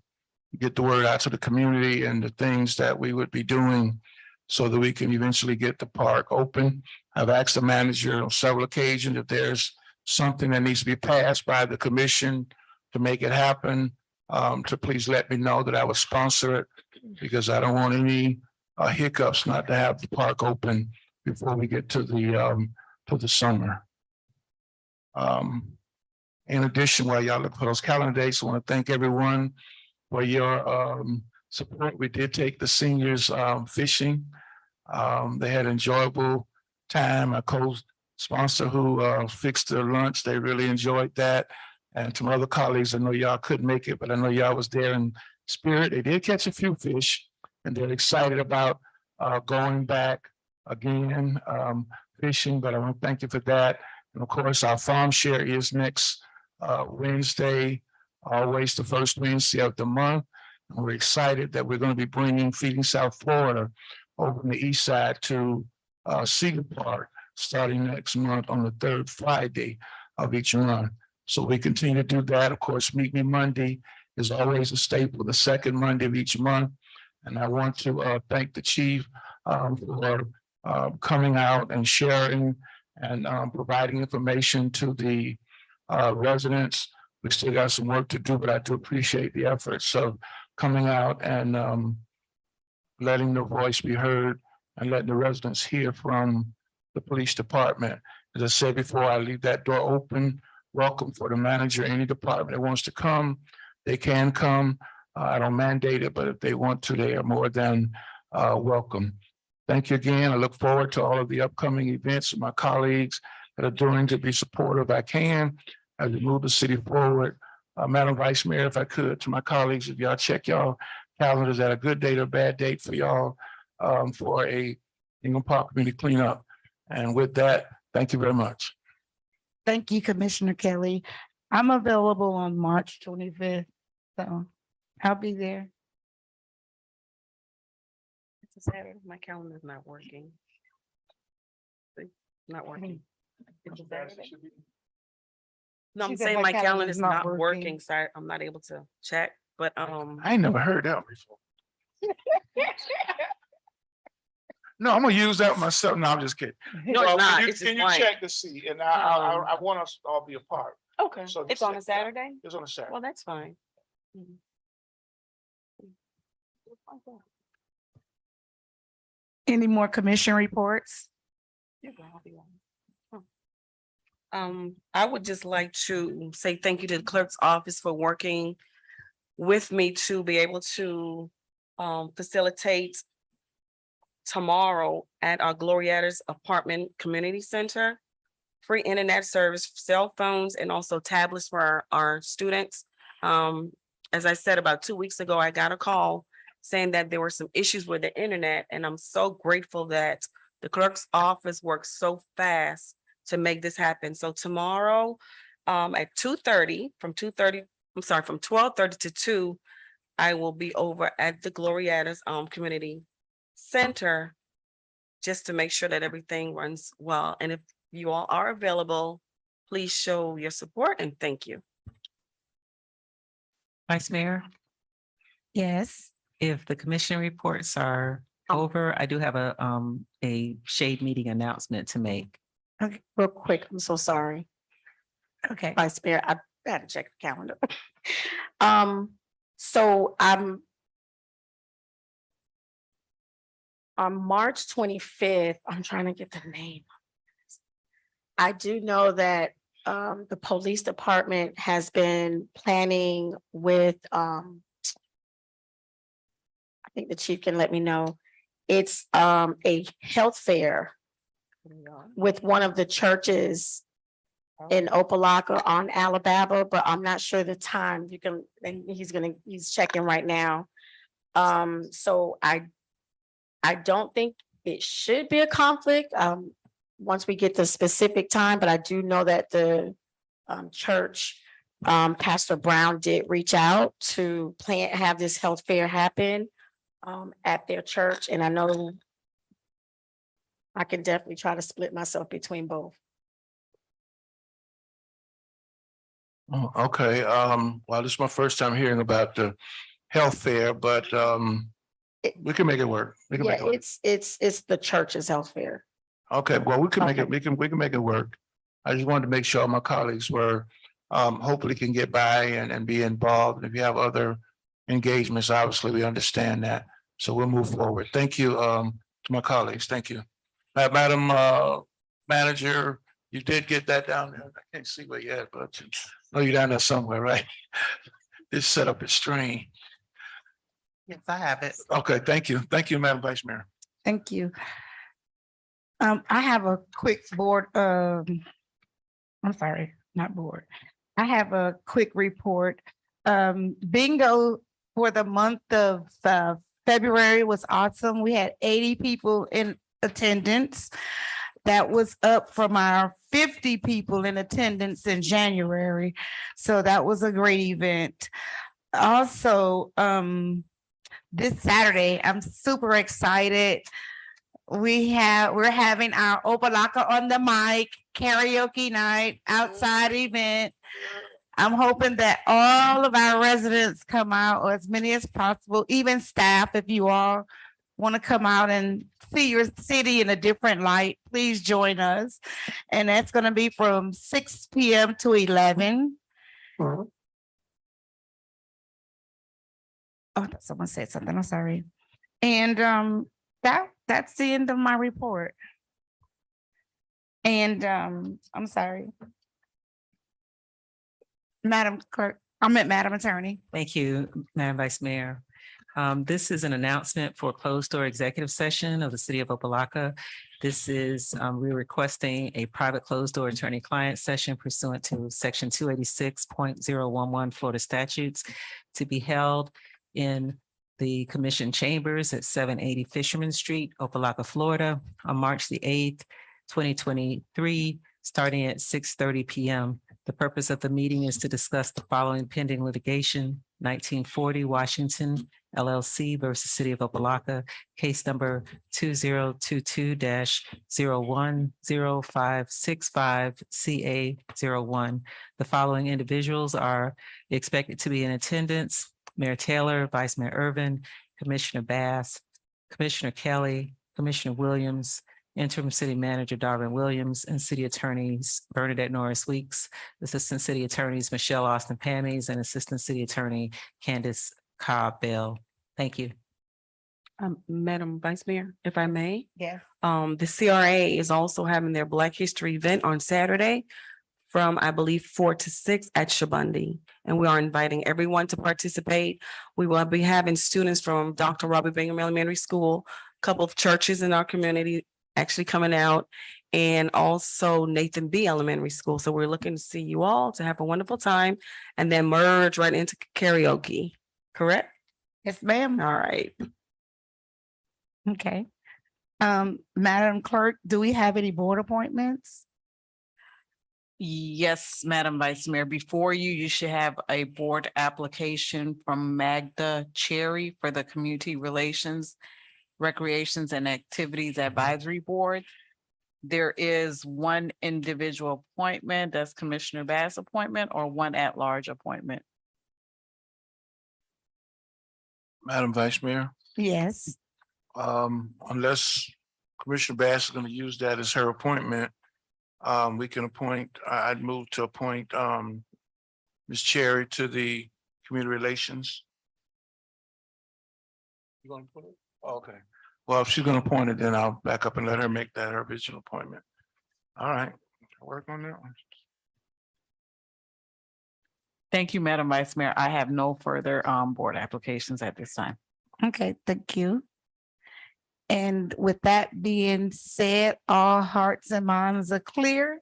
get the word out to the community and the things that we would be doing so that we can eventually get the park open. I've asked the manager on several occasions if there's something that needs to be passed by the commission to make it happen, to please let me know that I would sponsor it, because I don't want any hiccups not to have the park open before we get to the summer. In addition, while y'all look for those calendar dates, I want to thank everyone for your support. We did take the seniors fishing. They had an enjoyable time. A co-sponsor who fixed their lunch, they really enjoyed that. And to my other colleagues, I know y'all couldn't make it, but I know y'all was there in spirit. They did catch a few fish, and they're excited about going back again fishing. But I want to thank you for that. And of course, our farm share is next Wednesday, always the first Wednesday of the month. And we're excited that we're going to be bringing Feeding South Florida over on the east side to Cedar Park starting next month on the third Friday of each month. So we continue to do that. Of course, Meet Me Monday is always a staple, the second Monday of each month. And I want to thank the chief for coming out and sharing and providing information to the residents. We still got some work to do, but I do appreciate the efforts of coming out and letting the voice be heard and letting the residents hear from the police department. As I said before, I leave that door open. Welcome for the manager, any department that wants to come, they can come. I don't mandate it, but if they want to, they are more than welcome. Thank you again. I look forward to all of the upcoming events of my colleagues that are doing to be supportive. I can as we move the city forward. Madam Vice Mayor, if I could, to my colleagues, if y'all check y'all calendars at a good date or bad date for y'all for a Ingham Park community cleanup. And with that, thank you very much. Thank you, Commissioner Kelly. I'm available on March 25th, so I'll be there. It's a Saturday. My calendar's not working. See? Not working. It's a Saturday. No, I'm She said saying her my calendar's calendar's not not working. working, so I'm not able to check, but I ain't never heard that before. No, I'm gonna use that myself. No, I'm just kidding. no, Well, it's not. Can It's you, just can you blank. check to see? And I want us to all be a part. Okay, So it's on a Saturday? It's on a Saturday. Well, that's fine. Any more commission reports? I would just like to say thank you to the clerk's office for working with me to be able to facilitate tomorrow at our Glorietta's Apartment Community Center. Free internet service, cell phones, and also tablets for our students. As I said, about 2 weeks ago, I got a call saying that there were some issues with the internet, and I'm so grateful that the clerk's office works so fast to make this happen. So tomorrow, at 2:30, from 12:30 to 2, I will be over at the Glorietta's Community Center just to make sure that everything runs well. And if you all are available, please show your support and thank you. Vice Mayor, Yes. if the commission reports are over, I do have a shade meeting announcement to make. Okay, real quick, I'm so sorry. Okay. Vice Mayor, I had to check the calendar. So I'm on March 25th, I'm trying to get the name. I do know that the police department has been planning with I think the chief can let me know. It's a health fair with one of the churches in Opa-locka on Alabama, but I'm not sure the time. You can, and he's checking right now. So I don't think it should be a conflict. once we get the specific time, but I do know that the church, Pastor Brown did reach out to have this health fair happen at their church, and I know I can definitely try to split myself between both. Oh, okay, well, this is my first time hearing about the health fair, but we can make it work. We can Yeah, make it work. it's the church's health fair. Okay, well, we can make it, Okay. we can make it work. I just wanted to make sure my colleagues were, hopefully can get by and be involved. If you have other engagements, obviously, we understand that. So we'll move forward. Thank you, to my colleagues. Thank you. Madam, Manager, you did get that down there. I can't see where you're at, but oh, you're down there somewhere, right? This setup is strange. Yes, I have it. Okay, thank you. Thank you, Madam Vice Mayor. Thank you. I have a quick board, I'm sorry, not board. I have a quick report. Bingo for the month of February was awesome. We had 80 people in attendance. That was up from our 50 people in attendance in January. So that was a great event. Also, this Saturday, I'm super excited. We're having our Opa-locka on the mic karaoke night, outside event. I'm hoping that all of our residents come out, or as many as possible, even staff, if you all want to come out and see your city in a different light, please join us. And that's going to be from 6 p.m. to 11. Oh, someone said something. I'm sorry. And that's the end of my report. And I'm sorry. Madam Clerk, Madam Attorney. Thank you, Madam Vice Mayor. This is an announcement for closed door executive session of the city of Opa-locka. This is, we're requesting a private closed door attorney-client session pursuant to section 286.011 Florida statutes to be held in the commission chambers at 780 Fisherman Street, Opa-locka, Florida, on March the 8th, 2023, starting at 6:30 p.m. The purpose of the meeting is to discuss the following pending litigation: 1940 Washington LLC versus City of Opa-locka, case number 2022-010565 CA01. The following individuals are expected to be in attendance: Mayor Taylor, Vice Mayor Irvin, Commissioner Bass, Commissioner Kelly, Commissioner Williams, Interim City Manager Darvin Williams, and City Attorneys Bernadette Norris Weeks, Assistant City Attorneys Michelle Austin Pammies, and Assistant City Attorney Candace Cobb Bell. Thank you. Madam Vice Mayor, if I may, Yes. the CRA is also having their Black History event on Saturday from, I believe, 4 to 6 at Shabundi. And we are inviting everyone to participate. We will be having students from Dr. Robert Bingham Elementary School, a couple of churches in our community actually coming out, and also Nathan B. Elementary School. So we're looking to see you all to have a wonderful time and then merge right into karaoke, correct? Yes, ma'am. All right. Okay. Madam Clerk, do we have any board appointments? Yes, Madam Vice Mayor, before you, you should have a board application from Magda Cherry for the Community Relations, Recreations and Activities Advisory Board. There is one individual appointment, that's Commissioner Bass appointment, or one at-large appointment. Madam Vice Mayor, Yes. unless Commissioner Bass is going to use that as her appointment, we can appoint, I'd move to appoint Ms. Cherry to the Community Relations. You going to put it? Okay. Well, if she's going to appoint it, then I'll back up and let her make that her original appointment. All right, work on that one. Thank you, Madam Vice Mayor. I have no further board applications at this time. Okay, thank you. And with that being said, all hearts and minds are clear.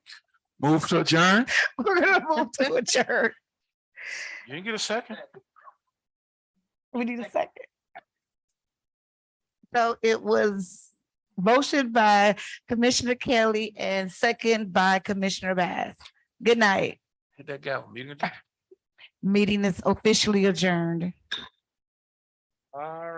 Move to adjourn. We're gonna move to adjourn. You didn't get a second? We need a second. So it was Motion by Commissioner Kelly and second by Commissioner Bath. Good night. Hit that gavel, meeting adjourned. Meeting is officially adjourned. All